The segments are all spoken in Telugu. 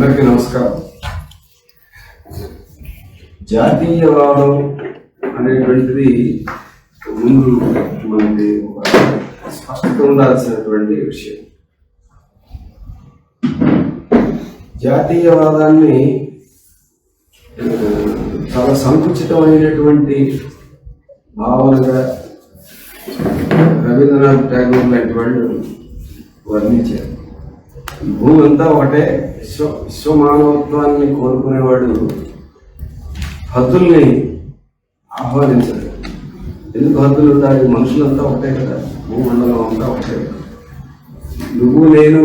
అందరికీ నమస్కారం. జాతీయవాదం అనేటువంటిది ముందు మనకి ఒక స్పష్టత ఉండాల్సినటువంటి విషయం. జాతీయవాదాన్ని చాలా సంకుచితమైనటువంటి భావనగా రవీంద్రనాథ్ ఠాగూర్ లాంటి వాళ్ళు వర్ణించారు. భూమి అంతా ఒకటే, విశ్వమానవత్వాన్ని కోరుకునేవాడు హద్దుల్ని ఆహ్వానించాడు. ఎందుకు హద్దులు ఉండాలి? మనుషులంతా ఒకటే కదా, భూమండలం అంతా ఒకటే కదా. నువ్వు నేను,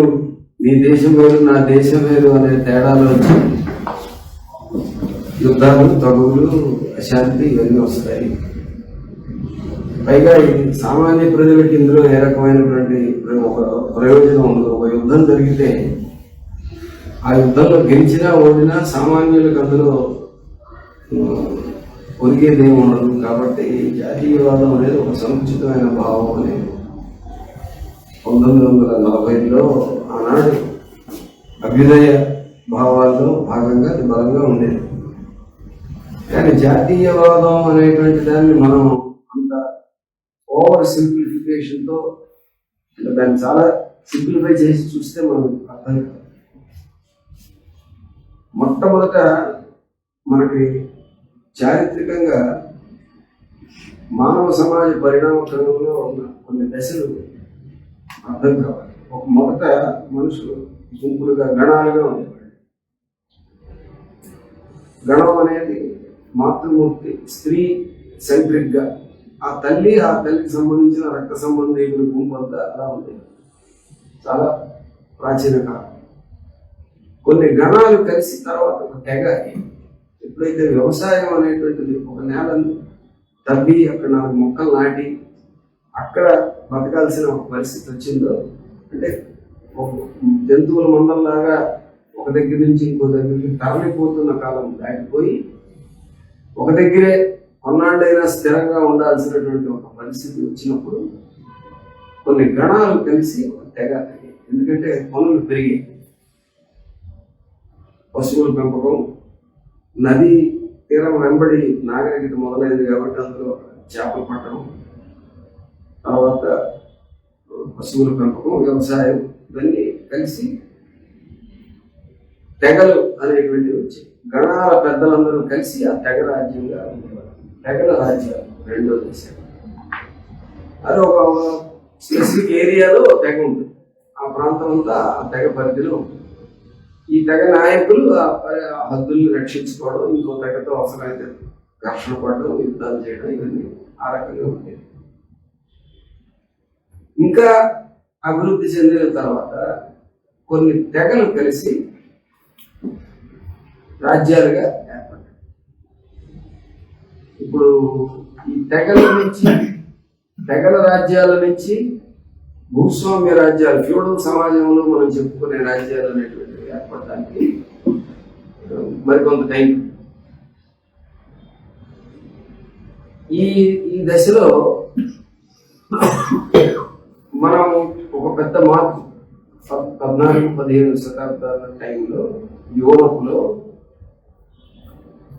నీ దేశం వేరు నా దేశం వేరు అనే తేడాలు వచ్చి యుద్ధాలు, తగువులు, అశాంతి ఇవన్నీ వస్తాయి. పైగా సామాన్య ప్రజలకి ఇందులో ఏ రకమైనటువంటి ఒక ప్రయోజనం ఉండదు. ఒక యుద్ధం జరిగితే ఆ యుద్ధంలో గెలిచినా ఓడినా సామాన్యులకు అందులో ఒరిగేది ఉండదు. కాబట్టి జాతీయవాదం అనేది ఒక సముచితమైన భావం అనేది 1940లో ఆనాడు అభ్యుదయ భావాల్లో భాగంగా అది బలంగా ఉండేది. కానీ జాతీయవాదం అనేటువంటి దాన్ని మనం అంత ఓవర్ సింప్లిఫికేషన్తో దాన్ని చాలా సింప్లిఫై చేసి చూస్తే మనం అర్థం కాదు. మొట్టమొదట మనకి చారిత్రకంగా మానవ సమాజ పరిణామ క్రమంలో ఉన్న కొన్ని దశలు అర్థం కావాలి. ఒక మొదట మనుషులు గుంపులుగా గణాలుగా ఉండేవాళ్ళు. గణం అనేది మాతృమూర్తి, స్త్రీ సెంట్రిక్గా, ఆ తల్లికి సంబంధించిన రక్త సంబంధికుల గుంపు అంతా అలా ఉండేది. చాలా ప్రాచీన కాలం. కొన్ని గణాలు కలిసి తర్వాత ఒక తెగ. ఎప్పుడైతే వ్యవసాయం అనేటువంటిది ఒక నేలను తవ్వి అక్కడ 4 మొక్కలు నాటి అక్కడ బతకాల్సిన ఒక పరిస్థితి వచ్చిందో, అంటే ఒక జంతువుల మందల్లాగా ఒక దగ్గర నుంచి ఇంకో దగ్గరికి తరలిపోతున్న కాలం దాటిపోయి ఒక దగ్గరే కొన్నాళ్ళైనా స్థిరంగా ఉండాల్సినటువంటి ఒక పరిస్థితి వచ్చినప్పుడు కొన్ని గణాలు కలిసి ఒక తెగ. ఎందుకంటే పనులు పెరిగాయి. పశువుల పెంపకం, నది తీరం వెంబడి నాగరికత మొదలైంది కాబట్టి అందులో చేపలు పట్టడం, తర్వాత పశువుల పెంపకం, వ్యవసాయం ఇవన్నీ కలిసి తెగలు అనేటువంటివి వచ్చాయి. గణాల పెద్దలందరూ కలిసి ఆ తెగ రాజ్యంగా ఉండేవారు. తెగల రాజ్యాలు రెండో దేశాలు. అది ఒక స్పెసిఫిక్ ఏరియాలో తెగ ఉంటుంది. ఆ ప్రాంతం అంతా ఆ తెగ పరిధిలో ఉంటుంది. ఈ తెగ నాయకులు ఆ హద్దుల్ని రక్షించుకోవడం, ఇంకో తెగతో అవసరమైతే ఘర్షణ పడడం, యుద్ధాలు చేయడం, ఇవన్నీ ఆ రకంగా ఉండేది. ఇంకా అభివృద్ధి చెందిన తర్వాత కొన్ని తెగలు కలిసి రాజ్యాలుగా ఏర్పడ్డాయి. ఇప్పుడు ఈ తెగల రాజ్యాల నుంచి భూస్వామ్య రాజ్యాలు, ఫ్యూడల్ సమాజంలో మనం చెప్పుకునే రాజ్యాలు అనేటువంటివి ఏర్పడడానికి మరికొంత టైం. ఈ దశలో మనం ఒక పెద్ద మార్పు 14-15 శతాబ్దాల టైంలో యూరోప్లో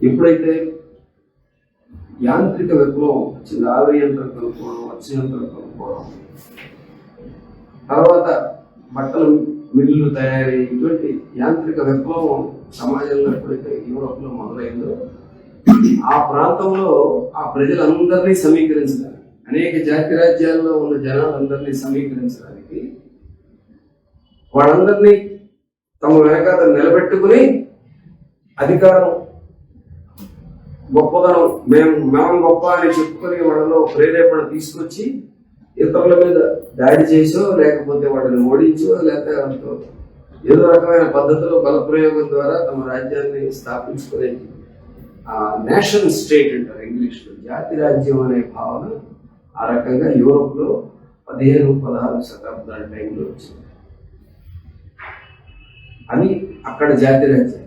ఎప్పుడైతే యాంత్రిక విప్లవం వచ్చింది, ఆవిరి యంత్రం కనుక్కోవడం, అచ్చు యంత్రం కనుక్కోవడం, తర్వాత బట్టలు మిల్లులు తయారీ, ఇటువంటి యాంత్రిక విప్లవం సమాజంలో ఎప్పుడైతే యూరోప్లో మొదలైందో ఆ ప్రాంతంలో ఆ ప్రజలందరినీ సమీకరించడానికి, అనేక జాతి రాజ్యాల్లో ఉన్న జనాలందరినీ సమీకరించడానికి, వాళ్ళందరినీ తమ వెనకాల నిలబెట్టుకుని అధికారం, గొప్పదనం, మేము గొప్ప అని చెప్పుకొని వాళ్ళలో ప్రేరేపణ తీసుకొచ్చి ఇతరుల మీద దాడి చేసో, లేకపోతే వాళ్ళని ఓడించో, లేకపోతే ఏదో రకమైన పద్ధతిలో బలప్రయోగం ద్వారా తమ రాజ్యాన్ని స్థాపించుకునే నేషన్ స్టేట్ అంటారు ఇంగ్లీష్లో, జాతి రాజ్యం అనే భావన ఆ రకంగా యూరోప్లో 15-16 శతాబ్దాల టైంలో వచ్చింది. అది అక్కడ జాతి రాజ్యం.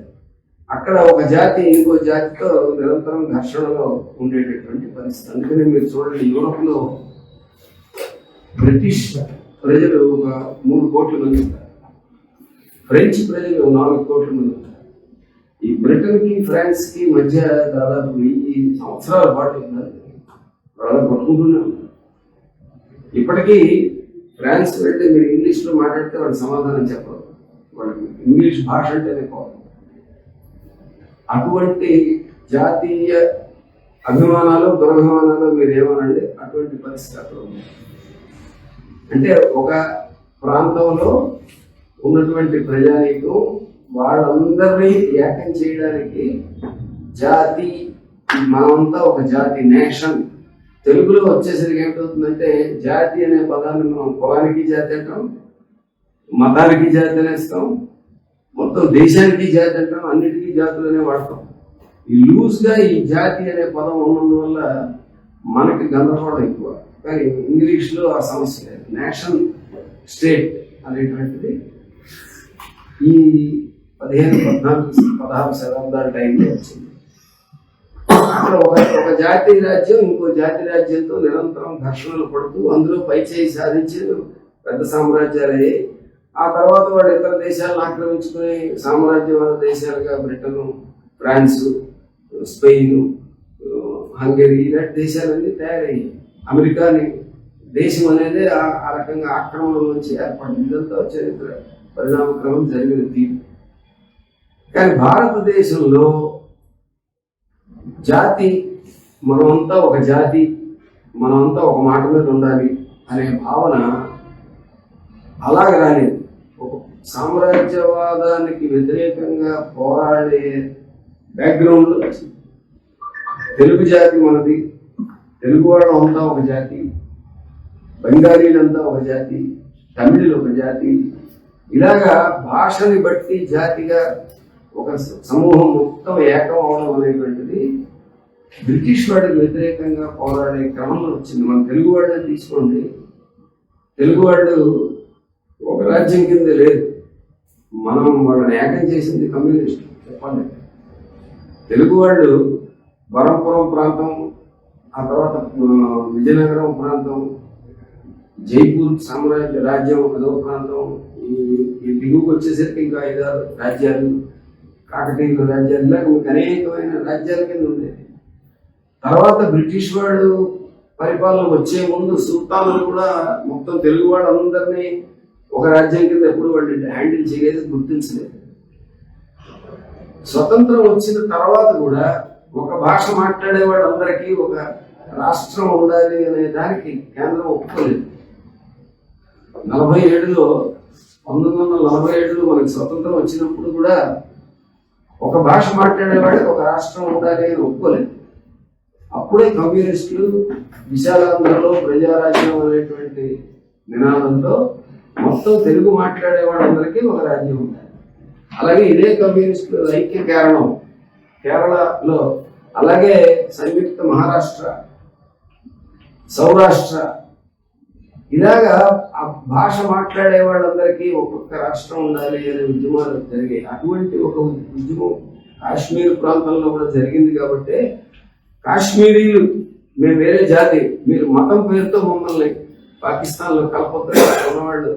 అక్కడ ఒక జాతి ఇంకో జాతితో నిరంతరం ఘర్షణలో ఉండేటటువంటి పరిస్థితి. అందుకని మీరు చూడండి, యూరోప్లో బ్రిటిష్ ప్రజలు ఒక 3 కోట్ల మంది ఉంటారు. ఫ్రెంచ్ ప్రజలు 4 కోట్ల మంది ఉంటారు. ఈ బ్రిటన్కి ఫ్రాన్స్కి మధ్య దాదాపు 1000 సంవత్సరాల పాటు ఉన్నారు. వాళ్ళు కొట్టుకుంటూనే ఉన్నారు. ఇప్పటికీ ఫ్రాన్స్ వెళ్ళి మీరు ఇంగ్లీష్లో మాట్లాడితే వాళ్ళు సమాధానం చెప్పరు. వాళ్ళకి ఇంగ్లీష్ భాష అంటేనే పోదు. అటువంటి జాతీయ అభిమానాలు దురభిమానాలు మీరు ఏమనండి, అటువంటి పరిస్థితులు అంటే ఒక ప్రాంతంలో ఉన్నటువంటి ప్రజానీకం వాళ్ళందరినీ ఏకం చేయడానికి జాతి, మనమంతా ఒక జాతి, నేషన్. తెలుగులో వచ్చేసరికి ఏమిటవుతుందంటే జాతి అనే పదాన్ని మనం కులానికి జాతి అంటాం, మతానికి జాతి అనేస్తాం, మొత్తం దేశానికి జాతి అంటాం, అన్నిటికీ జాతులనే వాడతాం. ఈ లూజ్గా ఈ జాతి అనే పదం ఉన్నందువల్ల మనకి గందరగోళం ఎక్కువ. కానీ ఇంగ్లీష్లో ఆ సమస్య లేదు. నేషన్ స్టేట్ అనేటువంటిది ఈ 15-16 శతాబ్దాల టైంలో వచ్చింది. అక్కడ ఒక జాతి రాజ్యం ఇంకో జాతి రాజ్యంతో నిరంతరం ఘర్షణలు పడుతూ అందులో పైచేయి సాధించి పెద్ద సామ్రాజ్యాలయ్యాయి. ఆ తర్వాత వాళ్ళు ఇతర దేశాలను ఆక్రమించుకుని సామ్రాజ్యవాద దేశాలుగా బ్రిటన్, ఫ్రాన్స్, స్పెయిన్, హంగరీ ఇలాంటి దేశాలన్నీ తయారయ్యాయి. అమెరికాని దేశం అనేది ఆ రకంగా ఆక్రమణ నుంచి ఏర్పడింది. ఇదంతా చరిత్ర పరిణామక్రమం జరిగిన తీరు. కానీ భారతదేశంలో జాతి, మనమంతా ఒక జాతి, మనమంతా ఒక మాట మీద ఉండాలి అనే భావన అలాగ రాలేదు. ఒక సామ్రాజ్యవాదానికి వ్యతిరేకంగా పోరాడే బ్యాక్గ్రౌండ్లో వచ్చింది. తెలుగు జాతి మనది, తెలుగు వాళ్ళం అంతా ఒక జాతి, బెంగాలీలంతా ఒక జాతి, తమిళులు ఒక జాతి, ఇలాగా భాషని బట్టి జాతిగా ఒక సమూహం మొత్తం ఏకం అవడం అనేటువంటిది బ్రిటిష్ వాడికి వ్యతిరేకంగా పోరాడే క్రమంలో వచ్చింది. మన తెలుగు వాళ్ళని తీసుకోండి, తెలుగు వాళ్ళు ఒక రాజ్యం కింద లేదు. మనం వాళ్ళని ఏకం చేసింది కమ్యూనిస్ట్. చెప్పండి, తెలుగు వాళ్ళు వరంపురం ప్రాంతం, ఆ తర్వాత విజయనగరం ప్రాంతం, జైపూర్ సామ్రాజ్య రాజ్యం అదో ప్రాంతం, ఈ దిగువకు వచ్చేసరికి ఇంకా 5-6 రాజ్యాలు, కాకతీయుల రాజ్యాలు, ఇలాగ అనేకమైన రాజ్యాల కింద ఉండేది. తర్వాత బ్రిటిష్ వాడు పరిపాలన వచ్చే ముందు సుల్తానులు కూడా మొత్తం తెలుగు వాళ్ళందరినీ ఒక రాజ్యం కింద ఎప్పుడు వాళ్ళు హ్యాండిల్ చేయలేదు, గుర్తించలేదు. స్వతంత్రం వచ్చిన తర్వాత కూడా ఒక భాష మాట్లాడే వాళ్ళందరికీ ఒక రాష్ట్రం ఉండాలి అనే దానికి కేంద్రం ఒప్పుకోలేదు. 1947లో మనకి స్వతంత్రం వచ్చినప్పుడు కూడా ఒక భాష మాట్లాడేవాడికి ఒక రాష్ట్రం ఉండాలి అని ఒప్పుకోలేదు. అప్పుడే కమ్యూనిస్టులు విశాలాంధ్రలో ప్రజారాజ్యం అనేటువంటి నినాదంతో మొత్తం తెలుగు మాట్లాడే వాళ్ళందరికీ ఒక రాజ్యం ఉండాలి. అలాగే ఇదే కమ్యూనిస్టులు ఐక్య కేరళలో, అలాగే సంయుక్త మహారాష్ట్ర, సౌరాష్ట్ర, ఇలాగా ఆ భాష మాట్లాడే వాళ్ళందరికీ ఒక్కొక్క రాష్ట్రం ఉండాలి అనే ఉద్యమాలు జరిగాయి. అటువంటి ఒక ఉద్యమం కాశ్మీర్ ప్రాంతంలో కూడా జరిగింది. కాబట్టి కాశ్మీరీలు మేము వేరే జాతి, మీరు మతం పేరుతో మమ్మల్ని పాకిస్తాన్లో కలపొద్దని ఉన్నవాళ్ళు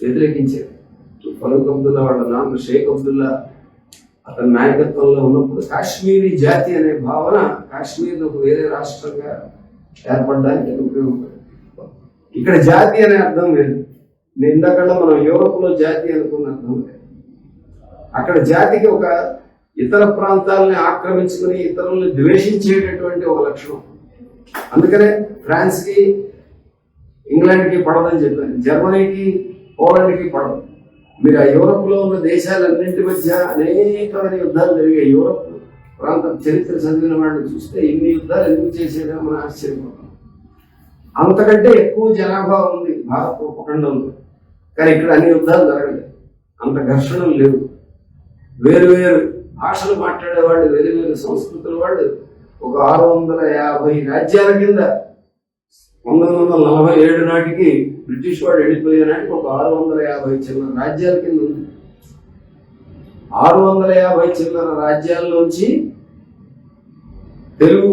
వ్యతిరేకించారు. ఫరూక్ అబ్దుల్లా వాళ్ళ నాన్న షేక్ అబ్దుల్లా అతని నాయకత్వంలో ఉన్నప్పుడు కాశ్మీరీ జాతి అనే భావన కాశ్మీర్ ఒక వేరే రాష్ట్రంగా ఏర్పడడానికి ఉపయోగపడింది. ఇక్కడ జాతి అనే అర్థం లేదు. నేను ఇందాకల్లా మనం యూరోప్లో జాతి అనుకున్న అర్థం లేదు. అక్కడ జాతికి ఒక ఇతర ప్రాంతాలని ఆక్రమించుకుని ఇతరులను ద్వేషించేటటువంటి ఒక లక్షణం. అందుకనే ఫ్రాన్స్కి ఇంగ్లాండ్కి పడదని చెప్పాను, జర్మనీకి పోలాండ్కి పడదు. మీరు ఆ యూరోప్లో ఉన్న దేశాలన్నింటి మధ్య అనేకమైన యుద్ధాలు జరిగాయి. యూరోప్ ప్రాంత చరిత్ర చదివిన వాళ్ళు చూస్తే ఇన్ని యుద్ధాలు ఎందుకు చేసేదో మనం ఆశ్చర్యపోతాం. అంతకంటే ఎక్కువ జనాభా ఉంది భారత ఉపఖండంలో, కానీ ఇక్కడ అన్ని యుద్ధాలు జరగలేదు, అంత ఘర్షణలు లేవు. వేరు వేరు భాషలు మాట్లాడేవాళ్ళు, వేరు వేరు సంస్కృతుల వాళ్ళు ఒక 650 రాజ్యాల కింద 1947 నాటికి బ్రిటిష్ వాడు వెళ్ళిపోయే నాటికి ఒక 650 చిల్లర రాజ్యాల కింద ఉంది. 650 చిల్లర రాజ్యాల్లోంచి తెలుగు,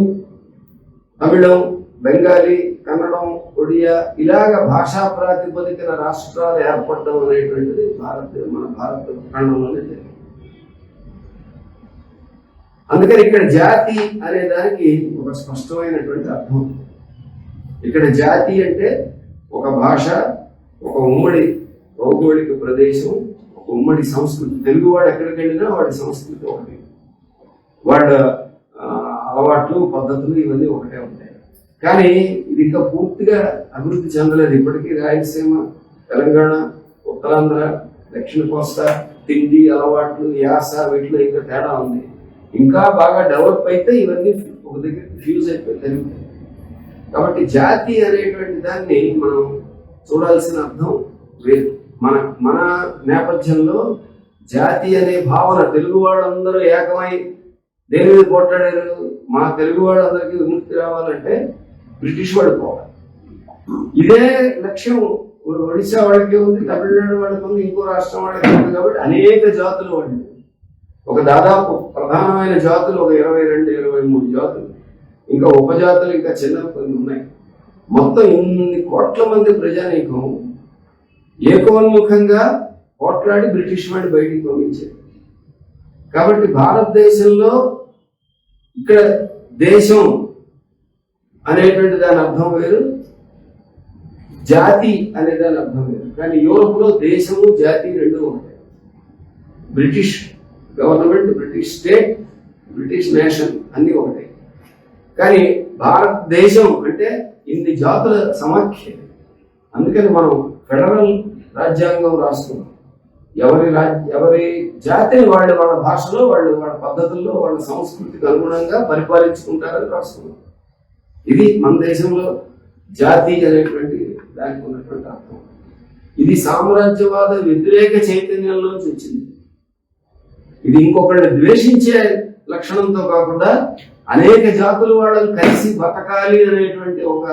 తమిళం, బెంగాలీ, కన్నడం, ఒడియా ఇలాగ భాషా ప్రాతిపదికన రాష్ట్రాలు ఏర్పడడం అనేటువంటిది మన భారత ఖండంలోనే జరిగింది. అందుకని ఇక్కడ జాతి అనే దానికి ఒక స్పష్టమైనటువంటి అర్థం. ఇక్కడ జాతి అంటే ఒక భాష, ఒక ఉమ్మడి భౌగోళిక ప్రదేశం, ఒక ఉమ్మడి సంస్కృతి. తెలుగువాడు ఎక్కడికి వెళ్ళినా వాడి సంస్కృతి ఒకటి, వాళ్ళ అలవాట్లు పద్ధతులు ఇవన్నీ ఒకటే ఉంటాయి. కానీ ఇది ఇంకా పూర్తిగా అభివృద్ధి చెందలేదు. ఇప్పటికీ రాయలసీమ, తెలంగాణ, ఉత్తరాంధ్ర, దక్షిణ కోస్తా తిండి అలవాట్లు, యాస వీటిలో ఇంకా తేడా ఉంది. ఇంకా బాగా డెవలప్ అయితే ఇవన్నీ ఒక దగ్గర ఫ్యూజ్ అయిపోయి తెలుగుతాయి. కాబట్టి జాతి అనేటువంటి దాన్ని మనం చూడాల్సిన అర్థం వేరు. మన నేపథ్యంలో జాతి అనే భావన తెలుగు వాళ్ళందరూ ఏకమై దేని మీద పోట్లాడారు? మా తెలుగు వాళ్ళందరికీ విముక్తి రావాలంటే బ్రిటిష్ వాడు పోవాలి. ఇదే లక్ష్యం ఒడిశా వాళ్ళకి ఉంది, తమిళనాడు వాళ్ళకి ఉంది, ఇంకో రాష్ట్రం వాళ్ళకి ఉంది. కాబట్టి అనేక జాతులు వాళ్ళు, ఒక దాదాపు ప్రధానమైన జాతులు ఒక 22-23 జాతులు, ఇంకా ఉపజాతులు ఇంకా చిన్న కొన్ని ఉన్నాయి. మొత్తం ఇన్ని కోట్ల మంది ప్రజానీకం ఏకోన్ముఖంగా పోట్లాడి బ్రిటిష్ వాడిని బయటికి పంపించారు. కాబట్టి భారతదేశంలో ఇక్కడ దేశం అనేటువంటి దాని అర్థం వేరు, జాతి అనే దాని అర్థం వేరు. కానీ యూరోప్లో దేశము జాతి రెండు ఉంటాయి. British government, British state, British nation అన్నీ ఒకటే. కానీ భారతదేశం అంటే ఇన్ని జాతుల సమాఖ్య. అందుకని మనం ఫెడరల్ రాజ్యాంగం రాస్తున్నాం. ఎవరి జాతిని వాళ్ళ భాషలో, వాళ్ళ పద్ధతుల్లో, వాళ్ళ సంస్కృతికి అనుగుణంగా పరిపాలించుకుంటారని రాస్తున్నాం. ఇది మన దేశంలో జాతి అనేటువంటి దానికి ఉన్నటువంటి అర్థం. ఇది సామ్రాజ్యవాద వ్యతిరేక చైతన్యంలోంచి వచ్చింది. ఇది ఇంకొకరిని ద్వేషించే లక్షణంతో కాకుండా అనేక జాతులు వాళ్ళని కలిసి బతకాలి అనేటువంటి ఒక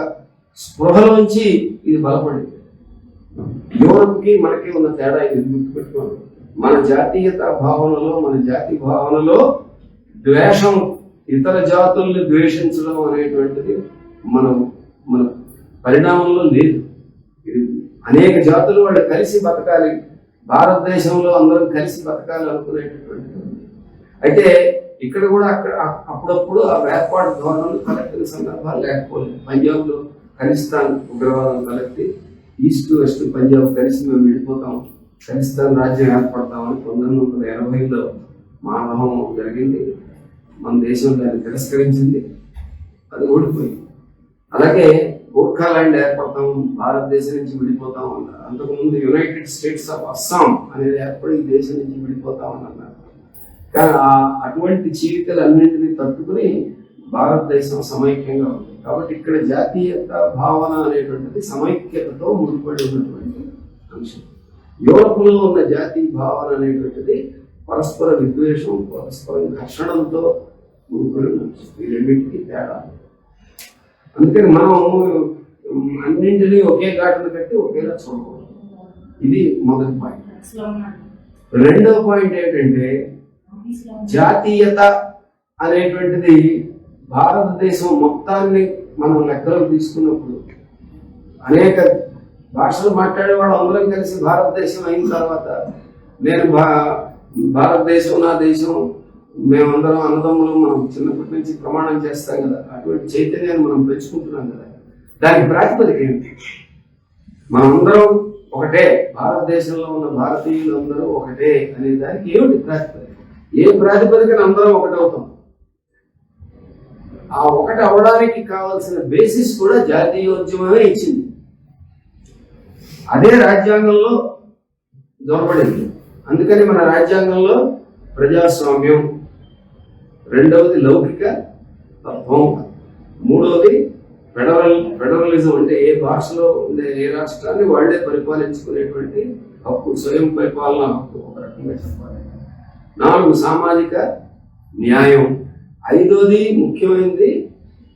స్పృహలోంచి ఇది బలపడింది. యూరోప్కి మనకి ఉన్న తేడా ఇది గుర్తుపెట్టుకోండి. మన జాతీయత భావనలో, మన జాతి భావనలో ద్వేషం, ఇతర జాతుల్ని ద్వేషించడం అనేటువంటిది మన పరిణామంలో లేదు. ఇది అనేక జాతులు వాళ్ళు కలిసి బతకాలి, భారతదేశంలో అందరం కలిసి బతకాలి అనుకునేటటువంటిది. అయితే ఇక్కడ కూడా అప్పుడప్పుడు ఆ వేర్పాటు ధోరణులు తలెత్తిన సందర్భాలు లేకపోలేదు. పంజాబ్లో ఖలిస్తాన్ ఉగ్రవాదం తలెత్తి ఈస్ట్ వెస్ట్ పంజాబ్ కలిసి మేము విడిపోతాం, ఖలిస్తాన్ రాజ్యం ఏర్పడతామని 1980లో మానవం జరిగింది. మన దేశం దాన్ని తిరస్కరించింది, అది ఓడిపోయింది. అలాగే గోర్ఖాలాండ్ ఏర్పడతాం, భారతదేశం నుంచి విడిపోతాం అన్నారు. అంతకుముందు యునైటెడ్ స్టేట్స్ ఆఫ్ అస్సాం అనేది ఏర్పడి ఈ దేశం నుంచి విడిపోతామని అన్నారు. కానీ అటువంటి చీలికలన్నింటినీ తట్టుకుని భారతదేశం సమైక్యంగా ఉంది. కాబట్టి ఇక్కడ జాతీయత భావన అనేటువంటిది సమైక్యతతో ముడిపడి ఉన్నటువంటి అంశం. యూరోప్లో ఉన్న జాతీయ భావన అనేటువంటిది పరస్పర విద్వేషం, పరస్పర ఘర్షణంతో ముడిపడి ఉన్న అంశం. ఈ రెండింటికి తేడా. అందుకని మనం అన్నింటినీ ఒకే ఘాటును కట్టి ఒకేలా చూడకూడదు. ఇది మొదటి పాయింట్. రెండవ పాయింట్ ఏంటంటే జాతీయత అనేటువంటిది భారతదేశం మొత్తాన్ని మనం లెక్కలోకి తీసుకున్నప్పుడు అనేక భాషలు మాట్లాడే వాళ్ళు అందరం కలిసి భారతదేశం అయిన తర్వాత నేను భారతదేశం నా దేశం, మేమందరం అన్నదమ్ములు, మనం చిన్నప్పటి నుంచి ప్రమాణం చేస్తాం కదా, అటువంటి చైతన్యాన్ని మనం పెంచుకుంటున్నాం కదా. దానికి ప్రాతిపదిక ఏంటి? మనందరం ఒకటే, భారతదేశంలో ఉన్న భారతీయులు అందరూ ఒకటే అనే దానికి ఏమిటి ప్రాతిపదిక? ఏ ప్రాతిపదికన అందరం ఒకటవుతాం? ఆ ఒకటి అవడానికి కావాల్సిన బేసిస్ కూడా జాతీయోద్యమమే ఇచ్చింది. అదే రాజ్యాంగంలో దొరపడింది. అందుకని మన రాజ్యాంగంలో ప్రజాస్వామ్యం, రెండవది లౌకిక తత్వం, మూడవది ఫెడరలిజం అంటే ఏ భాషలో ఉండే ఏ రాష్ట్రాన్ని వాళ్లే పరిపాలించుకునేటువంటి హక్కు, స్వయం పరిపాలన హక్కు ఒక రకంగా చెప్పాలి. 4 సామాజిక న్యాయం. 5వది ముఖ్యమైనది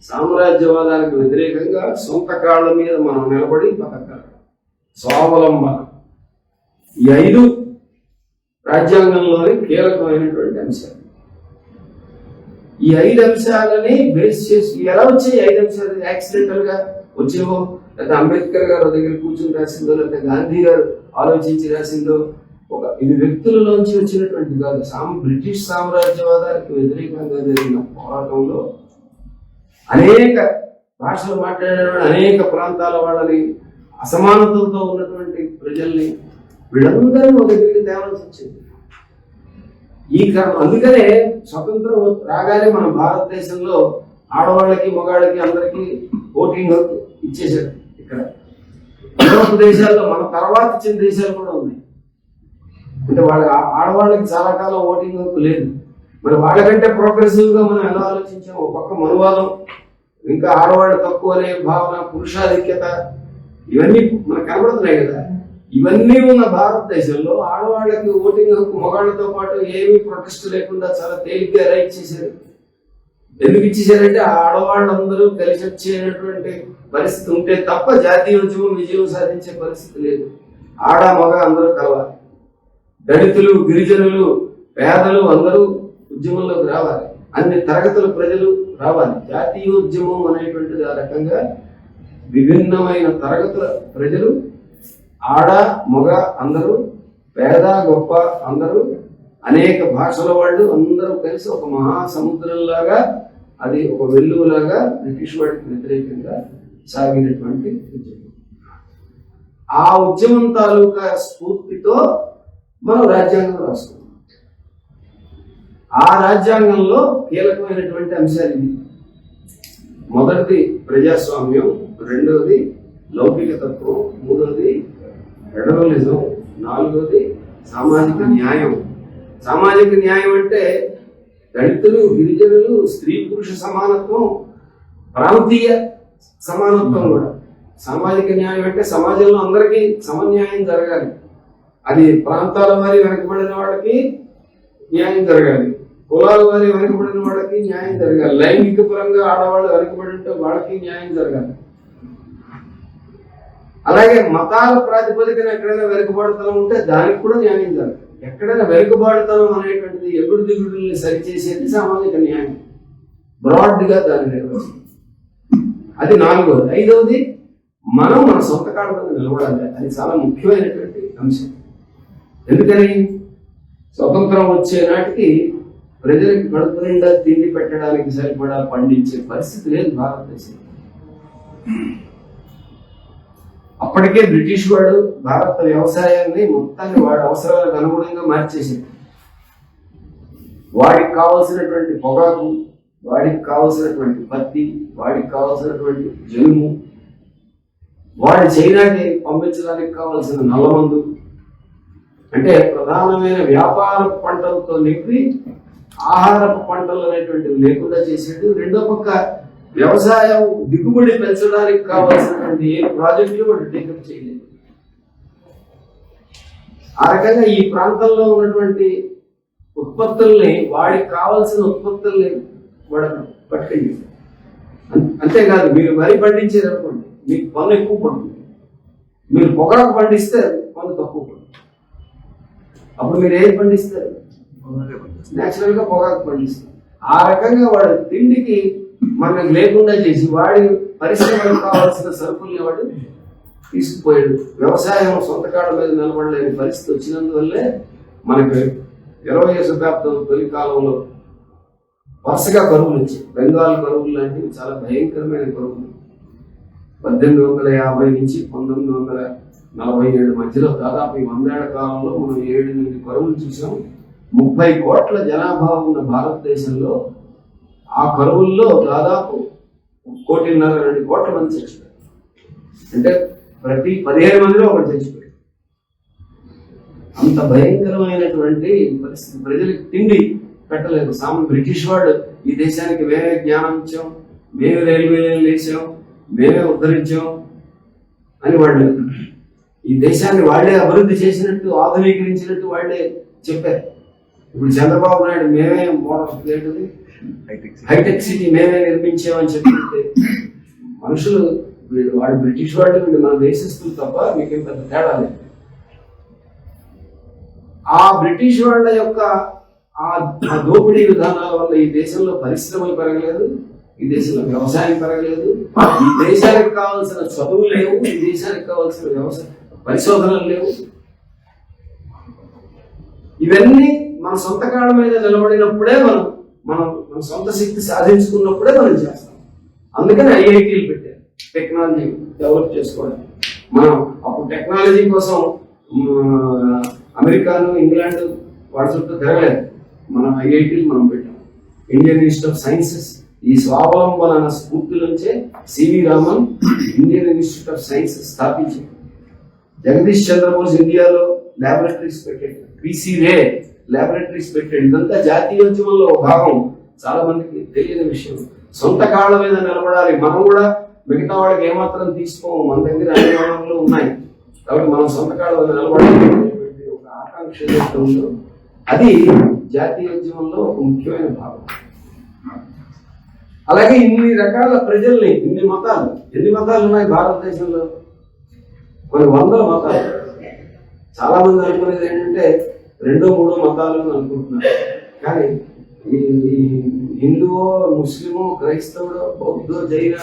సామ్రాజ్యవాదానికి వ్యతిరేకంగా సొంత కాళ్ళ మీద మనం నిలబడి బతకాలి, స్వావలంబన. ఈ 5 రాజ్యాంగంలోని కీలకమైనటువంటి అంశాలు. ఈ 5 అంశాలని బేస్ చేసి ఎలా వచ్చాయి? 5 అంశాలు యాక్సిడెంటల్ గా వచ్చేవో లేకపోతే అంబేద్కర్ గారు దగ్గర కూర్చుని రాసిందో, లేకపోతే గాంధీ గారు ఆలోచించి రాసిందో, ఇది వ్యక్తులలోంచి వచ్చినటువంటి కాదు. బ్రిటిష్ సామ్రాజ్యవాదానికి వ్యతిరేకంగా జరిగిన పోరాటంలో అనేక భాషలు మాట్లాడేవాడు, అనేక ప్రాంతాల వాళ్ళని, అసమానతలతో ఉన్నటువంటి ప్రజల్ని, వీళ్ళందరినీ ఒక దగ్గరికి తేవాల్సి వచ్చింది. ఈ కారణం అందుకనే స్వతంత్రం రాగానే మన భారతదేశంలో ఆడవాళ్ళకి మగాళ్ళకి అందరికీ ఓటింగ్ హక్కు ఇచ్చేసారు. ఇక్కడ యూరోప్ దేశాల్లో మన తర్వాత ఇచ్చిన దేశాలు కూడా ఉన్నాయి. అంటే ఆడవాళ్ళకి చాలా కాలం ఓటింగ్ హక్కు లేదు. మరి వాళ్ళకంటే ప్రోగ్రెసివ్ గా మనం ఎలా ఆలోచించాం? ఒక పక్క మనువాదం, ఇంకా ఆడవాళ్ళు తక్కువ అనే భావన, పురుషాధిక్యత, ఇవన్నీ మనకు కనబడుతున్నాయి కదా. ఇవన్నీ ఉన్న భారతదేశంలో ఆడవాళ్ళకి ఓటింగ్ హక్కు మగాళ్ళతో పాటు ఏమీ ప్రొటెస్ట్ లేకుండా చాలా తేలిగ్గా ఎలా ఇచ్చేసారు? ఎందుకు ఇచ్చేసారంటే ఆడవాళ్ళందరూ కలిసి వచ్చేటటువంటి పరిస్థితి ఉంటే తప్ప జాతీయ ఉద్యమం విజయం సాధించే పరిస్థితి లేదు. ఆడ మగ అందరూ కలవాలి. దళితులు, గిరిజనులు, పేదలు అందరూ ఉద్యమంలోకి రావాలి. అన్ని తరగతుల ప్రజలు రావాలి. జాతీయ ఉద్యమం అనేటువంటిది ఆ రకంగా విభిన్నమైన తరగతుల ప్రజలు, ఆడ మగ అందరూ, పేద గొప్ప అందరూ, అనేక భాషల వాళ్ళు అందరూ కలిసి ఒక మహాసముద్రంలాగా, అది ఒక వెల్లువలాగా బ్రిటిష్ వాడికి వ్యతిరేకంగా సాగినటువంటి ఉద్యమం. ఆ ఉద్యమం తాలూకా స్ఫూర్తితో మనం రాజ్యాంగం రాస్తున్నాం. ఆ రాజ్యాంగంలో కీలకమైనటువంటి అంశాలు ఇవి. మొదటిది ప్రజాస్వామ్యం, రెండవది లౌకిక తత్వం, మూడవది ఫెడరలిజం, నాలుగవది సామాజిక న్యాయం. సామాజిక న్యాయం అంటే దళితులు, గిరిజనులు, స్త్రీ పురుష సమానత్వం, ప్రాంతీయ సమానత్వం కూడా. సామాజిక న్యాయం అంటే సమాజంలో అందరికీ సమన్యాయం జరగాలి. అది ప్రాంతాల వారి వెనకబడిన వాళ్ళకి న్యాయం జరగాలి, కులాల వారి వెనకబడిన వాళ్ళకి న్యాయం జరగాలి, లైంగిక పరంగా ఆడవాళ్ళు వెనకబడి ఉంటే వాళ్ళకి న్యాయం జరగాలి. అలాగే మతాల ప్రాతిపదికన ఎక్కడైనా వెనుకబాటుతనం ఉంటే దానికి కూడా న్యాయం జరగాలి. ఎక్కడైనా వెనుకబాటుతనం అనేటువంటిది ఎగుడు దిగుడుల్ని సరిచేసేది సామాజిక న్యాయం. బ్రాడ్గా దాన్ని నిర్వహించాలి. అది నాలుగవది. ఐదవది మనం మన సొంత కాళ్ళ మీద నిలబడాలి. అది చాలా ముఖ్యమైనటువంటి అంశం. ఎందుకని స్వతంత్రం వచ్చే నాటికి ప్రజలకు కడుపు నిండా తిండి పెట్టడానికి సరిపడా పండించే పరిస్థితి లేదు భారతదేశంలో. అప్పటికే బ్రిటిష్ వాడు భారత వ్యవసాయాన్ని మొత్తాన్ని వాడి అవసరాలకు అనుగుణంగా మార్చేసింది. వాడికి కావలసినటువంటి పొగాకు, వాడికి కావలసినటువంటి పత్తి, వాడికి కావలసినటువంటి జనుము, వాడి చైనాకి పంపించడానికి కావలసిన నల్లమందు, అంటే ప్రధానమైన వ్యాపార పంటలతో నింపి ఆహారపు పంటలు అనేటువంటివి లేకుండా చేసేది. రెండో పక్క వ్యవసాయం దిగుబడి పెంచడానికి కావాల్సినటువంటి ఏ ప్రాజెక్టులు వాడు టేకప్ చేయలేదు. ఆ రకంగా ఈ ప్రాంతంలో ఉన్నటువంటి ఉత్పత్తుల్ని, వాడికి కావాల్సిన ఉత్పత్తుల్ని వాడు పట్టుకెళ్ళి. అంతేకాదు, మీరు వరి పండించారు అనుకోండి, మీకు పన్ను ఎక్కువ పడుతుంది. మీరు పొగాకు పండిస్తే పన్ను తక్కువ పడుతుంది. అప్పుడు మీరు ఏం పండిస్తారు? నేచురల్ గా పొగాకు పండిస్తారు. ఆ రకంగా వాడు తిండికి మనకు లేకుండా చేసి వాడి పరిశ్రమలకు కావాల్సిన సరుకుల్ని వాడు తీసుకుపోయాడు. వ్యవసాయం సొంత కాళ్ళ మీద నిలబడలేని పరిస్థితి వచ్చినందువల్లే మనకు 20వ శతాబ్దం తొలి కాలంలో వరుసగా కరువులు వచ్చాయి. బెంగాల్ కరువులు లాంటివి చాలా భయంకరమైన కరువులు. 1850 నుంచి 1947 మధ్యలో దాదాపు 100 ఏళ్ల కాలంలో మనం 7-8 కరువులు చూసాం. 30 కోట్ల జనాభా ఉన్న భారతదేశంలో ఆ కరువుల్లో దాదాపు 1.5-2 కోట్ల మంది చచ్చిపోయారు. అంటే ప్రతి 15 మందిలో ఒకటి చచ్చిపోయారు. అంత భయంకరమైనటువంటి పరిస్థితి. ప్రజలకు తిండి పెట్టలేదు. బ్రిటిష్ వాడు ఈ దేశానికి మేమే జ్ఞానం ఇచ్చాం, మేమే రైల్వేలను వేసాం, మేమే ఉద్ధరించాం అని వాళ్ళు ఈ దేశాన్ని వాళ్లే అభివృద్ధి చేసినట్టు, ఆధునీకరించినట్టు వాళ్లే చెప్పారు. ఇప్పుడు చంద్రబాబు నాయుడు మేమే మోడల్ ఏంటది హైటెక్ సిటీ మేమే నిర్మించామని చెప్పితే మనుషులు వాడు బ్రిటిష్ వాళ్ళు, వీళ్ళు మన దేశస్తులు తప్ప మీకేం పెద్ద తేడా లేదు. ఆ బ్రిటిష్ వాళ్ళ యొక్క ఆ దోపిడీ విధానాల వల్ల ఈ దేశంలో పరిశ్రమలు పెరగలేదు, ఈ దేశంలో వ్యవసాయం పెరగలేదు, ఈ దేశానికి కావాల్సిన చదువు లేవు, ఈ దేశానికి కావాల్సిన వ్యవసాయ పరిశోధనలు లేవు. ఇవన్నీ మన సొంత కాళ్ళ మీద నిలబడినప్పుడే మనం మన సొంత శక్తి సాధించుకున్నప్పుడే మనం చేస్తాం. అందుకని ఐఐటీలు పెట్టారు, టెక్నాలజీ డెవలప్ చేసుకోవడానికి. మనం అప్పుడు టెక్నాలజీ కోసం అమెరికాను, ఇంగ్లాండ్ వాటి చుట్టూ తిరగలేదు. మనం ఐఐటీలు మనం పెట్టాం. ఇండియన్ ఇన్స్టిట్యూట్ ఆఫ్ సైన్సెస్ ఈ స్వావలంబన స్ఫూర్తి నుంచే C V Raman Indian Institute of Sciences స్థాపించారు. జగదీష్ చంద్రబోస్ ఇండియాలో ల్యాబొరేటరీస్ పెట్టాడు, పిసి రే ల్యాబొరేటరీస్ పెట్టాడు. ఇదంతా జాతీయోద్యమంలో భాగం. చాలా మందికి తెలియని విషయం. సొంత కాళ్ళ మీద నిలబడాలి. మనం కూడా మిగతా వాళ్ళకి ఏమాత్రం తీసుకోము, మన దగ్గర అన్ని వనరులు ఉన్నాయి. కాబట్టి మనం సొంత కాళ్ళ మీద నిలబడాలి ఒక ఆకాంక్ష ఏదైతే ఉందో అది జాతీయోద్యమంలో ఒక ముఖ్యమైన భాగం. అలాగే ఇన్ని రకాల ప్రజల్ని, ఎన్ని మతాలు ఉన్నాయి భారతదేశంలో? కొన్ని వందల మతాలు. చాలా మంది అనుకునేది ఏంటంటే 2-3 మతాలు అనుకుంటున్నారు. కానీ ఈ హిందువో, ముస్లిమో, క్రైస్తవుడో, బౌద్ధో, జైన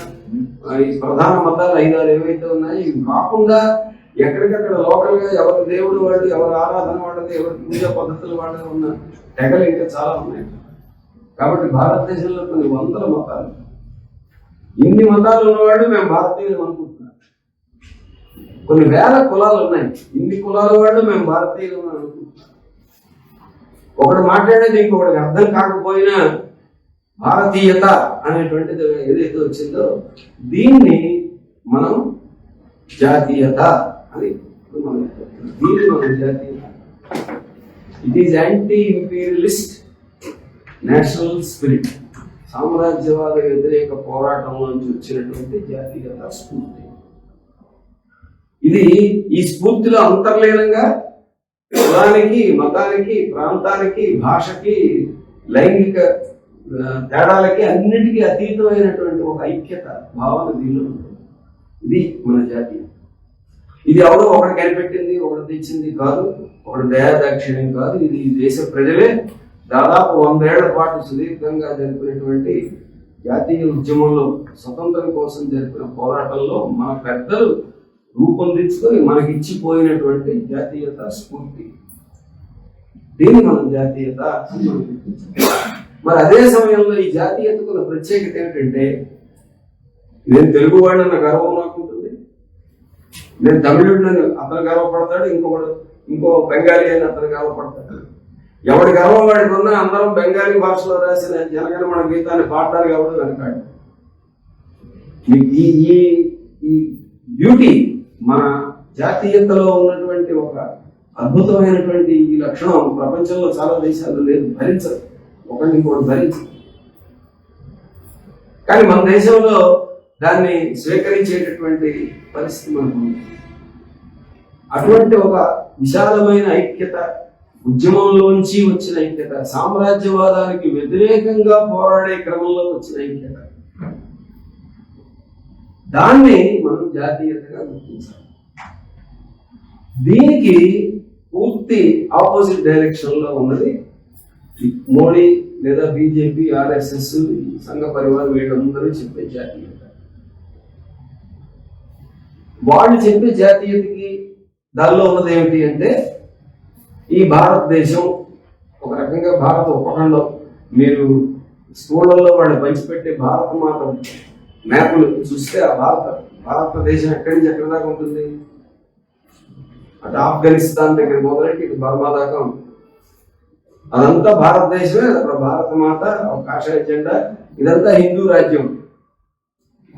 ఈ ప్రధాన మతాలు 5-6 ఏవైతే ఉన్నాయో ఇవి కాకుండా ఎక్కడికక్కడ లోకల్ గా ఎవరి దేవుడు వాళ్ళు, ఎవరి ఆరాధన వాళ్ళది, ఎవరి పూజా పద్ధతులు వాళ్ళది ఉన్న తెగలు ఇంకా చాలా ఉన్నాయి. కాబట్టి భారతదేశంలో కొన్ని వందల మతాలు. ఇన్ని మతాలు ఉన్నవాళ్ళు మేము భారతీయులు అనుకుంటున్నాం. కొన్ని వేల కులాలు ఉన్నాయి. ఇన్ని కులాల వాళ్ళు మేము భారతీయులు అనుకుంటున్నాం. ఒకడు మాట్లాడేది ఇంకొకటికి అర్థం కాకపోయినా భారతీయత అనేటువంటిది ఏదైతే వచ్చిందో దీన్ని మనం జాతీయత అని దీన్ని మనం జాతీయత. It is anti imperialist national spirit. సామ్రాజ్యవాద వ్యతిరేక పోరాటంలో నుంచి వచ్చినటువంటి జాతీయత స్ఫూర్తి. ఇది ఈ స్ఫూర్తిలో అంతర్లీనంగా కులానికి, మతానికి, ప్రాంతానికి, భాషకి, లైంగిక తేడాలకి అన్నిటికీ అతీతమైనటువంటి ఒక ఐక్యత భావన దీనిలో ఉంటుంది. ఇది మన జాతీయం. ఇది ఎవరో ఒకటి కనిపెట్టింది, ఒకటి తెచ్చింది కాదు, ఒకటి దయాదాక్షిణ్యం కాదు. ఇది దేశ ప్రజలే దాదాపు 100 ఏళ్ల పాటు సుదీర్ఘంగా జరిపినటువంటి జాతీయ ఉద్యమంలో, స్వతంత్రం కోసం జరిపిన పోరాటంలో మన పెద్దలు రూపొందించుకొని మనకిచ్చిపోయినటువంటి జాతీయత స్ఫూర్తి. దీన్ని మనం జాతీయత అని మనం గుర్తించాలి. మరి అదే సమయంలో ఈ జాతీయతకు ఉన్న ప్రత్యేకత ఏమిటంటే, నేను తెలుగువాడిని గర్వం నాకుంటుంది, నేను తమిళుడిని అతను గర్వపడతాడు, ఇంకో బెంగాలీ అని అతను గర్వపడతాడు. ఎవడి గర్వం వాడికి ఉన్నా అందరం బెంగాలీ భాషలో రాసిన జనగణమన గీతాన్ని పాడడానికి ఎవడు వెనకాడు. ఈ బ్యూటీ మన జాతీయతలో ఉన్నటువంటి ఒక అద్భుతమైనటువంటి ఈ లక్షణం ప్రపంచంలో చాలా దేశాల్లో లేదు, భరించదు, ఒకరిని ఇంకోటి భరించదు. కానీ మన దేశంలో దాన్ని స్వీకరించేటటువంటి పరిస్థితి మనకు ఉంది. అటువంటి ఒక విశాలమైన ఐక్యత, ఉద్యమంలోంచి వచ్చిన ఐక్యత, సామ్రాజ్యవాదానికి వ్యతిరేకంగా పోరాడే క్రమంలో వచ్చిన ఐక్యత, దాన్ని మనం జాతీయతగా గుర్తించాలి. దీనికి పూర్తి ఆపోజిట్ డైరెక్షన్ లో ఉన్నది మోడీ లేదా బీజేపీ, ఆర్ఎస్ఎస్, సంఘ పరివార్ వీళ్ళందరూ చెప్పే జాతీయత. వాళ్ళు చెప్పే జాతీయతకి దానిలో ఉన్నది ఏమిటి అంటే, ఈ భారతదేశం ఒక రకంగా భారత ఉపఖండం. మీరు స్కూళ్ళల్లో వాళ్ళు పంచిపెట్టే భారత మాత మ్యాపులు చూస్తే ఆ భారతదేశం ఎక్కడి నుంచి ఎక్కడి దాకా ఉంటుంది? అటు ఆఫ్ఘనిస్తాన్ దగ్గర మొదలెట్టి ఇటు బర్మా దాకా ఉంటుంది. అదంతా భారతదేశమే. అక్కడ భారత మాత, కాషాయ జెండా, ఇదంతా హిందూ రాజ్యం.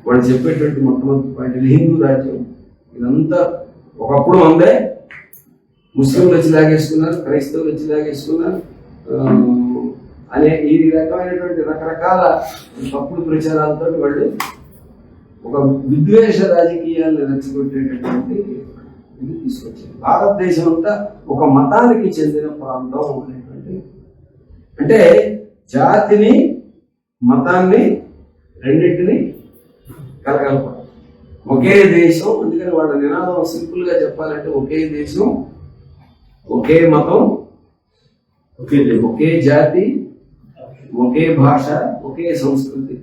వాళ్ళు చెప్పేటువంటి మొట్టమొదటి పాయింట్ ఇది హిందూ రాజ్యం. ఇదంతా ఒకప్పుడు ఉందే, ముస్లింలు వచ్చి లాగేసుకున్నారు, క్రైస్తవులు వచ్చి లాగేసుకున్నారు అనే ఈ రకమైనటువంటి రకరకాల తప్పుడు ప్రచారాలతో వాళ్ళు ఒక విద్వేష రాజకీయాలను రెచ్చగొట్టేటటువంటి ఇది తీసుకొచ్చారు. భారతదేశం అంతా ఒక మతానికి చెందిన ప్రాంతం అనేటువంటి, అంటే జాతిని, మతాన్ని రెండింటిని కలగలపడం. ఒకే దేశం. అందుకని వాళ్ళ నినాదం సింపుల్ గా చెప్పాలంటే ఒకే దేశం, ఒకే మతం, ఒకే జాతి, ఒకే భాష, ఒకే సంస్కృతి.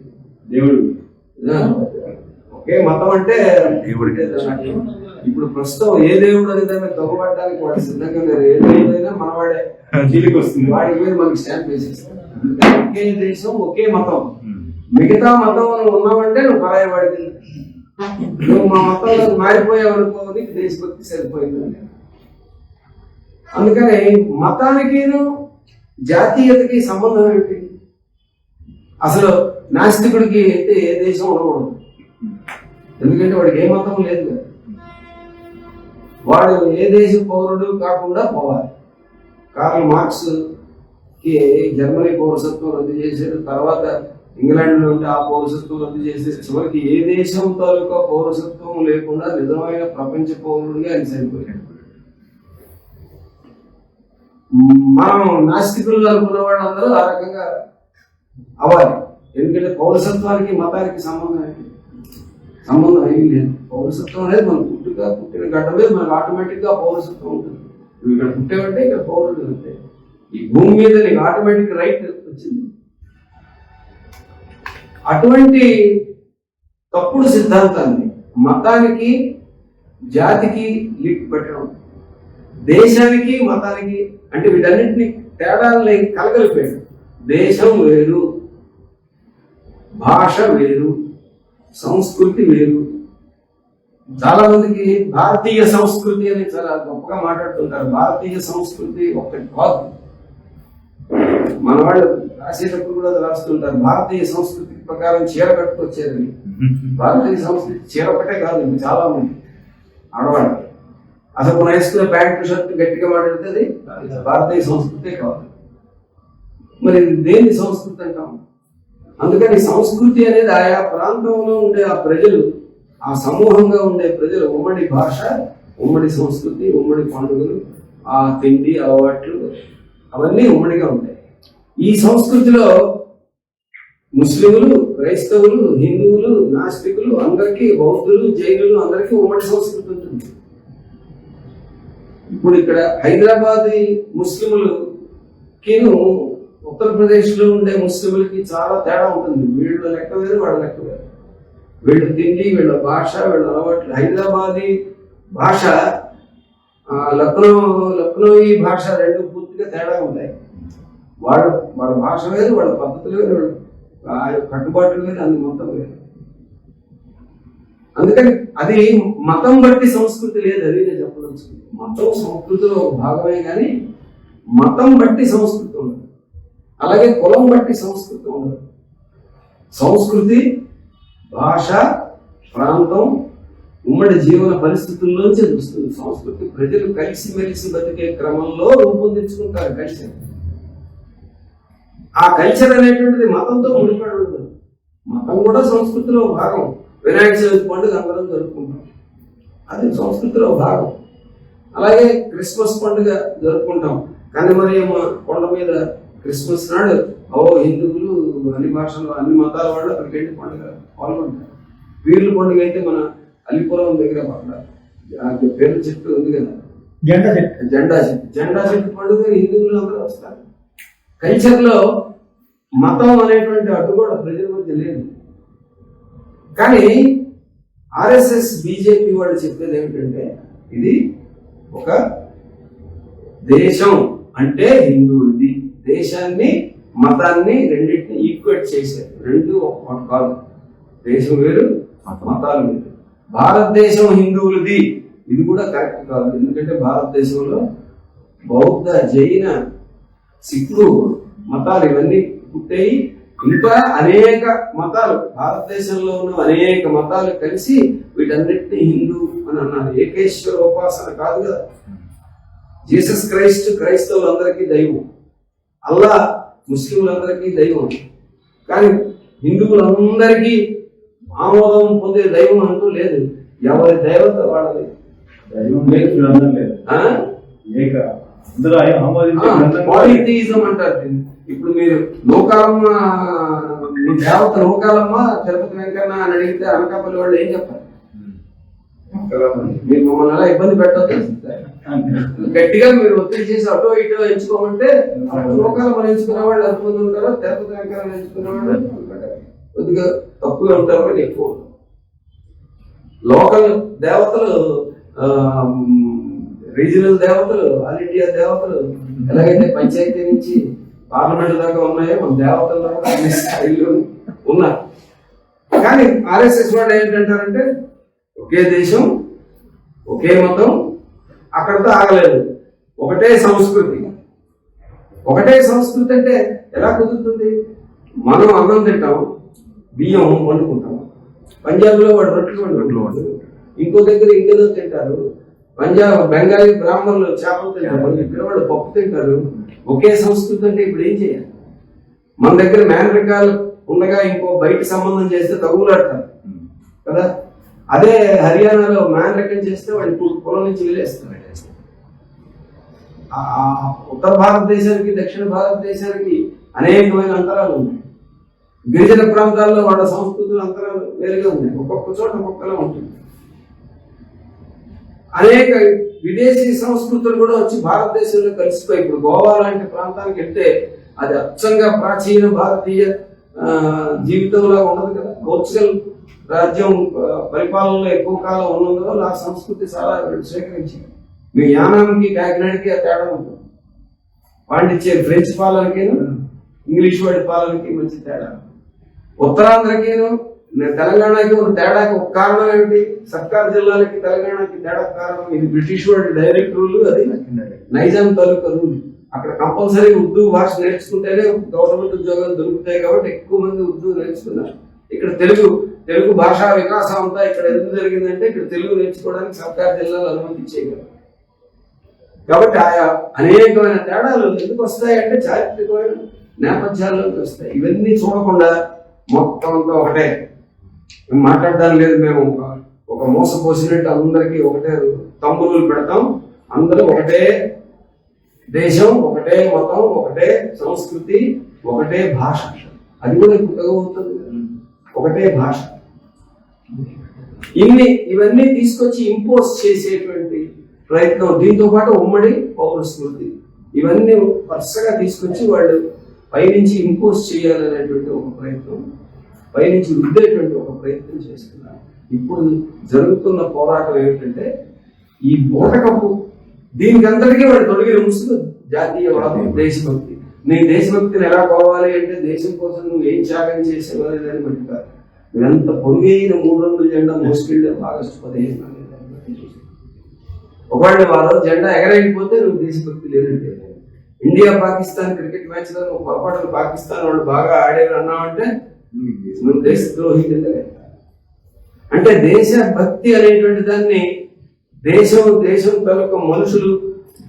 దేవుడు ఒకే మతం అంటే ఇప్పుడు ప్రస్తుతం ఏ దేవుడు అనేది తగ్గుపడడానికి వాడు సిద్ధంగా లేరు. ఏ దేవుడైనా మనవాడే కీలికి వస్తుంది. వాడికి మీద మనకి స్టాంప్ వేసేస్తాం. ఒకే దేశం ఒకే మతం. మిగతా మతం ఉన్నావంటే నువ్వు పరాయి వాడికి, నువ్వు మా మతంలో మారిపోయావు అనుకో, నీకు దేశభక్తి సరిపోయింది. అందుకని మతానికి జాతీయతకి సంబంధం ఏంటి? అసలు నాస్తికుడికి అయితే ఏ దేశం ఉండకూడదు, ఎందుకంటే వాడికి ఏ మతం లేదు కదా. వాడు ఏ దేశ పౌరుడు కాకుండా పోవాలి. కార్ల్ మార్క్స్ కి జర్మనీ పౌరసత్వం రద్దు చేశాడు, తర్వాత ఇంగ్లాండ్ నుండి ఆ పౌరసత్వం రద్దు చేసేది. చివరికి ఏ దేశం తాలూకా పౌరసత్వం లేకుండా నిజమైన ప్రపంచ పౌరుడిగా ఆయన సరిపోయాడు. మనం నాస్తికులు అనుకున్న వాళ్ళందరూ ఆ రకంగా అవ్వాలి. ఎందుకంటే పౌరసత్వానికి మతానికి సంబంధం ఏమీ లేదు. పౌరసత్వం అనేది మనం పుట్టిన గడ్డ మీద మనకు ఆటోమేటిక్ గా పౌరసత్వం ఉంటుంది. నువ్వు ఇక్కడ పుట్టావంటే ఇక్కడ పౌరుడు అంతే. ఈ భూమి మీద నీకు ఆటోమేటిక్ రైట్ వచ్చింది. అటువంటి తప్పుడు సిద్ధాంతాన్ని మతానికి జాతికి లింక్ పెట్టడం, దేశానికి మతానికి అంటే వీటన్నింటినీ తేడాలని కలగలిపాడు. దేశం వేరు, భాష వేరు, సంస్కృతి వేరు. చాలా మందికి భారతీయ సంస్కృతి అని చాలా గొప్పగా మాట్లాడుతుంటారు. భారతీయ సంస్కృతి ఒక్కటి కాదు. మన వాళ్ళు రాసేటప్పుడు కూడా రాస్తుంటారు భారతీయ సంస్కృతి ప్రకారం చీర కట్టుకొచ్చారని. భారతీయ సంస్కృతి చీర ఒకటే కాదు, చాలా మంది ఆడవాళ్ళు అసలు మనం వేసుకునే ప్యాంటు షర్ట్ గట్టిగా మాట్లాడుతుంది భారతీయ సంస్కృతే కాదు. మరి దేని సంస్కృతి అంటాం? అందుకని సంస్కృతి అనేది ఆయా ప్రాంతంలో ఉండే ఆ ప్రజలు, ఆ సమూహంగా ఉండే ప్రజలు ఉమ్మడి భాష, ఉమ్మడి సంస్కృతి, ఉమ్మడి పండుగలు, ఆ తిండి అలవాట్లు అవన్నీ ఉమ్మడిగా ఉంటాయి. ఈ సంస్కృతిలో ముస్లింలు, క్రైస్తవులు, హిందువులు, నాస్తికులు అందరికీ, బౌద్ధులు, జైనులు అందరికీ ఉమ్మడి సంస్కృతి ఉంటుంది. ఇప్పుడు ఇక్కడ హైదరాబాద్ ముస్లింలకి ఉత్తరప్రదేశ్ లో ఉండే ముస్లింలకి చాలా తేడా ఉంటుంది. వీళ్ళ లెక్క వేరు, వాళ్ళ లెక్క వేరు. వీళ్ళ తిండి, వీళ్ళ భాష, వీళ్ళ అలవాట్లు. హైదరాబాదీ భాష, లక్నోయి భాష రెండు పూర్తిగా తేడా ఉంటాయి. వాళ్ళ భాష వేరు, వాళ్ళ పద్ధతులు వేరు, వాళ్ళ కట్టుబాట్లు వేరు, అన్ని మొత్తం వేరు. అందుకని అది మతం బట్టి సంస్కృతి లేదు. అది నేను చెప్పదలుచుకుంది. మతం సంస్కృతిలో ఒక భాగమే కానీ మతం బట్టి సంస్కృతి ఉండదు. అలాగే కులం బట్టి సంస్కృతి ఉండదు. సంస్కృతి, భాష, ప్రాంతం, ఉమ్మడి జీవన పరిస్థితుల్లోంచి వస్తుంది. సంస్కృతి ప్రజలు కలిసిమెలిసి బతికే క్రమంలో రూపొందించుకుంటారు కల్చర్. ఆ కల్చర్ అనేటువంటిది మతంతో ముడిపడి ఉండదు. మతం కూడా సంస్కృతిలో భాగం. వినాయక చవితి పండుగ అందరం జరుపుకుంటాం, అది సంస్కృతిలో భాగం. అలాగే క్రిస్మస్ పండుగ జరుపుకుంటాం. కన్నమరియమ్మ కొండ మీద క్రిస్మస్ నాడు హిందువులు అన్ని భాషలు, అన్ని మతాల వాళ్ళు అక్కడికి వెళ్ళి పండుగ పాల్గొంటారు. పీర్ల పండుగ అయితే మన అలిపురం దగ్గర పేర్ల చెట్టు ఉంది కదా, జెండా చెట్టు పండుగ హిందువులు అందరూ వస్తారు. కల్చర్ లో మతం అనేటువంటి అడ్డు కూడా ప్రజల మధ్య లేదు. కానీ ఆర్ఎస్ఎస్, బీజేపీ వాళ్ళు చెప్పేది ఏమిటంటే ఇది ఒక దేశం అంటే హిందువులది. దేశాన్ని, మతాన్ని రెండింటిని ఈక్వేట్ చేశారు. రెండు ఒకటి కాదు. దేశం వేరు, మతాలు వేరు. భారతదేశం హిందువులది, ఇది కూడా కరెక్ట్ కాదు. ఎందుకంటే భారతదేశంలో బౌద్ధ, జైన, సిక్కు మతాలు ఇవన్నీ పుట్టాయి. ఇంకా అనేక మతాలు, భారతదేశంలో ఉన్న అనేక మతాలు కలిసి వీటన్నిటినీ హిందూ అని అన్నారు. ఏకేశ్వర ఉపాసన కాదు కదా. జీసస్ క్రైస్ట్ క్రైస్తవులందరికీ దైవం, అల్లా ముస్లింలందరికీ దైవం. కానీ హిందువులందరికీ ఆమోదం పొందే దైవం అంటూ లేదు. ఎవరి దైవత వాళ్ళది. పాలిథియిజం అంటారు దీన్ని. ఇప్పుడు మీరు లోకాలమ్మ, మీ దేవత లోకాలమ్మ తిరుపతి వెంకన్న అని అడిగితే అనకాపల్లి వాళ్ళు ఏం చెప్పారు? మీరు మమ్మల్ని అలా ఇబ్బంది పెట్టద్దు, గట్టిగా మీరు ఒత్తిడి చేసి అటో ఇటో ఎంచుకోమంటే లోకాలమ్మ ఎంచుకునే వాళ్ళు ఎంతమంది ఉంటారో తిరుపతి వెంకన్న ఎంచుకునే వాళ్ళు కొద్దిగా తక్కువే ఉంటారు కానీ ఎక్కువ ఉంటారు. లోకల్ దేవతలు, రీజనల్ దేవతలు, ఆల్ ఇండియా దేవతలు ఎలాగైతే పంచాయతీ నుంచి పార్లమెంట్ దాకా ఉన్నాయో మన దేవతలు అన్ని స్థాయిలో ఉన్నారు. కానీ ఆర్ఎస్ఎస్ వాడు ఏంటంటారంటే ఒకే దేశం, ఒకే మతం, అక్కడితో ఆగలేదు, ఒకటే సంస్కృతి. ఒకటే సంస్కృతి అంటే ఎలా కుదురుతుంది? మనం అన్నం తింటాం, బియ్యం వండుకుంటాం. పంజాబ్లో వాడు రొట్టెలు వండుకుంటాడు, ఇంకో దగ్గర ఇంకేదో తింటారు. బెంగాలీ బ్రాహ్మణులు చేపలు తింటారు, ఇక్కడ వాళ్ళు పప్పు తింటారు. ఒకే సంస్కృతి అంటే ఇప్పుడు ఏం చేయాలి? మన దగ్గర మేనరికాలు ఉండగా ఇంకో బయట సంబంధం చేస్తే తగులాడతారు కదా. అదే హర్యానాలో మేనరికం చేస్తే వాడి పొలం నుంచి వెళ్ళేస్తారు. ఉత్తర భారతదేశానికి దక్షిణ భారతదేశానికి అనేకమైన అంతరాలు ఉన్నాయి. గిరిజన ప్రాంతాల్లో వాళ్ళ సంస్కృతులు అంతరాలు వేరుగా ఉన్నాయి, ఒక్కొక్క చోట ఒక్కొక్కలా ఉంటుంది. అనేక విదేశీ సంస్కృతులు కూడా వచ్చి భారతదేశంలో కలిసిపోయి ఇప్పుడు గోవా లాంటి ప్రాంతానికి వెళ్తే అది అచ్చంగా ప్రాచీన భారతీయ జీవితంలో ఉండదు కదా. పోర్చుగల్ రాజ్యం పరిపాలనలో ఎక్కువ కాలం ఉన్నందువల్ల ఆ సంస్కృతి చాలా స్వీకరించింది. మీ యానాంకి కాకినాడకి ఆ తేడా ఉంటుంది. పాండిచ్చేరి ఫ్రెంచ్ పాలనకేను ఇంగ్లీష్ వాడి పాలనకి మంచి తేడా. ఉత్తరాంధ్రకేను తెలంగాణకి ఒక తేడాకి ఒక కారణం ఏమిటి? సర్కార్ జిల్లాలకి తెలంగాణకి తేడా కారణం ఇది బ్రిటిష్ వాడి డైరెక్ట్ రూల్, అది నైజాం తాలూకా రూల్. అక్కడ కంపల్సరీ ఉర్దూ భాష నేర్చుకుంటేనే గవర్నమెంట్ ఉద్యోగాలు దొరుకుతాయి కాబట్టి ఎక్కువ మంది ఉర్దూ నేర్చుకున్నారు. ఇక్కడ తెలుగు భాషా వికాసం అంతా ఇక్కడ ఎందుకు జరిగిందంటే ఇక్కడ తెలుగు నేర్చుకోవడానికి సర్కార్ జిల్లాలు అనుమతి చేయగలరు. కాబట్టి ఆయా అనేకమైన తేడాలు ఎందుకు వస్తాయి అంటే చారిత్రకమైన నేపథ్యాల్లోకి వస్తాయి. ఇవన్నీ చూడకుండా మొత్తం అంతా ఒకటే మాట్లాడడం లేదు. మేము ఒక మోసపోసినట్టు అందరికీ ఒకటే తమ్ముళ్ళు పెడతాం. అందరూ ఒకటే దేశం, ఒకటే మతం, ఒకటే సంస్కృతి, ఒకటే భాష. అది కూడా కొత్తగా ఉంటుంది, ఒకటే భాష. ఇవన్నీ తీసుకొచ్చి ఇంపోజ్ చేసేటువంటి ప్రయత్నం, దీంతో పాటు ఉమ్మడి పౌర స్మృతి, ఇవన్నీ వరుసగా తీసుకొచ్చి వాళ్ళు పైనుంచి ఇంపోజ్ చేయాలనేటువంటి ఒక ప్రయత్నం, పైనుంచి రుద్దేటువంటి ఒక ప్రయత్నం చేస్తున్నారు. ఇప్పుడు జరుగుతున్న పోరాటం ఏమిటంటే ఈ బూటకపు దీనికి అందరికీ వాడు తొలగిన ముసుగు జాతీయవాదం, దేశభక్తి. నీ దేశభక్తిని ఎలా పోవాలి అంటే దేశం కోసం నువ్వు ఏం త్యాగం చేసేవాళ్ళు దాన్ని బట్టి కాదు. నువ్వెంత పొడిగైన 3 రంగుల జెండా మోసుకెళ్ళి ఆగస్టు 15 ఒకవేళ వారు జెండా ఎగరైపోతే నువ్వు దేశభక్తి లేదంటే. ఇండియా పాకిస్తాన్ క్రికెట్ మ్యాచ్ లో నువ్వు పొరపాటు పాకిస్తాన్ వాళ్ళు బాగా ఆడారు అన్నావంటే నువ్వు దేశద్రోహి కింద. అంటే దేశభక్తి అనేటువంటి దాన్ని దేశం తాలూకా మనుషులు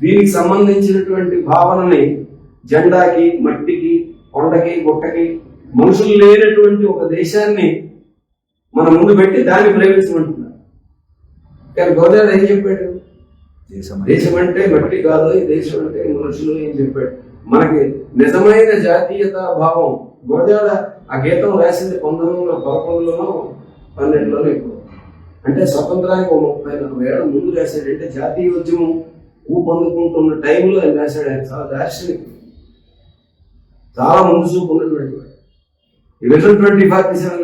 దీనికి సంబంధించినటువంటి భావనని జెండాకి, మట్టికి, కొండకి, గుట్టకి మనుషులు లేనటువంటి ఒక దేశాన్ని మన ముందు పెట్టి దాన్ని ప్రేమించమంటున్నారు. కానీ గోదావరి ఏం చెప్పాడు? దేశం అంటే మట్టి కాదు, ఈ దేశం అంటే మనుషులు ఏం చెప్పాడు. మనకి నిజమైన జాతీయత భావం గోదావరి ఆ గీతం రాసింది 1911లోనో 12లోనో ఎక్కువ. అంటే స్వతంత్రానికి 30-40 ఏళ్ళ ముందు రాశాడు. అంటే జాతీయ ఉద్యమం ఊపందుకుంటున్న టైంలో ఆయన రాశాడు. ఆయన చాలా దార్శనికుడు, చాలా ముందు చూపు ఉన్నటువంటి వాడు. 11-20-47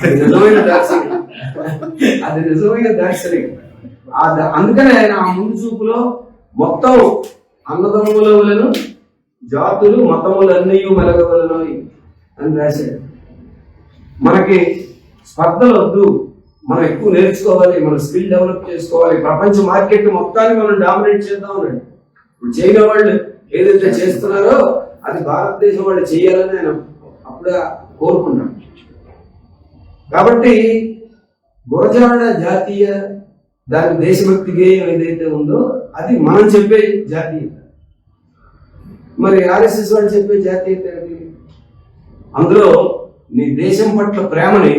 అది నిజమైన దార్శనికుడు, అది నిజమైన దార్శనికుడు. అందుకనే ఆయన ఆ ముందు చూపులో మొత్తం అన్నదమ్ముల వలెను జాతులు మతములన్నీ మెలగవలను అని రాశాడు. మనకి స్పర్ధలు వద్దు, మనం ఎక్కువ నేర్చుకోవాలి, మనం స్కిల్ డెవలప్ చేసుకోవాలి, ప్రపంచ మార్కెట్ మొత్తాన్ని మనం డామినేట్ చేద్దాం అన్నాడు. ఇప్పుడు చైనా వాళ్ళు ఏదైతే చేస్తున్నారో అది భారతదేశం వాళ్ళు చేయాలని ఆయన అప్పుడే కోరుకున్నాడు. కాబట్టి గురజాడ జాతీయ దాని దేశభక్తి గేయం ఏదైతే ఉందో అది మనం చెప్పే జాతీయత. మరి ఆర్ఎస్ఎస్ వాళ్ళు చెప్పే జాతీయత ఏమిటి? అందులో నీ దేశం పట్ల ప్రేమని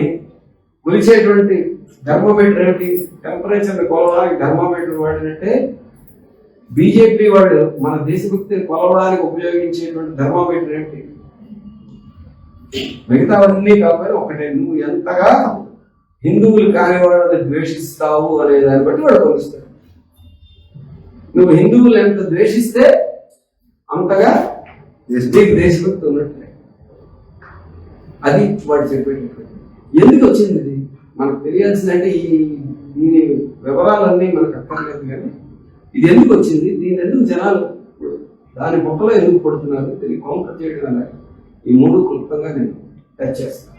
కొలిచేటువంటి థర్మోమీటర్ ఏమిటి? టెంపరేచర్ని కొలవడానికి థర్మోమీటర్ వాడినట్టే బీజేపీ వాళ్ళు మన దేశభక్తిని కొలవడానికి ఉపయోగించేటువంటి థర్మోమీటర్ ఏమిటి? మిగతావన్నీ కాకపోయినా ఒకటే, నువ్వు ఎంతగా హిందువులు కాని వాళ్ళని ద్వేషిస్తావు అనే దాన్ని బట్టి వాడు కొలుస్తాడు. నువ్వు హిందువులు ఎంత ద్వేషిస్తే అంతగా దేశభక్తి ఉన్నట్లే. అది వాడు చెప్పేటటువంటి. ఎందుకు వచ్చింది ఇది మనకు తెలియాల్సిందంటే దీని వివరాలన్నీ మనకు అక్కర్లేదు, కానీ ఇది ఎందుకు వచ్చింది, దీని ఎందుకు జనాలు దాని పొట్టలో ఎందుకు పడుతున్నారు, దీన్ని కౌంటర్ చేయడం అలాగే ఈ మూడు క్లుప్తంగా నేను టచ్ చేస్తాను.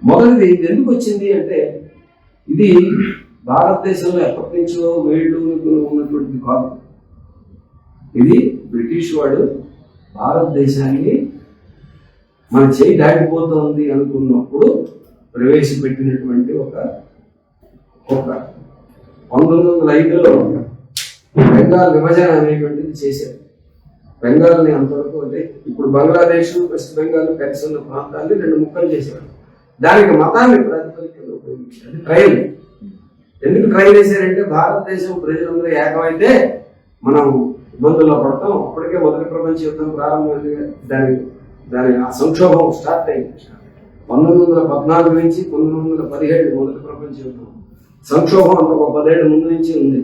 మొదటిది ఇది ఎందుకు వచ్చింది అంటే, ఇది భారతదేశంలో ఎప్పటి నుంచో వేళ్ళు ఉన్నటువంటిది కాదు. ఇది బ్రిటిష్ వాడు భారతదేశాన్ని మన చేయి దాటిపోతుంది అనుకున్నప్పుడు ప్రవేశపెట్టినటువంటి ఒక 1905లో బెంగాల్ విభజన అనేటువంటిది చేశారు. బెంగాల్ని అంతవరకు అంటే ఇప్పుడు బంగ్లాదేశ్, వెస్ట్ బెంగాల్ కలిసి ఉన్న ప్రాంతాన్ని 2 ముక్కలు చేశారు. దానికి మతాన్ని ప్రాతిపదికగా ఉపయోగించారు. అది ట్రయల్. ఎందుకు ట్రయల్ చేశారంటే, భారతదేశం ప్రజలందరూ ఏకమైతే మనం ఇబ్బందుల్లో పడతాం. అప్పటికే మొదటి ప్రపంచ యుద్ధం ప్రారంభమైంది. దాని ఆ సంక్షోభం స్టార్ట్ అయింది. 1914 నుంచి 1917 మొదటి ప్రపంచ యుద్ధం. సంక్షోభం అంత ఒక 10 ఏళ్ళ ముందు నుంచి ఉంది.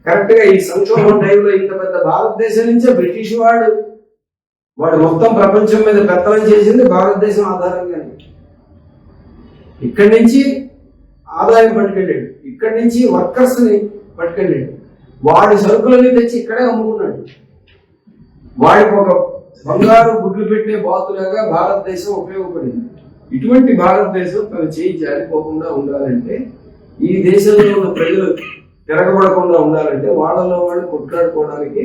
కరెక్ట్ గా ఈ సంక్షోభం టైంలో ఇంత పెద్ద భారతదేశం నుంచే బ్రిటిష్ వాడు మొత్తం ప్రపంచం మీద పెత్తనం చేసింది భారతదేశం ఆధారంగానే. ఇక్కడి నుంచి ఆదాయం పట్టుకెళ్ళాడు, ఇక్కడి నుంచి వర్కర్స్ ని పట్టుకెళ్ళాడు, వాడి సరుకులన్నీ తెచ్చి ఇక్కడే అమ్ముకున్నాడు. వాడికి ఒక బంగారు గుడ్లు పెట్టే బాతులాగా భారతదేశం ఉపయోగపడింది. ఇటువంటి భారతదేశం తన చేయి జారిపోకుండా ఉండాలంటే, ఈ దేశంలో ఉన్న ప్రజలు తిరగబడకుండా ఉండాలంటే, వాళ్ళలో వాళ్ళు కొట్లాడుకోవడానికి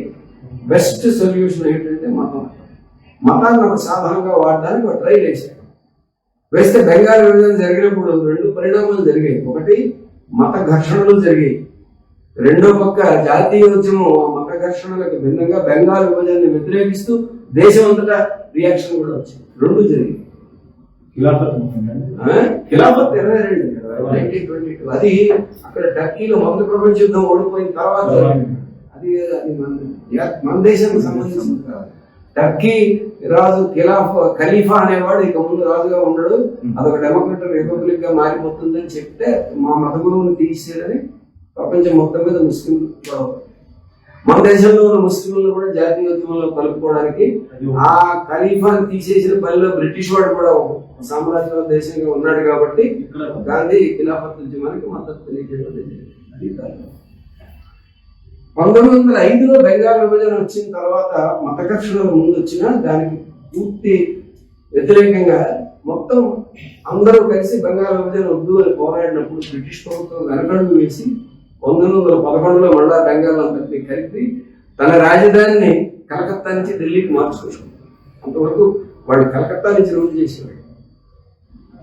బెస్ట్ సొల్యూషన్ ఏంటంటే మతాన్ని ఒక సాధనంగా వాడడానికి ఒక ట్రై చేశారు. వేస్తే బెంగాల్ విభజన జరిగినప్పుడు 2 పరిణామాలు జరిగాయి. ఒకటి, మత ఘర్షణలు జరిగాయి. రెండో పక్క జాతీయోద్యమం మత ఘర్షణలకు భిన్నంగా బెంగాల్ విభజనని వ్యతిరేకిస్తూ దేశం అంతటా రియాక్షన్ కూడా వచ్చింది. 2 జరిగాయి. ఖిలాఫత్ 1922 అది అక్కడ టర్కీలో మొదటి ప్రపంచ యుద్ధం ఓడిపోయిన తర్వాత అది మన దేశానికి సంబంధించింది కాదు. టర్కీ రాజు ఖలీఫా అనేవాడు ఇక ముందు రాజుగా ఉండడు, అదొక డెమోక్రటిక్ రిపబ్లిక్ గా మారిపోతుందని చెప్తే మా మత గురువుని తీసేయాలని ప్రపంచం మొత్తం మీద ముస్లింలు మన దేశంలో ఉన్న ముస్లింలను కూడా జాతీయోద్యమంలో కలుపుకోవడానికి ఆ ఖలీఫాని తీసేసిన పనిలో బ్రిటిష్ వాడు కూడా సామ్రాజ్య దేశంగా ఉన్నాడు. కాబట్టి గాంధీ ఖిలాఫత్ ఉద్యమానికి మద్దతు తెలియజేయడం. 1905లో బెంగాల్ విభజన వచ్చిన తర్వాత మత ఘర్షణలు ముందు వచ్చినా దానికి పూర్తి వ్యతిరేకంగా మొత్తం అందరూ కలిసి బెంగాల్ విభజన వద్దు అని పోరాడినప్పుడు బ్రిటిష్ ప్రభుత్వం వెనకడుగు వేసి 1911లో మళ్ళా బెంగాల్ అంతటినీ కలిపి తన రాజధానిని కలకత్తా నుంచి ఢిల్లీకి మార్చుకున్నారు. అంతవరకు వాళ్ళు కలకత్తా నుంచి రూల్ చేసేవాళ్ళు,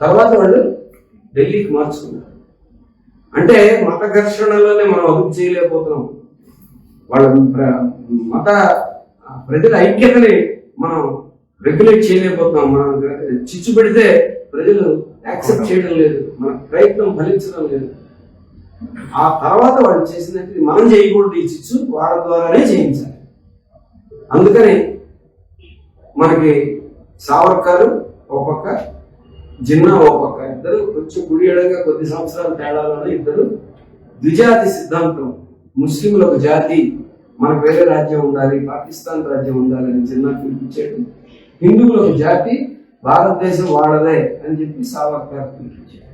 తర్వాత వాళ్ళు ఢిల్లీకి మార్చుకున్నారు. అంటే మత ఘర్షణలోనే మనం అదుపు చేయలేకపోతున్నాం. వాళ్ళ మత ప్రజల ఐక్యతని మనం రెగ్యులేట్ చేయలేకపోతున్నాం. మనం చిచ్చు పెడితే ప్రజలు యాక్సెప్ట్ చేయడం లేదు, మన ప్రయత్నం ఫలించడం లేదు. ఆ తర్వాత వాళ్ళు చేసినట్టు మనం చేయకూడదు, ఈ చిచ్చు వాళ్ళ ద్వారానే చేయించాలి. అందుకని మనకి సావర్కర్ ఒక పక్క, జిన్నా ఒక పక్క, ఇద్దరు కొంచెం గుడియడంగా కొద్ది సంవత్సరాల తేడాలోనే ఇద్దరు ద్విజాతి సిద్ధాంతం, ముస్లింలు ఒక జాతి, మనకు వేరే రాజ్యం ఉండాలి, పాకిస్తాన్ రాజ్యం ఉండాలి అని జిన్నా పిలిపించాడు. హిందువులు ఒక జాతి, భారతదేశం వాళ్ళదే అని చెప్పి సావర్కర్ పిలిపించాడు.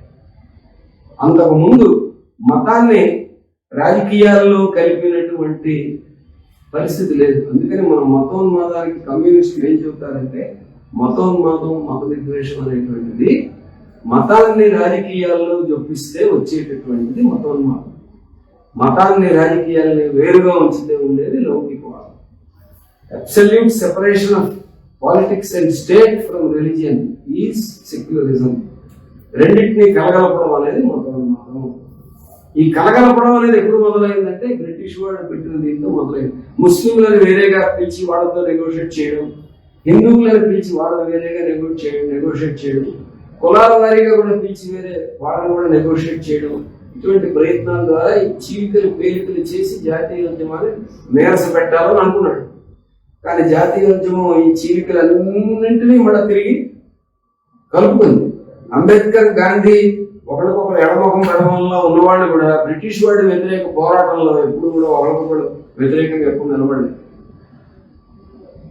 అంతకు ముందు మతాన్ని రాజకీయాల్లో కలిపినటువంటి పరిస్థితి లేదు. అందుకని మన మతోన్మాదానికి కమ్యూనిస్టులు ఏం చెబుతారంటే, మతోన్మాదం, మత విద్వేషం అనేటువంటిది మతాన్ని రాజకీయాల్లో జొప్పిస్తే వచ్చేటటువంటిది మతోన్మాదం. మతాన్ని రాజకీయాలని వేరుగా ఉంచితే ఉండేది లౌకికవాదం. Absolute separation of politics and state from religion is secularism. రెండింటినీ కలగలపడం అనేది మతోన్మాదం. ఈ కలగలపడం అనేది ఎప్పుడు మొదలైందంటే బ్రిటిష్ వాడు పెట్టిన దీంతో మొదలైంది. ముస్లింలను వేరేగా పిలిచి వాళ్ళతో నెగోషియేట్ చేయడం, హిందువులను పిలిచి వాళ్ళని వేరేగా నెగోషియేట్ చేయడం, కులాల వారీగా కూడా పిలిచి వేరే వాళ్ళని కూడా నెగోషియేట్ చేయడం, ఇటువంటి ప్రయత్నాల ద్వారా ఈ చీలికలు పేలికలు చేసి జాతీయోద్యమాన్ని నీరస పెట్టాలని అనుకున్నాడు. కానీ జాతీయోద్యమం ఈ చీలికలన్నింటినీ మళ్ళీ తిరిగి కలుపుకుంది. అంబేద్కర్, గాంధీ ఒకరికొకరు ఎడమొఖం పెడమల్లో ఉన్నవాళ్ళు కూడా బ్రిటిష్ వాడి వ్యతిరేక పోరాటంలో ఎప్పుడు కూడా ఒకరికొకరు వ్యతిరేకంగా ఎప్పుడు నిలబడలేదు.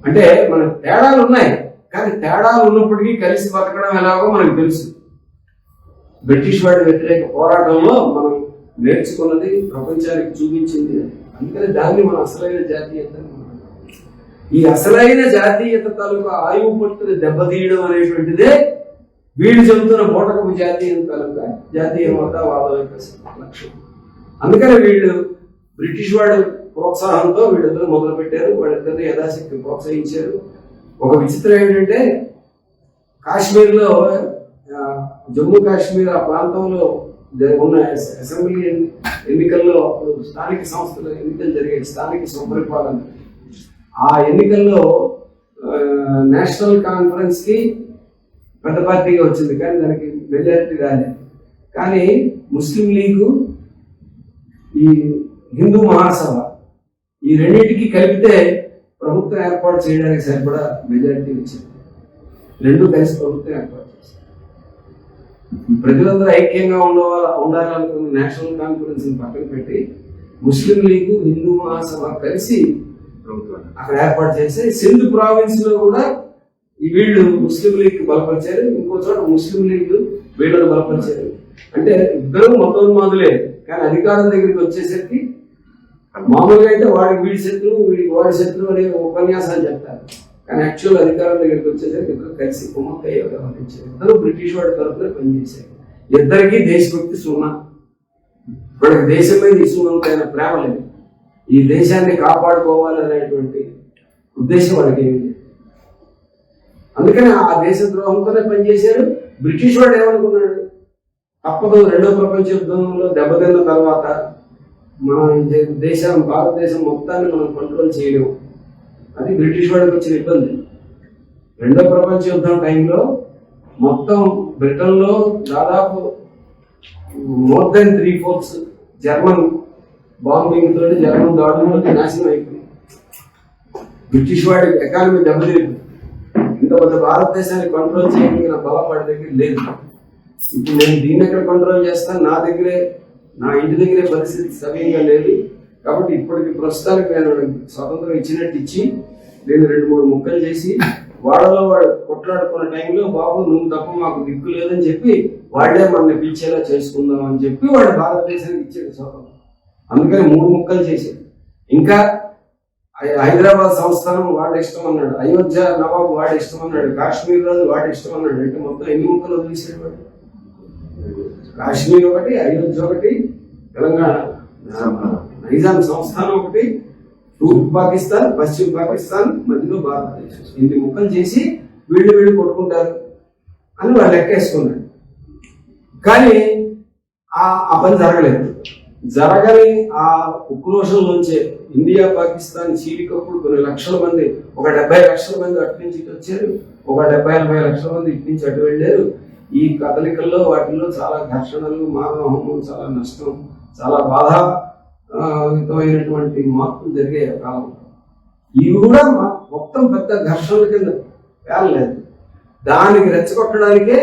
అంటే మన తేడాలు ఉన్నాయి, కానీ తేడాలు ఉన్నప్పటికీ కలిసి బతకడం ఎలాగో మనకు తెలుసు. బ్రిటిష్ వాడి వ్యతిరేక పోరాటంలో మనం నేర్చుకున్నది, ప్రపంచానికి చూపించింది. అందుకని దాన్ని మన అసలైన జాతీయత, ఈ అసలైన జాతీయత తాలూకా ఆయువు పట్టుని దెబ్బతీయడం అనేటువంటిదే వీళ్ళు చెబుతున్న బోటకపు జాతీయం తాలూకా జాతీయవాదం యొక్క లక్ష్యం. అందుకని వీళ్ళు బ్రిటిష్ వాడు ప్రోత్సాహంతో వీళ్ళిద్దరు మొదలు పెట్టారు. వాళ్ళిద్దరిని యథాశక్తి ప్రోత్సహించారు. ఒక విచిత్రం ఏంటంటే కాశ్మీర్లో, జమ్మూ కాశ్మీర్ ఆ ప్రాంతంలో ఉన్న అసెంబ్లీ ఎన్నికల్లో స్థానిక సంస్థల ఎన్నికలు జరిగాయి, స్థానిక స్వపరిపాలన. ఆ ఎన్నికల్లో నేషనల్ కాన్ఫరెన్స్ కి పెద్ద పార్టీగా వచ్చింది, కానీ దానికి మెజారిటీ రాలేదు. కానీ ముస్లిం లీగు, ఈ హిందూ మహాసభ, ఈ రెండింటికి కలిపితే ప్రభుత్వం ఏర్పాటు చేయడానికి సరిపడా మెజారిటీ వచ్చింది. రెండు కలిసి ప్రభుత్వం ఏర్పాటు చేశారు. ప్రజలందరూ ఐక్యంగా ఉండాలనుకున్న నేషనల్ కాన్ఫరెన్స్ పక్కన పెట్టి ముస్లిం లీగు, హిందూ మహాసభ కలిసి అక్కడ ఏర్పాటు చేసి సింధ్ ప్రావిన్స్ లో కూడా వీళ్ళు ముస్లిం లీగ్ బలపరిచారు, ఇంకో చోట ముస్లిం లీగ్ వీళ్ళని బలపరిచారు. అంటే ఇద్దరు మతోన్మాదులే, కానీ అధికారం దగ్గరికి వచ్చేసరికి మామూలుగా అయితే వాడికి వీడి శత్రువు, వీడికి వాడి శత్రువు అనే ఉపన్యాసాలు చెప్తారు. కానీ యాక్చువల్ అధికారం దగ్గరికి వచ్చేసరికి ఇద్దరు కలిసి కుమ్మక్కయ్య వ్యవహరించారు. ఇద్దరు బ్రిటిష్ వాడి తరఫున పనిచేశారు. ఇద్దరికి దేశభక్తి సున్నా. వాడికి దేశం మీద ఇసుమంతైన ప్రేమ లేదు. ఈ దేశాన్ని కాపాడుకోవాలనేటువంటి ఉద్దేశం వాడికి ఏమి లేదు. అందుకని ఆ దేశ ద్రోహంతోనే పనిచేశారు. బ్రిటిష్ వాడు ఏమనుకున్నాడు, తప్పదు, రెండో ప్రపంచ యుద్ధంలో దెబ్బతిన్న తర్వాత మన భారతదేశం మొత్తాన్ని మనం కంట్రోల్ చేయలేము. అది బ్రిటిష్ వాడికి వచ్చిన ఇబ్బంది. రెండో ప్రపంచ యుద్ధం టైంలో మొత్తం బ్రిటన్లో దాదాపు మోర్ దెన్ 3/4 జర్మన్ బాంబింగ్ తోటి, జర్మన్ దాడులతో నాశనం అయిపోయింది. బ్రిటిష్ వాడి ఎకానమీ దెబ్బతిరిపోయింది. ఇంత పెద్ద భారతదేశాన్ని కంట్రోల్ చేయగలిగిన బలం వాడి దగ్గర లేదు. ఇప్పుడు నేను దీన్ని ఎక్కడ కంట్రోల్ చేస్తాను, నా ఇంటి దగ్గరే పరిస్థితి సవ్యంగా లేదు. కాబట్టి ఇప్పటికి ప్రస్తుతానికి నేను స్వతంత్రం ఇచ్చినట్టు ఇచ్చి నేను 2-3 ముక్కలు చేసి వాడు కొట్లాడుకున్న టైంలో, బాబు నువ్వు తప్ప మాకు దిక్కు లేదని చెప్పి వాళ్లే మనల్ని పిలిచేలా చేసుకుందాం అని చెప్పి వాడు భారతదేశానికి ఇచ్చాడు స్వతంత్రం. అందుకని 3 ముక్కలు చేశాడు. ఇంకా హైదరాబాద్ సంస్థానం వాడి ఇష్టం అన్నాడు, అయోధ్య నవాబు వాడి ఇష్టం అన్నాడు, కాశ్మీర్ రాజు వాడి ఇష్టం అన్నాడు. అంటే మొత్తం ఎన్ని ముక్కలు వదిలేసాడు వాడు? కాశ్మీర్ ఒకటి, అయోధ్య ఒకటి, తెలంగాణ నైజాం సంస్థానం ఒకటి, తూర్పు పాకిస్తాన్, పశ్చిమ పాకిస్తాన్, మధ్యలో భారతదేశం. ఇన్ని ముక్కలు చేసి వీళ్ళు కొట్టుకుంటారు అని వాళ్ళు లెక్కేసుకున్నాడు. కానీ ఆ పని జరగలేదు. జరగని ఆ ఉక్రోషంలోంచే ఇండియా పాకిస్తాన్ చీలికప్పుడు కొన్ని లక్షల మంది, ఒక 70 లక్షల మంది అటు నుంచి ఇటు వచ్చారు, ఒక 70-80 లక్షల మంది ఇటు నుంచి అటు వెళ్ళారు. ఈ కదలికల్లో వాటిల్లో చాలా ఘర్షణలు, మానవ హోమం, చాలా నష్టం, చాలా బాధాయుతమైనటువంటి మార్పులు జరిగే కాలం. ఇవి కూడా మొత్తం పెద్ద ఘర్షణల కింద పేరలేదు. దానికి రెచ్చగొట్టడానికే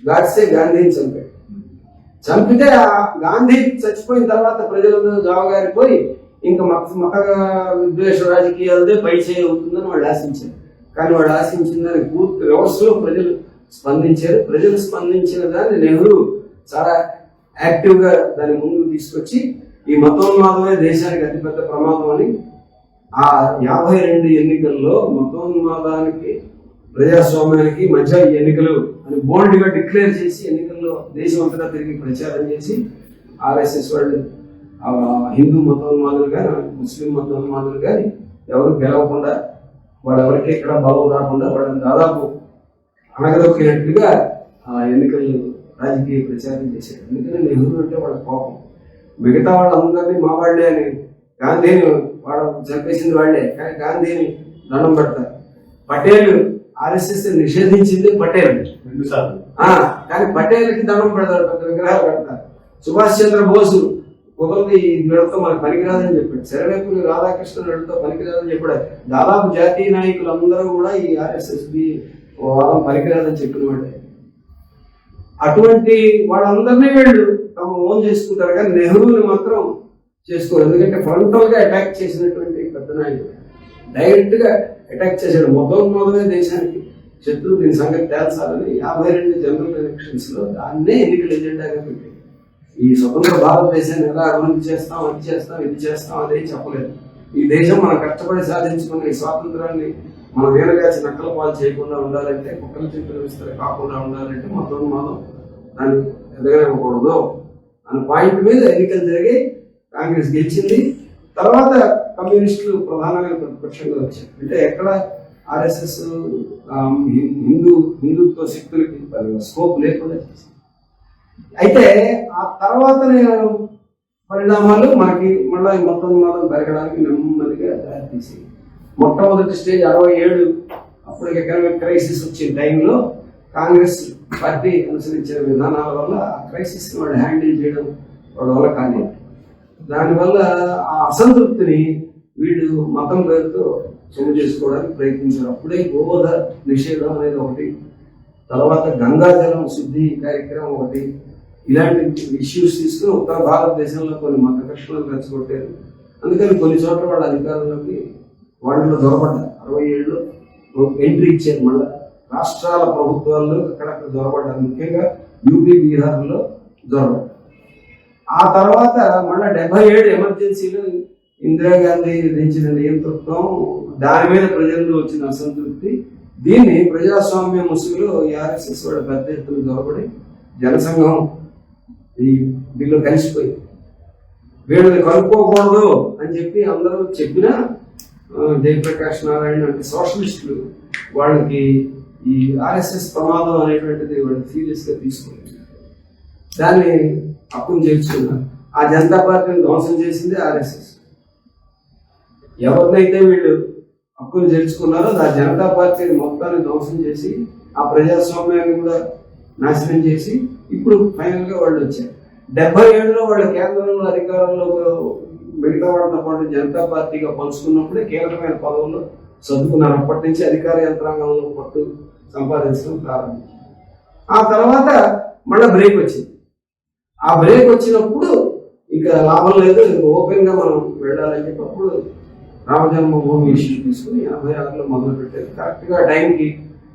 గాడ్సే గాంధీని చంపితే ఆ గాంధీ చచ్చిపోయిన తర్వాత ప్రజలందరూ జావగారిపోయి ఇంకా మత విద్వేష రాజకీయాలదే పైచేయి అవుతుందని వాళ్ళు ఆశించారు. కానీ వాళ్ళు ఆశించిన దానికి పూర్తి వ్యవస్థలో ప్రజలు స్పందించారు. ప్రజలు స్పందించిన దాన్ని నెహ్రూ చాలా యాక్టివ్గా దాన్ని ముందుకు తీసుకొచ్చి ఈ మతోన్మాదమే దేశానికి అతిపెద్ద ప్రమాదం అని ఆ 52 ఎన్నికల్లో మతోన్మాదానికి ప్రజాస్వామ్యానికి మధ్య ఎన్నికలు అని బోల్డ్ గా డిక్లేర్ చేసి ఎన్నికల్లో దేశం అంతటా తిరిగి ప్రచారం చేసి ఆర్ఎస్ఎస్ వాళ్ళు హిందూ మతోన్మాదులు కానీ ముస్లిం మతోన్మాదులు కానీ ఎవరు గెలవకుండా, వాళ్ళెవరికి ఎక్కడ బలం రాకుండా వాళ్ళని దాదాపు అనగదొక్కినట్టుగా ఆ ఎన్నికలు రాజకీయ ప్రచారం చేశారు. ఎందుకంటే నెహ్రూ అంటే వాళ్ళ కోపం. మిగతా వాళ్ళందరినీ మా వాళ్లే అని, గాంధీని వాడు చంపేసింది వాళ్లే, కానీ గాంధీని దండం పెడతారు. పటేల్ ఆర్ఎస్ఎస్ నిషేధించింది పటేల్, కానీ పటేల్కి దండం పెడతారు, పెద్ద విగ్రహాలు పెడతారు. సుభాష్ చంద్రబోసు కుదరదు, ఈ వీళ్ళతో మనకు పనికిరాదని చెప్పాడు. శరవేపుని రాధాకృష్ణ వీళ్ళతో పనికిరాదని చెప్పాడు. దాదాపు జాతీయ నాయకులు అందరూ కూడా ఈ ఆర్ఎస్ఎస్ వాదం పనికిరాదని చెప్పిన వాడే. అటువంటి వాళ్ళందరినీ వీళ్ళు తమ ఓన్ చేసుకుంటారు, కానీ నెహ్రూని మాత్రం చేసుకోరు. ఎందుకంటే ఫ్రంటల్ గా అటాక్ చేసినటువంటి పెద్ద నాయకుడు, డైరెక్ట్ గా అటాక్ చేశాడు. మొదమే దేశానికి శత్రువు దీని సంగతి తేల్చాలని 52 జనరల్ ఎలక్షన్స్ లో దాన్నే ఎన్నికల ఎజెండాగా పెట్టారు. ఈ స్వతంత్ర భారతదేశాన్ని ఎలా అభివృద్ధి చేస్తాం, అది చేస్తాం, ఇది చేస్తాం అదే చెప్పలేదు. ఈ దేశం మనం కష్టపడి సాధించుకున్న ఈ స్వాతంత్రాన్ని మనం వేలగాచి నక్కల పాలు చేయకుండా ఉండాలంటే, కుక్కల చేతులు విస్తర కాకుండా ఉండాలంటే మొత్తం మనం దాన్ని ఎదగనివ్వకూడదు అనే పాయింట్ మీద ఎన్నికలు జరిగి కాంగ్రెస్ గెలిచింది. తర్వాత కమ్యూనిస్టులు ప్రధానమైన ప్రతిపక్షంగా వచ్చారు. అంటే ఎక్కడ ఆర్ఎస్ఎస్ హిందుత్వ శక్తులకి స్కోప్ లేకుండా చేసింది. అయితే ఆ తర్వాత పరిణామాలు మనకి మళ్ళీ మొత్తం మాత్రం పెరగడానికి నెమ్మదిగా దారితీసి మొట్టమొదటి స్టేజ్ 67 అప్పుడు ఎకనామిక్ క్రైసిస్ వచ్చిన టైంలో కాంగ్రెస్ పార్టీ అనుసరించిన విధానాల వల్ల ఆ క్రైసిస్ వాళ్ళు హ్యాండిల్ చేయడం వాళ్ళ వల్ల కాలేదు. దానివల్ల ఆ అసంతృప్తిని వీళ్ళు మతం పేరుతో సొమ్ము చేసుకోవడానికి ప్రయత్నించారు. అప్పుడే గోవధ నిషేధం అనేది ఒకటి, తర్వాత గంగాజలం శుద్ధి కార్యక్రమం ఒకటి, ఇలాంటి ఇష్యూస్ తీసుకుని ఉత్తర భారతదేశంలో కొన్ని మత కష్టాలను రెచ్చగొట్టారు. అందుకని కొన్ని చోట్ల వాళ్ళ అధికారంలోకి వాళ్ళలో దొరబడ్డారు. 67లో ఎంట్రీ ఇచ్చారు. మళ్ళీ రాష్ట్రాల ప్రభుత్వాల్లో అక్కడక్కడ దొరబడ్డారు. ముఖ్యంగా యూపీ, బీహార్లో దొరబడ్డారు. ఆ తర్వాత మళ్ళీ 77 ఎమర్జెన్సీలో ఇందిరాగాంధీ విధించిన నియంతృత్వం, దాని మీద ప్రజల్లో వచ్చిన అసంతృప్తి, దీన్ని ప్రజాస్వామ్య ముసుగులో ఆర్ఎస్ఎస్ వాళ్ళ పెద్ద ఎత్తున దొరబడి జనసంఘం ఈ దీనిలో కలిసిపోయింది. వీళ్ళని కలుపుకోకూడదు అని చెప్పి అందరూ చెప్పినా జయప్రకాష్ నారాయణ అంటే సోషలిస్టులు వాళ్ళకి ఈ ఆర్ఎస్ఎస్ ప్రమాదం అనేటువంటిది వాళ్ళు సీరియస్గా తీసుకోలేదు. దాన్ని హక్కును చేర్చుకున్నారు. ఆ జనతా పార్టీని ధ్వంసం చేసింది ఆర్ఎస్ఎస్. ఎవరినైతే వీళ్ళు హక్కును చేర్చుకున్నారో ఆ జనతా పార్టీని మొత్తాన్ని ధ్వంసం చేసి ఆ ప్రజాస్వామ్యాన్ని కూడా నాశనం చేసి ఇప్పుడు ఫైనల్గా వాళ్ళు వచ్చారు. 77లో వాళ్ళ కేంద్రంలో అధికారంలో మిగతా వాళ్ళతో పాటు జనతా పార్టీగా పంచుకున్నప్పుడే కీలకమైన పదవుల్లో సర్దుకున్నారు. అప్పటి నుంచి అధికార యంత్రాంగంలో పట్టు సంపాదించడం ప్రారంభించారు. ఆ తర్వాత మళ్ళీ బ్రేక్ వచ్చింది. ఆ బ్రేక్ వచ్చినప్పుడు ఇక లాభం లేదు, ఓపెన్ గా మనం వెళ్ళాలని చెప్పినప్పుడు రామజన్మభూమి ఇష్యూ తీసుకుని 86లో మొదలు పెట్టారు. కరెక్ట్ గా టైంకి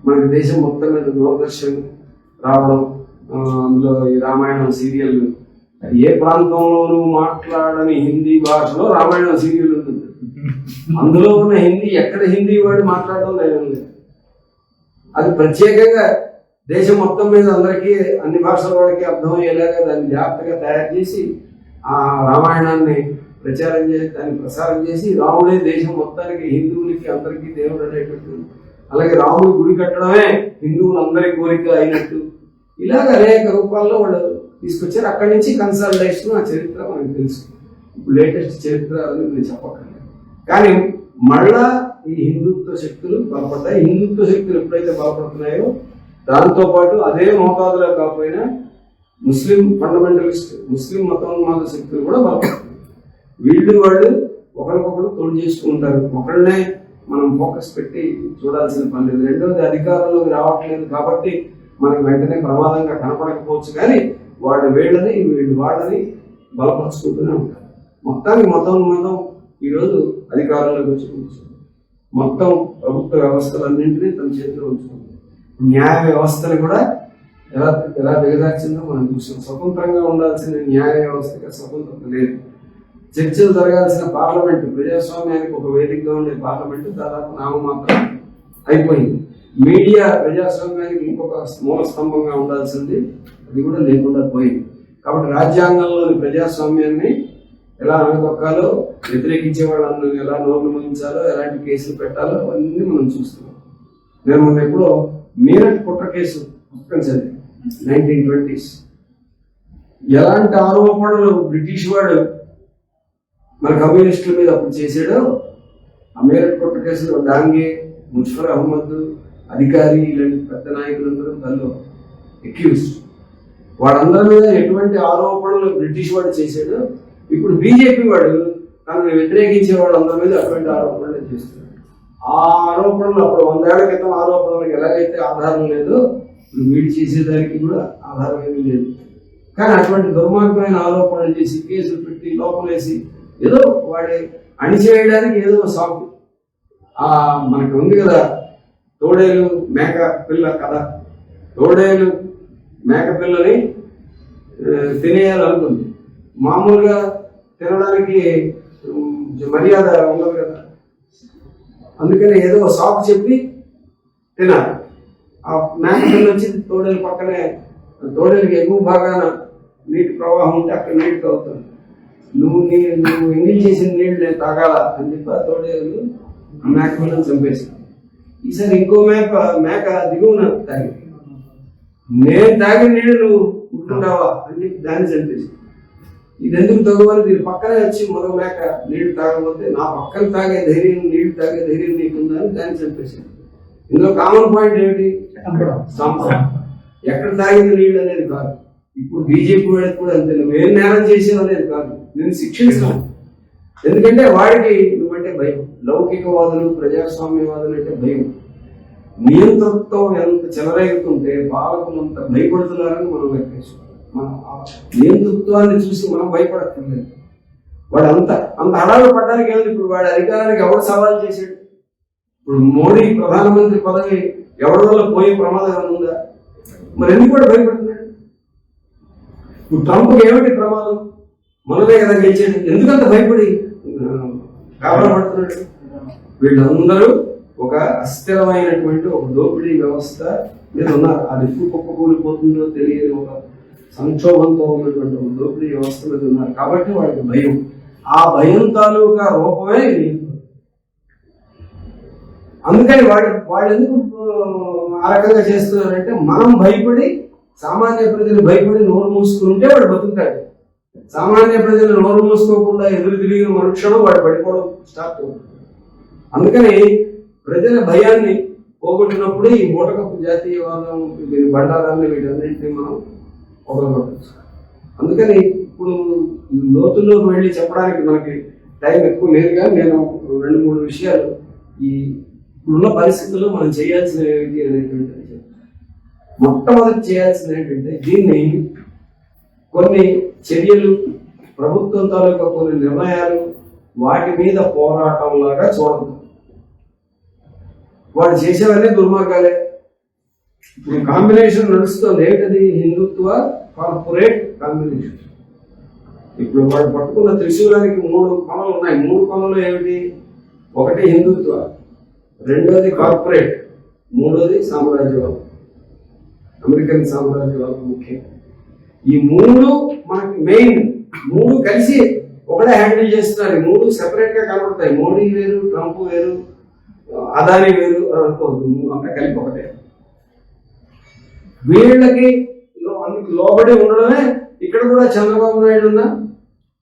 మనకి దేశం మొత్తం మీద దూరదర్శన్ రావడం, అందులో ఈ రామాయణం సీరియల్, ఏ ప్రాంతంలోనూ మాట్లాడని హిందీ భాషలో రామాయణం సీరియల్ ఉంటుంది. అందులో ఉన్న హిందీ ఎక్కడ హిందీ వాడు మాట్లాడడం లేదు. అది ప్రత్యేకంగా దేశం మొత్తం మీద అందరికీ అన్ని భాషల వాడికి అర్థమయ్యేలాగా దాన్ని జాగ్రత్తగా తయారు చేసి ఆ రామాయణాన్ని ప్రచారం చేసి దాన్ని ప్రసారం చేసి రాముడే దేశం మొత్తానికి హిందువులకి అందరికీ దేవుడు అనేటట్టు, అలాగే రాముడు గుడి కట్టడమే హిందువులందరి కోరిక అయినట్టు, ఇలాగ అనేక రూపాల్లో వాళ్ళు తీసుకొచ్చారు. అక్కడి నుంచి కన్సల్టేషన్ ఆ చరిత్ర మనకు తెలుసు. ఇప్పుడు లేటెస్ట్ చరిత్ర అని నేను చెప్పక్కర్లేదు. కానీ మళ్ళా ఈ హిందుత్వ శక్తులు బలపడతాయి. హిందుత్వ శక్తులు ఎప్పుడైతే బలపడుతున్నాయో దాంతోపాటు అదే మోతాదులో కాకపోయినా ముస్లిం ఫండమెంటలిస్ట్, ముస్లిం మతోన్మాద శక్తులు కూడా బలపడుతున్నాయి. వీళ్ళు వాళ్ళు ఒకరికొకరు తోడు చేసుకుంటారు. ఒకళ్ళనే మనం ఫోకస్ పెట్టి చూడాల్సిన పని లేదు. రెండోది అధికారంలోకి రావట్లేదు కాబట్టి మనకి వెంటనే ప్రమాదంగా కనపడకపోవచ్చు, కానీ వాళ్ళు వీళ్ళని వీళ్ళు వాళ్ళని బలపరుచుకుంటూనే ఉంటారు. మొత్తానికి మతం ఈరోజు అధికారంలోకి వచ్చి కూర్చుంది. మొత్తం ప్రభుత్వ వ్యవస్థలన్నింటినీ తన చేతిలో ఉంచుకుంది. న్యాయ వ్యవస్థను కూడా ఎలా దిగజార్చిందో మనం చూసాం. స్వతంత్రంగా ఉండాల్సిన న్యాయ వ్యవస్థగా స్వతంత్రత లేదు. చర్చలు జరగాల్సిన పార్లమెంటు, ప్రజాస్వామ్యానికి ఒక వేదికగా ఉండే పార్లమెంటు దాదాపు నామమాత్రం అయిపోయింది. మీడియా ప్రజాస్వామ్యానికి ఇంకొక మూల స్తంభంగా ఉండాల్సింది, అది కూడా లేకుండా పోయింది. కాబట్టి రాజ్యాంగంలోని ప్రజాస్వామ్యాన్ని ఎలా అనగొక్కాలో, వ్యతిరేకించే వాళ్ళని ఎలా నోర్లు ముగించాలో, ఎలాంటి కేసులు పెట్టాలో అవన్నీ మనం చూస్తున్నాం. నేను మొన్న ఎప్పుడో మీరట్ కుట్ర కేసు పుస్తకం చదివి 1920s ఎలాంటి ఆరోపణలు బ్రిటిష్ వాడు మన కమ్యూనిస్టుల మీద అప్పుడు చేసాడో, ఆ మీరట్ కుట్ర కేసులో డాంగే, ముజఫర్ అహ్మద్, అధికారి, ఇలాంటి పెద్ద నాయకులందరూ దానిలో అక్యూజ్. వాళ్ళందరి మీద ఎటువంటి ఆరోపణలు బ్రిటిష్ వాడు చేశాడో ఇప్పుడు బీజేపీ వాడు తనని వ్యతిరేకించే వాళ్ళందరి మీద అటువంటి ఆరోపణలు చేస్తున్నాడు. ఆ ఆరోపణలు అప్పుడు 100 ఏళ్ల క్రితం ఆరోపణలకు ఎలాగైతే ఆధారం లేదో ఇప్పుడు వీడు చేసేదానికి కూడా ఆధారం ఏమీ లేదు. కానీ అటువంటి దుర్మార్గమైన ఆరోపణలు చేసి కేసులు పెట్టి లోపలేసి ఏదో వాడి అణిచివేయడానికి ఏదో సాగు మనకి ఉంది కదా, తోడేలు మేక పిల్ల కథ. తోడేలు మేక పిల్లని తినేయాలనుకుంది. మామూలుగా తినడానికి మర్యాద ఉండదు కదా, అందుకని ఏదో సాకు చెప్పి తినాలి. ఆ మేక పిల్ల వచ్చి తోడేలు పక్కనే, తోడేలుకి ఎక్కువ బాగా నీటి ప్రవాహం ఉంటే అక్కడ నీటి తాగుతుంది. నువ్వు ఎంగిల్ చేసిన నీళ్ళు నేను తాగాల అని చెప్పి ఆ తోడేలు మేక పిల్లని చంపేసాను. ఈసారి ఇంకో మేక దిగువన తాగింది. నేను తాగిన నీళ్ళు నువ్వు ఉంటున్నావా అని చెప్పి దాన్ని చంపేసి, ఇది ఎందుకు తగ్గవాలి, దీని పక్కనే వచ్చి మరో మేక నీళ్లు తాగకపోతే నా పక్కన తాగే ధైర్యం, నీళ్లు తాగే ధైర్యం నీకుందా అని దాన్ని చంపేసింది. ఇందులో కామన్ పాయింట్ ఏమిటి, సంపదం. ఎక్కడ తాగింది నీళ్ళు అనేది కాదు. ఇప్పుడు బీజేపీ వాడికి కూడా అంతే, నువ్వేం నేరం చేసావు అనేది కాదు, నేను శిక్షిస్తాను. ఎందుకంటే వాడికి నువ్వంటే భయం. లౌకికవాదులు ప్రజాస్వామ్యవాదులు అంటే భయం. నియంతృత్వం ఎంత చెలరేగుతుంటే పాలకులు అంత భయపడుతున్నారని మనం లెక్కేసుకోవాలి. మన నియంతృత్వాన్ని చూసి మనం భయపడక్కర్లేదు. వాడు అంత హడాలు పడ్డానికి ఏమిటి, ఇప్పుడు వాడి అధికారానికి ఎవరు సవాల్ చేశాడు? ఇప్పుడు మోడీ ప్రధానమంత్రి పదవి ఎవరి వల్ల పోయే ప్రమాదం ఉందా? మరి ఎందుకు కూడా భయపడుతున్నాడు? ఇప్పుడు ట్రంప్కి ఏమిటి ప్రమాదం? మనదే కదా గెలిచేది, ఎందుకంత భయపడి కాపాడబడుతున్నాడు? వీళ్ళందరూ ఒక అస్థిరమైనటువంటి ఒక దోపిడీ వ్యవస్థ మీద ఉన్నారు. అది ఎప్పుడు కుప్పకూలిపోతుందో తెలియని ఒక సంక్షోభంతో ఉన్నటువంటి ఒక దోపిడీ వ్యవస్థ మీద ఉన్నారు. కాబట్టి వాడికి భయం. ఆ భయం తాలూకా రూపమే అందుకని వాళ్ళు ఎందుకు ఆ రకంగా చేస్తున్నారంటే, మనం భయపడి, సామాన్య ప్రజలు భయపడి నోరు మూసుకుంటే వాడు బతుకుతాడు. సామాన్య ప్రజలు నోరు మూసుకోకుండా ఎదురు తిరిగిన మరుక్షణం వాడు పడిపోవడం స్టార్ట్ అవుతుంది. అందుకని ప్రజల భయాన్ని పోగొట్టినప్పుడు ఈ మూటకపు జాతీయవాదం, బండారాన్ని, వీటన్నింటినీ మనం పొగలగొట్టచ్చు. అందుకని ఇప్పుడు లోతుల్లోకి వెళ్ళి చెప్పడానికి మనకి టైం ఎక్కువ లేదు, కానీ నేను 2-3 విషయాలు ఈ ఇప్పుడున్న పరిస్థితుల్లో మనం చేయాల్సిన ఏంటి అనేటువంటిది. మొట్టమొదటి చేయాల్సింది ఏంటంటే, దీన్ని కొన్ని చర్యలు, ప్రభుత్వం తాలూకా కొన్ని నిర్ణయాలు, వాటి మీద పోరాటం లాగా చూడదు. వాడు చేసేవన్నీ దుర్మార్గాలే. ఇప్పుడు కాంబినేషన్ నడుస్తుంది. ఏంటది? హిందుత్వ కార్పొరేట్ కాంబినేషన్. ఇప్పుడు వాడు పట్టుకున్న త్రిశూలానికి 3 కొనలు ఉన్నాయి. 3 కొనలు ఏమిటి? ఒకటి హిందుత్వ, రెండోది కార్పొరేట్, మూడోది సామ్రాజ్యవాదం, అమెరికన్ సామ్రాజ్యవాదం ముఖ్యం. ఈ 3 మనకి మెయిన్. 3 కలిసి ఒకటే హ్యాండిల్ చేస్తున్నారు. 3 సెపరేట్ గా కనబడతాయి. మోడీ వేరు, ట్రంప్ వేరు, అదాని వేరు అని అనుకోవద్దు. అంతా కలిపి ఒకటే. వీళ్ళకి అందుకు లోబడి ఉండడమే. ఇక్కడ కూడా చంద్రబాబు నాయుడు ఉన్నా,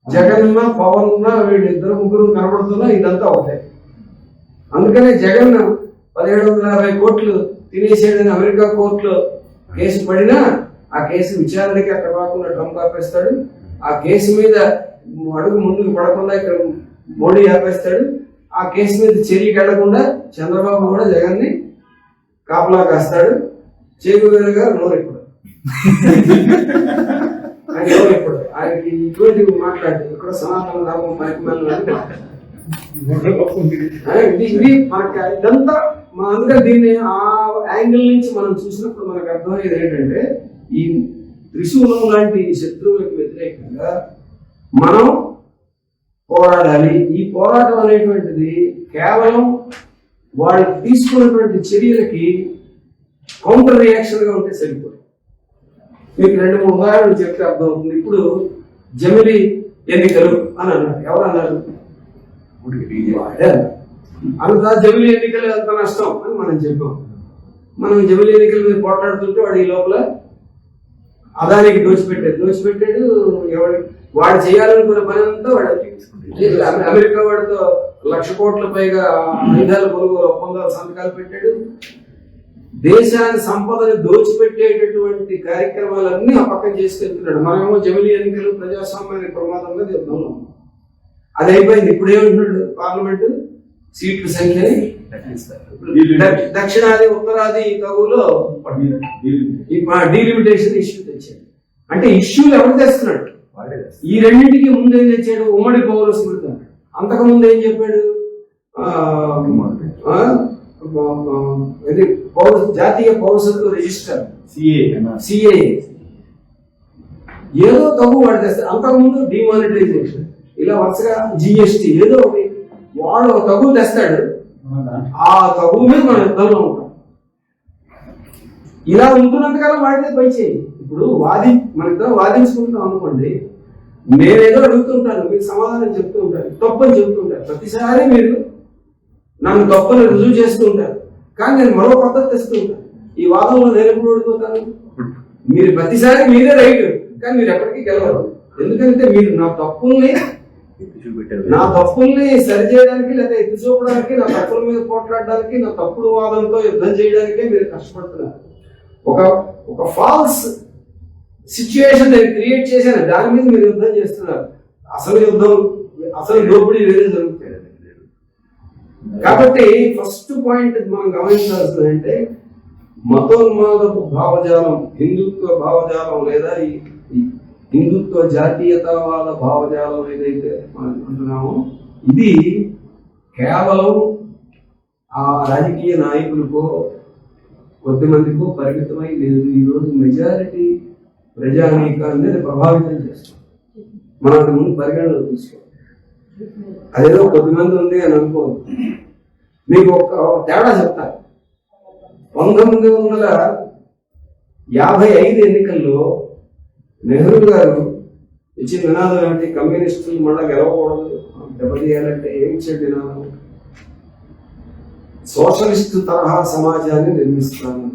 జగన్ ఉన్నా, పవన్ ఉన్నా, వీళ్ళిద్దరు ముగ్గురు కనబడుతున్నా, ఇదంతా ఒకటే. అందుకనే జగన్ 1750 కోట్లు తినేసేయడని అమెరికా కోర్టులో కేసు పడినా, ఆ కేసు విచారణకి అక్కడ కాకుండా ట్రంప్ ఆపేస్తాడు. ఆ కేసు మీద అడుగు ముందుకు పడకుండా ఇక్కడ మోడీ ఆపేస్తాడు. ఆ కేసు మీద చర్యకి వెళ్లకుండా చంద్రబాబు కూడా జగన్ని కాపలా కాస్తాడు. చేగువేరుగా నోరెప్పుడు ఆయనకి ఇటువంటివి మాట్లాడి ఇక్కడ సనాతన ధర్మం పరికమాలు ఇది మనకి ఇదంతా. అందుకని దీన్ని ఆ యాంగిల్ నుంచి మనం చూసినప్పుడు మనకు అర్థమయ్యేది ఏంటంటే, ఈ త్రిశూలం లాంటి శత్రువులకు వ్యతిరేకంగా మనం పోరాడాలి. ఈ పోరాటం అనేటువంటిది కేవలం వాళ్ళు తీసుకున్నటువంటి చర్యలకి కౌంటర్ రియాక్షన్ గా ఉంటే సరిపోదు. మీకు 2-3 ఉదాహరణలు చెప్తే అర్థమవుతుంది. ఇప్పుడు జమిలి ఎన్నికలు అని అన్నారు. ఎవరు అన్నారు? అంత జమిలి ఎన్నికలు అంత నష్టం అని మనం చెప్పాం. మనం జమిలి ఎన్నికల మీద పోట్లాడుతుంటే వాడు ఈ లోపల అదానికి దోచిపెట్టాడు. వాడు చేయాలనుకున్న పని అంతా వాడు అమెరికా వాడితో 1,00,000 కోట్ల పైగా ఆయుధాల కొనుగోలు ఒప్పందాలు సంతకాలు పెట్టాడు. దేశాన్ని సంపదని దోచిపెట్టేటటువంటి కార్యక్రమాలన్నీ ఆ పక్కన చేసుకెళ్తున్నాడు. మనమేమో జమిలి ఎన్నికలు ప్రజాస్వామ్యానికి ప్రమాదంగా చెప్తున్నాం. అది అయిపోయింది. ఇప్పుడు ఏమంటున్నాడు? పార్లమెంటు సీట్ల సంఖ్యని దక్షిణాది ఉత్తరాది తగులో డీలిమిటేషన్ ఇష్యూ తెచ్చాడు. అంటే ఇష్యూలు ఎవరు తెస్తున్నాడు? ఈ రెండింటికి ముందు ఏం తెచ్చాడు? ఉమ్మడి పౌర స్మృతి. అంతకు ముందు ఏం చెప్పాడు? ఇది జాతీయ పౌరసత్వ రిజిస్టర్ సిఏఏ ఏదో తగు వాడు తెస్తారు. అంతకుముందు డిమానిటైజేషన్ ఇలా వరుసగా జిఎస్టి ఏదో ఒకటి వాడు తగు తెస్తాడు. ఆ తగు మీద మనం యుద్ధంలో ఉంటాం. ఇలా ఉంటున్నంతకాలం వాడితే పై చేయి. ఇప్పుడు మనిద్దరం వాదించుకుంటాం అనుకోండి, నేనేదో అడుగుతుంటాను, మీకు సమాధానం చెప్తూ ఉంటాను, తప్పని చెప్తుంటాను. ప్రతిసారి మీరు నన్ను తప్పని రుజువు చేస్తూ ఉంటారు, కానీ నేను మరో పద్ధతి తెస్తూ ఉంటాను. ఈ వాదంలో నేను ఎప్పుడు ఓడిపోతాను? మీరు ప్రతిసారి మీరే రైట్, కానీ మీరు ఎప్పటికీ గెలవరు. ఎందుకంటే మీరు నా తప్పుల్ని సరిచేయడానికి, లేదా ఎత్తి చూపడానికి, నా తప్పుల మీద పోట్లాడడానికి, నా తప్పుడు వాదంతో యుద్ధం చేయడానికే మీరు కష్టపడుతున్నారు. ఒక ఫాల్స్ సిచ్యువేషన్ నేను క్రియేట్ చేశాను, దాని మీద మీరు యుద్ధం చేస్తున్నారు. అసలు దోపిడీ వేరే జరుగుతుంది. కాబట్టి ఫస్ట్ పాయింట్ మనం గమనించాల్సింది అంటే మతోన్మాదపు భావజాలం, హిందుత్వ భావజాలం లేదా ఈ హిందుత్వ జాతీయతావాద భావజాలం ఏదైతే మనం అంటున్నామో ఇది కేవలం ఆ రాజకీయ నాయకులకో కొద్దిమందికో పరిమితమై లేదు. ఈరోజు మెజారిటీ ప్రజానీకాన్ని ప్రభావితం చేస్తుంది. మనం ముందు పరిగణలో తీసుకోవాలి. అదేదో కొద్దిమంది ఉంది అని అనుకోదు. మీకు ఒక తేడా చెప్తాను. 1955 ఎన్నికల్లో నెహ్రూ గారు ఇచ్చిన నినాదం ఏమిటి? కమ్యూనిస్టులు మళ్ళా గెలవకూడదు, దెబ్బతీయాలంటే ఏమి ఇచ్చాడు నినాదం? సోషలిస్టు తరహా సమాజాన్ని నిర్మిస్తాను.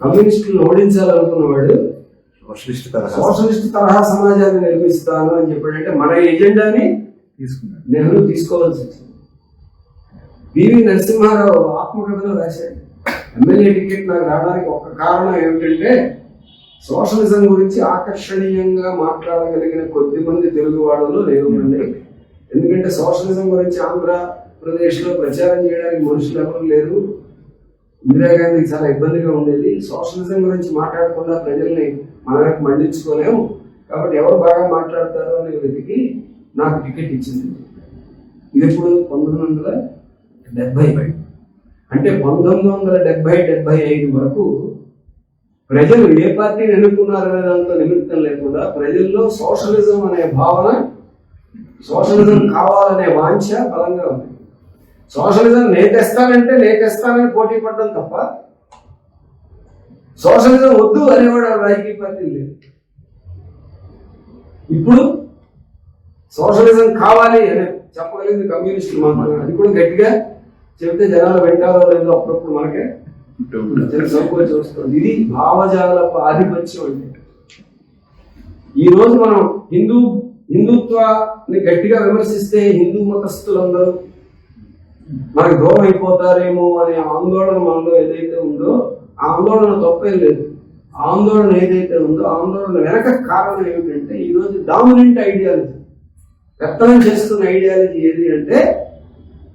కమ్యూనిస్టులను ఓడించాలనుకున్నవాడు సోషలిస్ట్ తరహా సమాజాన్ని నిర్మిస్తాను అని చెప్పాడంటే మన ఎజెండాని నెహ్రూ తీసుకోవాల్సి వచ్చింది. పివి నరసింహారావు ఆత్మకథలో రాశాడు, ఎమ్మెల్యే టికెట్ నాకు రావడానికి ఒక కారణం ఏమిటంటే సోషలిజం గురించి ఆకర్షణీయంగా మాట్లాడగలిగిన కొద్ది మంది తెలుగు వాళ్ళలో నేను ఉండండి. ఎందుకంటే సోషలిజం గురించి ఆంధ్రప్రదేశ్లో ప్రచారం చేయడానికి మనుషులు ఎవరు లేరు. ఇందిరాగాంధీకి చాలా ఇబ్బందిగా ఉండేది. సోషలిజం గురించి మాట్లాడకుండా ప్రజల్ని మన వైపు మళ్లించుకోలేము. కాబట్టి ఎవరు బాగా మాట్లాడతారో అని వెతికి నాకు టికెట్ ఇచ్చింది. ఇది ఇప్పుడు 1970. అంటే 1970-75 వరకు ప్రజలు ఏ పార్టీని ఎన్నుకున్నారనే దాంతో నిమిత్తం లేకుండా ప్రజల్లో సోషలిజం అనే భావన, సోషలిజం కావాలనే వాంఛ బలంగా ఉంది. సోషలిజం నేతేస్తానని పోటీ పడడం తప్ప సోషలిజం వద్దు అనేవాడు రాజకీయ పార్టీ లేదు. ఇప్పుడు సోషలిజం కావాలి అని చెప్పగలిగింది కమ్యూనిస్టులు మాత్రమే. అది కూడా గట్టిగా చెబితే జనాలు వింటారో లేదో అప్పుడప్పుడు మనకే సంకోచం వస్తుంది. ఇది భావజాలపు ఆధిపత్యం. అంటే ఈరోజు మనం హిందుత్వాన్ని గట్టిగా విమర్శిస్తే హిందూ మతస్థులందరూ మనకు దూరం అయిపోతారేమో అనే ఆందోళన మనలో ఏదైతే ఉందో ఆ ఆందోళన తప్పేం లేదు. ఆందోళన ఏదైతే ఉందో ఆందోళన వెనక కారణం ఏమిటంటే ఈరోజు డామినెంట్ ఐడియాలజీ, పెత్తనం చేస్తున్న ఐడియాలజీ ఏది అంటే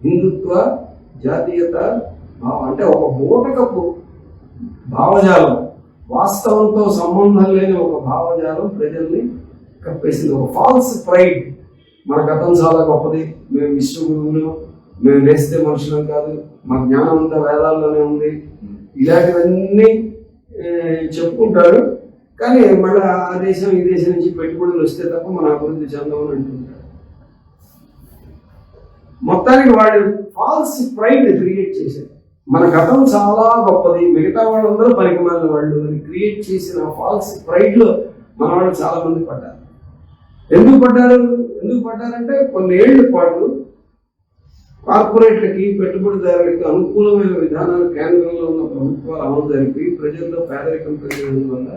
హిందుత్వ జాతీయత భావం. అంటే ఒక బూటకపు భావజాలం, వాస్తవంతో సంబంధం లేని ఒక భావజాలం ప్రజల్ని కప్పేసింది. ఒక ఫాల్స్ ప్రైడ్. మన గతం చాలా గొప్పది, మేము విశ్వగురువులు, మేము లేస్తే మనుషులం కాదు, మా జ్ఞానం అంతా వేదాల్లోనే ఉంది, ఇలాంటివన్నీ చెప్పుకుంటారు. కానీ మళ్ళీ ఆ దేశం ఈ దేశం నుంచి పెట్టుబడులు వస్తే తప్ప మన అభివృద్ధి చెందమని అంటుంటారు. మొత్తానికి వాళ్ళు ఫాల్స్ ప్రైడ్ క్రియేట్ చేశారు. మన గతం చాలా గొప్పది, మిగతా వాళ్ళందరూ పనికిమాలిన వాళ్ళు అని క్రియేట్ చేసిన ఫాల్స్ ప్రైడ్ లో మన వాళ్ళు చాలా మంది పడ్డారు. ఎందుకు పడ్డారంటే కొన్ని ఏళ్ల పాటు కార్పొరేట్లకి, పెట్టుబడిదారులకి అనుకూలమైన విధానాలు కేంద్రంలో ఉన్న ప్రభుత్వాలు అమలు జరిపి ప్రజల్లో పేదరికం పెరిగినందువల్ల,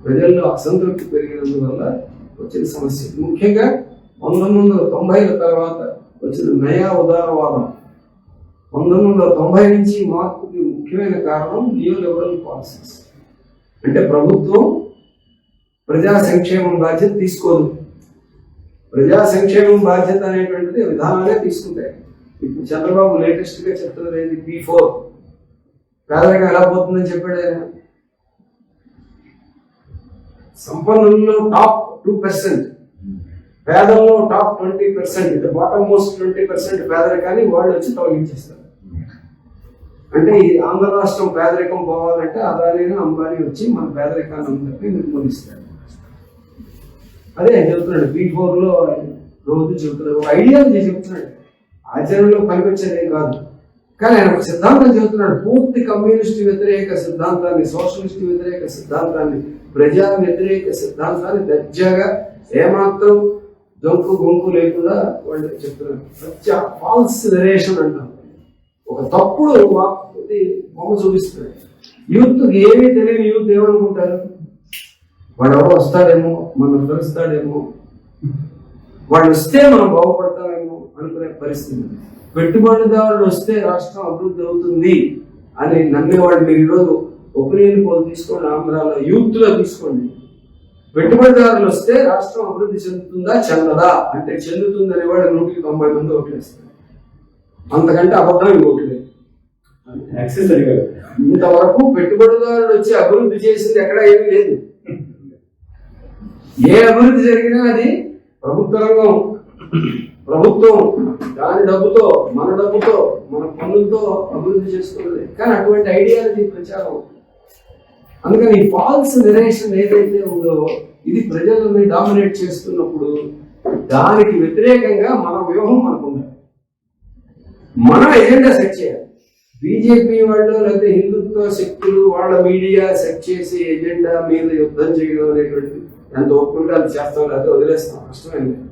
ప్రజల్లో అసంతృప్తి పెరిగినందువల్ల వచ్చిన సమస్య. ముఖ్యంగా 1990ల తర్వాత వచ్చిన నయా ఉదారవాదం. 1990 నుంచి మార్పుకి ముఖ్యమైన కారణం నియోలిబరల్ పాలసీస్. అంటే ప్రభుత్వం ప్రజా సంక్షేమం బాధ్యత తీసుకోదు. ప్రజా సంక్షేమం బాధ్యత అనేటువంటిది విధానాలే తీసుకుంటాయి. ఇప్పుడు చంద్రబాబు లేటెస్ట్ గా చెప్తున్నది ఏది? P4 పేదరికం ఎలా పోతుందని చెప్పాడు ఆయన. సంపన్నుల్లో టాప్ 2%, పేదల్లో టాప్ 20%, బాటమ్ మోస్ట్ 20% పేదరికాన్ని వాళ్ళు వచ్చి తొలగించేస్తారు. అంటే ఈ ఆంధ్ర రాష్ట్రం పేదరికం పోవాలంటే అదానీ అంబానీ వచ్చి మన పేదరికాన్ని అందరినీ నిర్మూలిస్తారు. అదే చెబుతున్నాడు P4 లో రోజు చెబుతున్నాడు, ఒక ఐడియాలజీ చెబుతున్నాడు, ఆచరణలో పనికొచ్చేదే కాదు. కానీ ఆయన ఒక సిద్ధాంతం చెబుతున్నాడు, పూర్తి కమ్యూనిస్ట్ వ్యతిరేక సిద్ధాంతాన్ని, సోషలిస్ట్ వ్యతిరేక సిద్ధాంతాన్ని, ప్రజా వ్యతిరేక సిద్ధాంతాన్ని దర్జాగా ఏమాత్రం దొంకు గొంకు లేకుండా వాళ్ళు చెప్తున్నారు. ఫాల్స్ నరేషన్ అంటారు, ఒక తప్పుడు బొమ్మ చూపిస్తున్నాడు. యూత్ ఏమీ తెలియని యూత్ ఏమనుకుంటారు, వాడు ఎవరో వస్తాడేమో, మనం కలుస్తాడేమో, వాడు వస్తే మనం బాగుపడతామేమో అనుకునే పరిస్థితి. పెట్టుబడిదారులు వస్తే రాష్ట్రం అభివృద్ధి అవుతుంది అని నమ్మేవాడు. మీరు ఈరోజు ఒపీనియన్ పోల్ తీసుకోండి, ఆంధ్రాలో యూత్ లో తీసుకోండి. పెట్టుబడిదారులు వస్తే రాష్ట్రం అభివృద్ధి చెందుతుందా చెందదా అంటే చెందుతుంది అనేవాడు 190 మంది ఓట్లేస్తారు. అంతకంటే అబద్ధం ఇంకోటి లేదు. ఇంతవరకు పెట్టుబడిదారులు వచ్చి అభివృద్ధి చేసింది ఎక్కడ ఏమీ లేదు. ఏ అభివృద్ధి జరిగినా అది ప్రభుత్వ రంగం, ప్రభుత్వం దాని డబ్బుతో, మన డబ్బుతో, మన పన్నులతో అభివృద్ధి చేసుకున్నది. కానీ అటువంటి ఐడియాలజీ ప్రచారం. అందుకని ఈ ఫాల్స్ నరేషన్ ఏదైతే ఉందో ఇది ప్రజలని డామినేట్ చేస్తున్నప్పుడు దానికి వ్యతిరేకంగా మన వ్యూహం మనకు ఉండాలి, మన ఎజెండా సెట్ చేయాలి. బీజేపీ వాళ్ళు లేకపోతే హిందుత్వ శక్తులు వాళ్ళ మీడియా సెట్ చేసి ఎజెండా మీద యుద్ధం చేయడం అనేటువంటిది ఎంత ఒప్పుకుంటే అది చేస్తాం, లేకపోతే వదిలేస్తాం, కష్టమేం లేదు.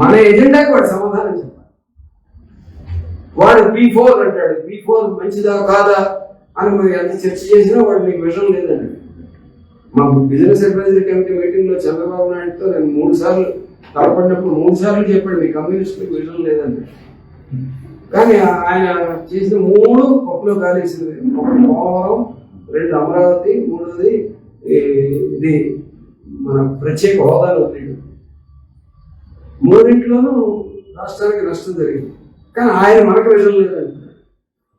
మన ఎజెండాకి వాడు సమాధానం చెప్పాలి. వాడు P4 అంటాడు, P4 మంచిదా కాదా అని మరి ఎంత చర్చ చేసినా వాడు మీకు విషయం లేదండి. మా బిజినెస్ అడ్వైజరీ కమిటీ మీటింగ్ లో చంద్రబాబు నాయుడుతో నేను 3 సార్లు తలపడినప్పుడు 3 సార్లు చెప్పాడు మీ కమ్యూనిస్టులకు విషయం లేదండి. కానీ ఆయన చేసిన 3 పప్పులో కాలేసింది. 1 పోలవరం, 2 అమరావతి, 3వది ఇది మన ప్రత్యేక హోదాలో 3 రాష్ట్రానికి నష్టం జరిగింది. కానీ ఆయన మనకు విషయం లేదండి.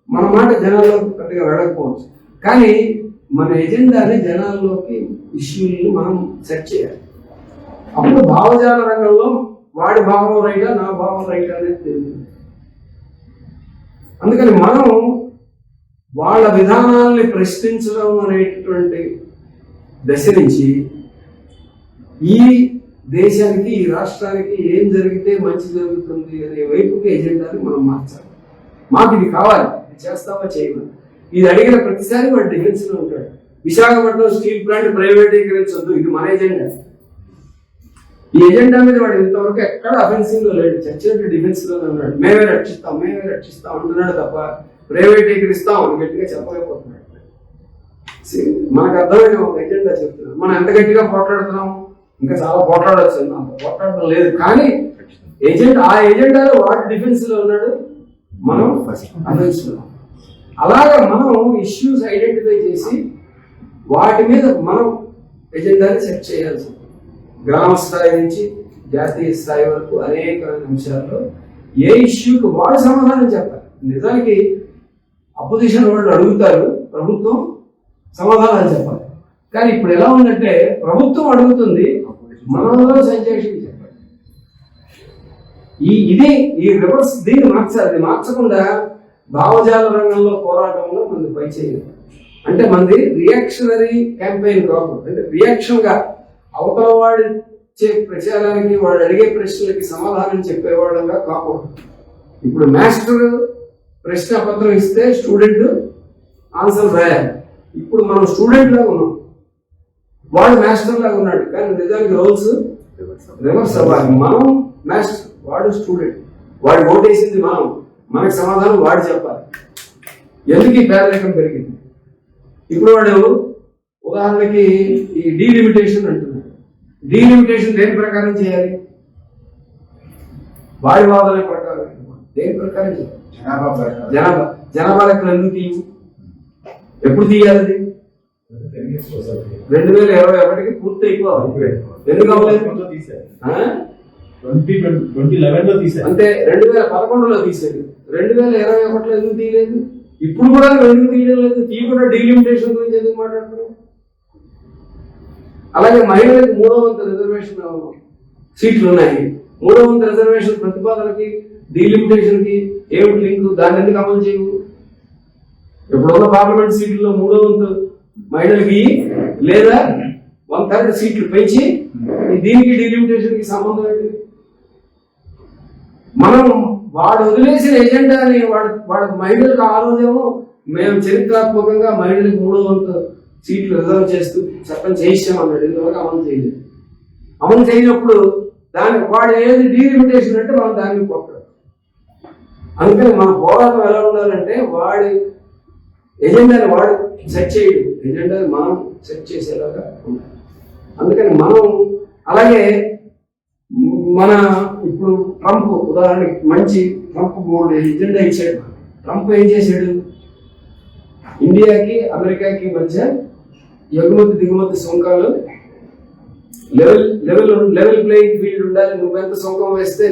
మన మాట జనాల్లో పెద్దగా వెళ్ళకపోవచ్చు, కానీ మన ఎజెండాని జనాల్లోకి ఇష్యూని మనం సెట్ చేయాలి. అప్పుడు భావజాల రంగంలో వాడి భావం రైటా నా భావం రైటా అనేది తెలియదు. అందుకని మనం వాళ్ళ విధానాల్ని ప్రశ్నించడం అనేటటువంటి దశ నుంచి ఈ దేశానికి, ఈ రాష్ట్రానికి ఏం జరిగితే మంచి జరుగుతుంది అనే వైపుకి ఎజెండాని మనం మార్చాలి. మాకు ఇది కావాలి, ఇది చేస్తామా చేయమని. ఇది అడిగిన ప్రతిసారి వాడు డిఫెన్స్ లో ఉంటాడు. విశాఖపట్నం స్టీల్ ప్లాంట్ ప్రైవేటీకరించొద్దు, ఇది మన ఎజెండా. ఈ ఎజెండా మీద వాడు ఇంతవరకు ఎక్కడ అఫెన్సింగ్ లో లేడు, చచ్చినట్టు డిఫెన్స్ లోనే ఉన్నాడు. మేమే రక్షిస్తాం అంటున్నాడు తప్ప ప్రైవేటీకరిస్తాం అని గట్టిగా చెప్పలేకపోతున్నాడు. మనకు అర్థమైన ఒక ఎజెండా చెప్తున్నాం. మనం ఎంత గట్టిగా పోట్లాడుతున్నాం, ఇంకా చాలా పోట్లాడవచ్చు, అంత పోట్లాడడం లేదు. కానీ ఆ ఎజెండాలో వాడు డిఫెన్స్ లో ఉన్నాడు, మనం అఫెన్స్ లో. అలాగా మనం ఇష్యూస్ ఐడెంటిఫై చేసి వాటి మీద మనం ఎజెండాని సెట్ చేయాల్సి ఉంటుంది. గ్రామ స్థాయి నుంచి జాతీయ స్థాయి వరకు అనేక అంశాల్లో ఏ ఇష్యూకి వాడు సమాధానం చెప్పాలి. నిజానికి అపోజిషన్ వాళ్ళు అడుగుతారు, ప్రభుత్వం సమాధానాలు చెప్పాలి. కానీ ఇప్పుడు ఎలా ఉందంటే ప్రభుత్వం అడుగుతుంది, మనలో సంజేషన్ చెప్పాలి. ఈ రివర్స్ దీన్ని మార్చాలి. మార్చకుండా భావజాల రంగంలో పోరాటంలో మనది పై చేయాలి. అంటే మనది రియాక్షనరీ క్యాంపెయిన్ కాకూడదు. అంటే రియాక్షన్ గా అవతల వాడి ప్రచారానికి, వాడు అడిగే ప్రశ్నలకి సమాధానం చెప్పేవాళ్ళంగా కాకూడదు. ఇప్పుడు మాస్టర్ ప్రశ్న పత్రం ఇస్తే స్టూడెంట్ ఆన్సర్ రాయాలి. ఇప్పుడు మనం స్టూడెంట్ లాగా ఉన్నాం, వాడు మాస్టర్ లాగా ఉన్నాడు. కానీ నిజానికి రోల్స్ రివర్స్ అవ్వాలి. మనం మాస్టర్, వాడు స్టూడెంట్. వాడు ఓటేసింది మనం, మనకి సమాధానం వాడు చెప్పాలి. ఎందుకు ఈ పేదరికం పెరిగింది? ఇప్పుడు వాడు ఉదాహరణకి ఈ డీలిమిటేషన్ అంటున్నాడు. డీలిమిటేషన్ దేని ప్రకారం చేయాలి? వాడి వాదన ప్రకారం. దేని ప్రకారం చేయాలి? జనాభా లెక్కలు ఎందుకు తీయవు? ఎప్పుడు తీయాలి? 2021కి పూర్తి అయిపోవాలి. ఎందుకు అవ్వలేదు? అంటే 2011లో తీసేది, 2021లో ఎందుకు తీయలేదు? ఇప్పుడు కూడా ఎందుకు తీయడం లేదు? తీయకుండా డీలిమిటేషన్ గురించి ఎందుకు మాట్లాడుతున్నాం? అలాగే మహిళలకు 3వ వంతు రిజర్వేషన్ సీట్లు ఉన్నాయి. 3వ వంతు రిజర్వేషన్ ప్రతిపాదనకి డీలిమిటేషన్ కి ఏమిటి లింక్? దాన్ని ఎందుకు అమలు చేయవు? ఇప్పుడున్న పార్లమెంట్ సీట్లలో 3/3 మహిళలకి లేదా 1/3 సీట్లు పెంచి దీనికి డిలిమిటేషన్ కి సంబంధం ఏంటి? మనం వాడు వదిలేసిన ఎజెండాని వాడు మహిళలకు ఆ రోజేమో మేము చరిత్రాత్మకంగా మహిళలకు 3/3 సీట్లు రిజర్వ్ చేస్తూ చట్టం చేయిస్తామన్నాడు. ఇంతవరకు అమలు చేయలేదు. అమలు చేయనప్పుడు వాడు ఏది డీలిమిటేషన్ అంటే మనం దాన్ని కొట్టాడు. అందుకని మన పోరాటం ఎలా ఉండాలంటే వాడి ఎజెండాని వాడు సెట్ చేయడు, ఎజెండాని మనం సెట్ చేసేలాగా ఉండాలి. అందుకని మనం అలాగే మన ఇప్పుడు ట్రంప్ ఉదాహరణకి మంచి ట్రంప్ బోర్డు ఎజెండా ఇచ్చాడు. ట్రంప్ ఏం చేశాడు? ఇండియాకి అమెరికాకి మధ్య ఎగుమతి దిగుమతి సుంకాలు లెవెల్ ప్లేయింగ్ ఫీల్డ్ ఉండాలి. నువ్వెంత సుంకం వేస్తే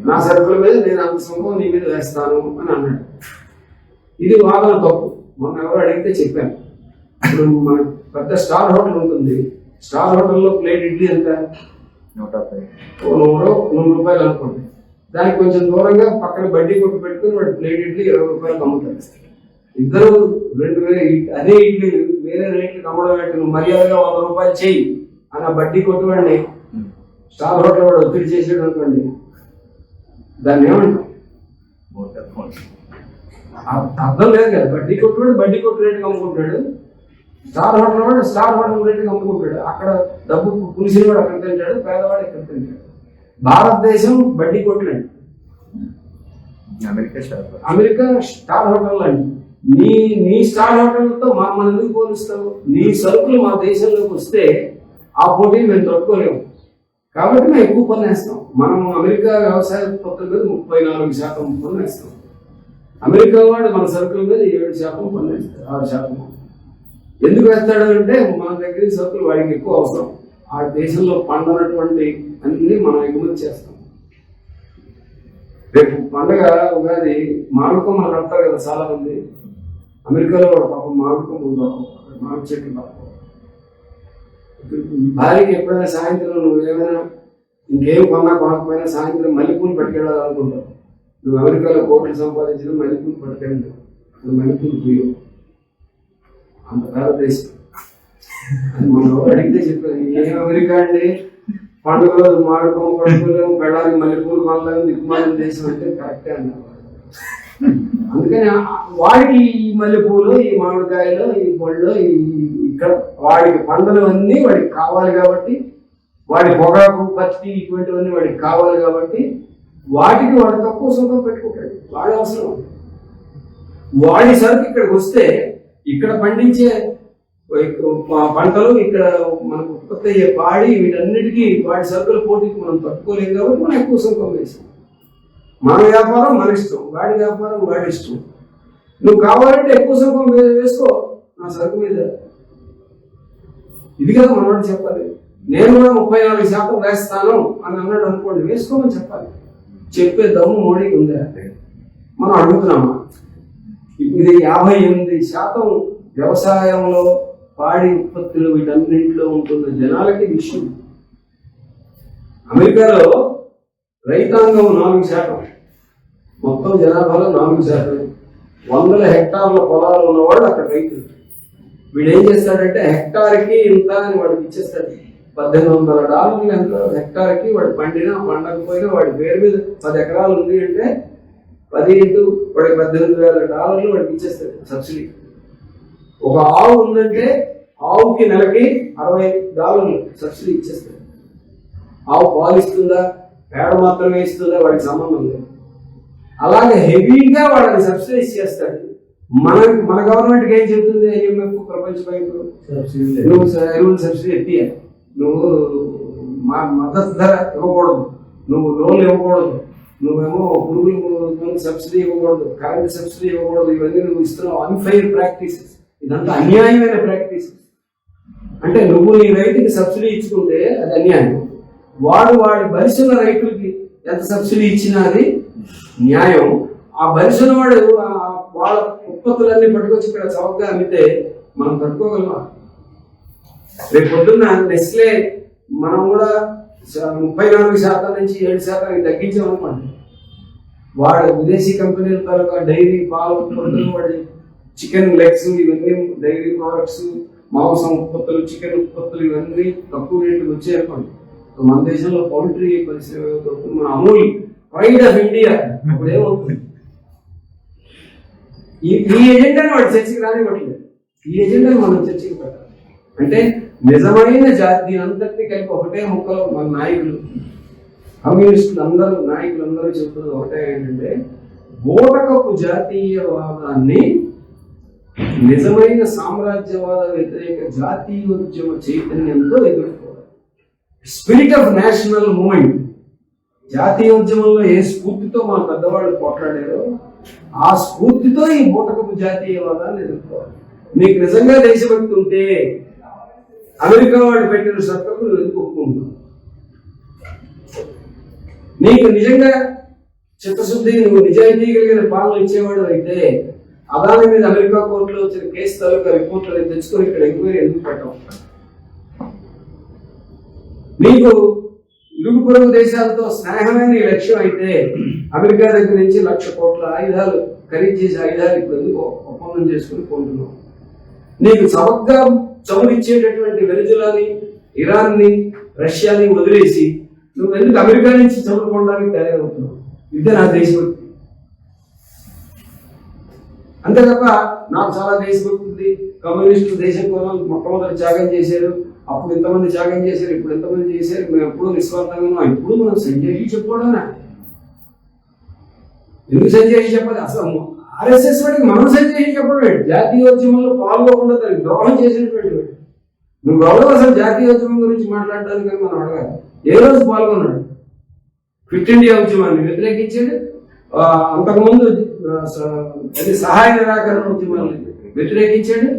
నా సరుకుల మీద నేను అంత సుంకం నీ మీద వేస్తాను అని అన్నాడు. ఇది వాదన తప్పు. మొన్న ఎవరు అడిగితే చెప్పాను. ఇప్పుడు మన పెద్ద స్టార్ హోటల్ ఉంటుంది. స్టార్ హోటల్లో ప్లేట్ ఇడ్లీ ఎంత? 100 రూపాయలు అనుకోండి. దానికి కొంచెం దూరంగా పక్కన బడ్డీ కొట్టు పెట్టుకుని వాడు ప్లేట్ ఇడ్లీ 20 రూపాయలు అమ్ముతాడు. ఇద్దరు 2000 అదే ఇడ్లీ వేరే రేట్లకు అమ్మడం ఏంటి? నువ్వు మర్యాదగా 100 రూపాయలు చెయ్యి అని బడ్డీ కొట్టువాడిని స్టార్ హోటల్ వాడు ఒత్తిడి చేసాడు అనుకోండి, దాన్ని ఏమంటాం? అర్థం లేదు కదా. బడ్డీ కొట్టువాడు బడ్డీ కొట్టు రేటుకి అమ్ముకుంటాడు, స్టార్ హోటల్ వాడు స్టార్ హోటల్ రేటుకి అమ్ముకుంటాడు. అక్కడ డబ్బు పులిసిన వాడు అక్కడ తింటాడు, పేదవాడు ఇక్కడ తింటాడు. భారతదేశం బడ్డీ కొట్టులండి, అమెరికా స్టార్ హోటల్ అండి. నీ స్టార్ హోటల్తో మనం ఎందుకు పోలుస్తావు? నీ సరుకులు మా దేశంలోకి వస్తే ఆ పోటీని మేము తట్టుకోలేము. కాబట్టి మేము ఎక్కువ పన్ను వేస్తాం. మనం అమెరికా వ్యవసాయ ఉత్పత్తుల మీద 34% పన్ను వేస్తాం. అమెరికా వాడు మన సరుకుల మీద 7% పన్ను వేస్తాడు, 6%. ఎందుకు వేస్తాడు అంటే మన దగ్గర సరుకులు వాడికి ఎక్కువ అవసరం. ఆ దేశంలో పండనటువంటి అన్ని మనం ఎగుమతి చేస్తాం. రేపు పండగ ఉగాది మామిడికం మనకు కడతారు కదా చాలా మంది. అమెరికాలో కూడా పాపం మామిడికం మామిడి చెట్లు పాపం. భార్యకి ఎప్పుడైనా సాయంత్రం నువ్వు ఏమైనా ఇంకేం కొనకపోయినా సాయంత్రం మల్లెపూలు పట్టుకెళ్ళాలనుకుంటావు. నువ్వు అమెరికాలో కోట్లు సంపాదించిన మల్లెపూలు పట్టుకెళ్ళి మల్లెపూలు పూయవు. అంత భారతదేశం అని మనం అడిగితే చెప్పారు, ఏం అమెరికా అండి పండుగ మాడుకోం పడుకోలేము, పెళ్ళాలి మల్లెపూలు కొనలేము, దిక్కుమాలిన దేశం అంటే కరెక్టే అన్నారు. అందుకని వాడికి ఈ మల్లెపూలు, ఈ మామిడికాయలు, ఈ పళ్ళు, ఇక్కడ వాడికి పంటలు అన్నీ వాడికి కావాలి కాబట్టి, వాడి పొగాకు పత్తి ఇటువంటివన్నీ వాడికి కావాలి కాబట్టి వాటికి వాడు తక్కువ సుఖం పెట్టుకుంటాడు. వాడి అవసరం. వాడి సరుకు ఇక్కడికి వస్తే ఇక్కడ పండించే పంటలు, ఇక్కడ మనకు ఉత్పత్తి అయ్యే పాడి, వీటన్నిటికీ వాడి సరుకుల పోటీకి మనం తట్టుకోలేము కాబట్టి మనం ఎక్కువ సుఖం వేసాం. మన వ్యాపారం మన ఇష్టం, వాడి వ్యాపారం వాడి ఇష్టం. నువ్వు కావాలంటే ఎక్కువ సుఖం వేసుకో నా సరుకు మీద. ఇది కదా మనవాడు చెప్పాలి. నేను కూడా 34% వేస్తాను అని అన్నాడు అనుకోండి, వేసుకోమని చెప్పాలి. చెప్పే దమ్ము మోడీకి ఉందా? మనం అడుగుతున్నామా? ఇది 58% వ్యవసాయంలో పాడి ఉత్పత్తులు వీటన్నింటిలో ఉంటున్న జనాలకి విషయం. అమెరికాలో రైతాంగం 4%, మొత్తం జనాభాలో 4%. 100 హెక్టార్ల పొలాలు ఉన్నవాడు అక్కడ రైతులు. వీడు ఏం చేస్తాడంటే హెక్టార్కి ఇంత అని వాడికి ఇచ్చేస్తాడు. $1800 ఎంత హెక్టార్కి. వాడు పండినా పండకపోయినా వాడి పేరు మీద 10 ఎకరాలు ఉంది అంటే 10 ఇంటూ వాడికి $18,000 వాడికి ఇచ్చేస్తాడు సబ్సిడీ. ఒక ఆవు ఉందంటే ఆవుకి నెలకి $60 సబ్సిడీ ఇచ్చేస్తాడు. ఆవు పాలు ఇస్తుందా, పేడ మాత్రమే ఇస్తుందా వాడికి సంబంధం లేదు. అలాగే హెవీగా వాడిని సబ్సిడైజ్ చేస్తాడు. మన గవర్నమెంట్కి ఏం చెప్తుంది IMF, ప్రపంచ బ్యాంకు, నువ్వు ఎరువులు సబ్సిడీ ఎత్తియాలి, నువ్వు మద్దతు ధర ఇవ్వకూడదు, నువ్వు లోన్లు ఇవ్వకూడదు, నువ్వేమో పురుగులు సబ్సిడీ ఇవ్వకూడదు, కరెంట్ సబ్సిడీ ఇవ్వకూడదు, ఇవన్నీ నువ్వు ఇస్తున్నావు. అన్ఫెయిర్ ప్రాక్టీసెస్, ఇదంతా అన్యాయమైన ప్రాక్టీసెస్. అంటే నువ్వు నీ రైతుకి సబ్సిడీ ఇచ్చుకుంటే అది అన్యాయం. వాడి బలిసిన రైతులకి ఎంత సబ్సిడీ ఇచ్చినా అది న్యాయం. ఆ బలిసిన వాడు వాళ్ళ ఉత్పత్తులన్నీ పట్టుకొచ్చి ఇక్కడ చౌకగా అమ్మితే మనం తట్టుకోగలమా? రేపు పొద్దున్న నెస్లే మనం కూడా 34% నుంచి 7% తగ్గించామనుకోండి, వాడు విదేశీ కంపెనీల తాలూకా డైరీ పాల ఉత్పత్తులు వాడి చికెన్ లెగ్స్ ఇవన్నీ డైరీ ప్రోడక్ట్స్, మాంసం ఉత్పత్తులు, చికెన్ ఉత్పత్తులు ఇవన్నీ తక్కువ రేటుకి వచ్చాయి అనుకోండి. మన దేశంలో పౌల్ట్రీ పరిశ్రమ దొరుకుతుంది. మన అమూల్ ప్రైడ్ ఆఫ్ ఇండియా అప్పుడు ఏమవుతుంది? ఈ ఎజెండాని వాడు చర్చకి రానివ్వట్లేదు. ఈ ఎజెండాని మనం చర్చకి పెట్టాలి. అంటే నిజమైన జాతి దీని అంతటినీ కలిపి ఒకటే ముక్కలో మన నాయకులు, కమ్యూనిస్టులు అందరూ, నాయకులందరూ చెప్తున్నది ఒకటే ఏంటంటే బూటకపు జాతీయవాదాన్ని నిజమైన సామ్రాజ్యవాద వ్యతిరేక జాతీయోద్యమ చైతన్యంతో ఎదుర్కోవాలి. Spirit of national movement. జాతీయోద్యమంలో ఏ స్ఫూర్తితో మన పెద్దవాళ్ళు పోట్లాడారో ఆ స్ఫూర్తితో ఈ బూటకపు జాతీయవాదాన్ని ఎదుర్కోవాలి. మీకు నిజంగా దేశభక్తి ఉంటే అమెరికా వాళ్ళు పెట్టిన షరతులకు నువ్వు ఎందుకు ఒప్పుకుంటున్నావు? నీకు నిజంగా చిత్తశుద్ధి, నువ్వు నిజాయితీ కలిగిన పాలన ఇచ్చేవాడు అయితే అదాని మీద అమెరికా కోర్టులో వచ్చిన కేసు తాలూకా రిపోర్ట్లు తెచ్చుకొని ఇక్కడ ఎంక్వైరీ ఎందుకు పెట్టావు? నీకు ఇరుగు పొరుగు దేశాలతో స్నేహమే నీ లక్ష్యం అయితే అమెరికా దగ్గర నుంచి 1,00,000 కోట్ల ఆయుధాలు ఖరీదు చేసే ఆయుధాలు ఇప్పుడు ఎందుకు ఒప్పందం చేసుకుని కొంటున్నావు? నీకు సవగ్గా చమురిచ్చేటటువంటి వెనిజులాని, ఇరాన్ని, రష్యాని వదిలేసి నువ్వు ఎందుకు అమెరికా నుంచి చమురు కొనడానికి తయారవుతున్నావు? ఇదే నా దేశభక్తి. అంతే తప్ప నాకు చాలా దేశభక్తి ఉంది, కమ్యూనిస్టులు దేశం కోసం మొట్టమొదటి త్యాగం చేశారు, అప్పుడు ఎంతమంది త్యాగం చేశారు, ఇప్పుడు ఎంతమంది చేశారు, మేము ఎప్పుడు నిస్వార్థంగా ఉన్నాం. ఇప్పుడు మనం సంజయ్ చెప్పుకోవడమేనా? ఎందుకు సంజయ్ చెప్పాలి? అసలు ఆర్ఎస్ఎస్ వాడికి మనం సంజయ్ చెప్పడం జాతీయోద్యమంలో పాల్గొకుండా దానికి ద్రోహం చేసినటువంటి వాడు. నువ్వు ఎవరో అసలు జాతీయోద్యమం గురించి మాట్లాడడానికి మనం అడగాలి. ఏ రోజు పాల్గొన్నాడు? క్విట్ ఇండియా ఉద్యమాన్ని వ్యతిరేకించాడు. అంతకుముందు సహాయ నిరాకరణ ఉద్యమాన్ని వ్యతిరేకించాడు.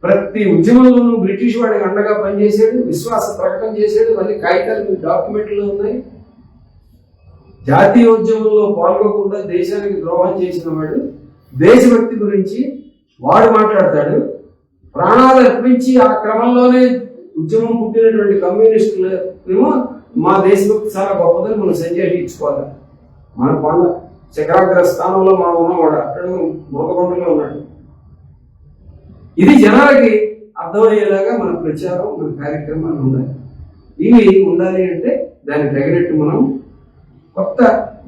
ప్రతి ఉద్యమంలోనూ బ్రిటిష్ వాడికి అండగా పనిచేశాడు, విశ్వాస ప్రకటన చేశాడు. అన్ని కాగితాలు, డాక్యుమెంట్లు ఉన్నాయి. జాతీయోద్యమంలో పాల్గొకుండా దేశానికి ద్రోహం చేసిన వాడు దేశభక్తి గురించి వాడు మాట్లాడతాడు. ప్రాణాలు అర్పించి ఆ క్రమంలోనే ఉద్యమం పుట్టినటువంటి కమ్యూనిస్టులు ఏమో మా దేశభక్తి చాలా గొప్పదని మనం సంజయించుకోవాలి. మన కొండ శిఖరాగ్ర స్థానంలో మనం ఉన్నవాడు అక్కడ మోతకొండలో ఉన్నాడు. ఇది జనాలకి అర్థమయ్యేలాగా మన ప్రచారం, మన కార్యక్రమాలు ఉండాలి. ఇవి ఉండాలి అంటే దానికి తగినట్టు మనం కొత్త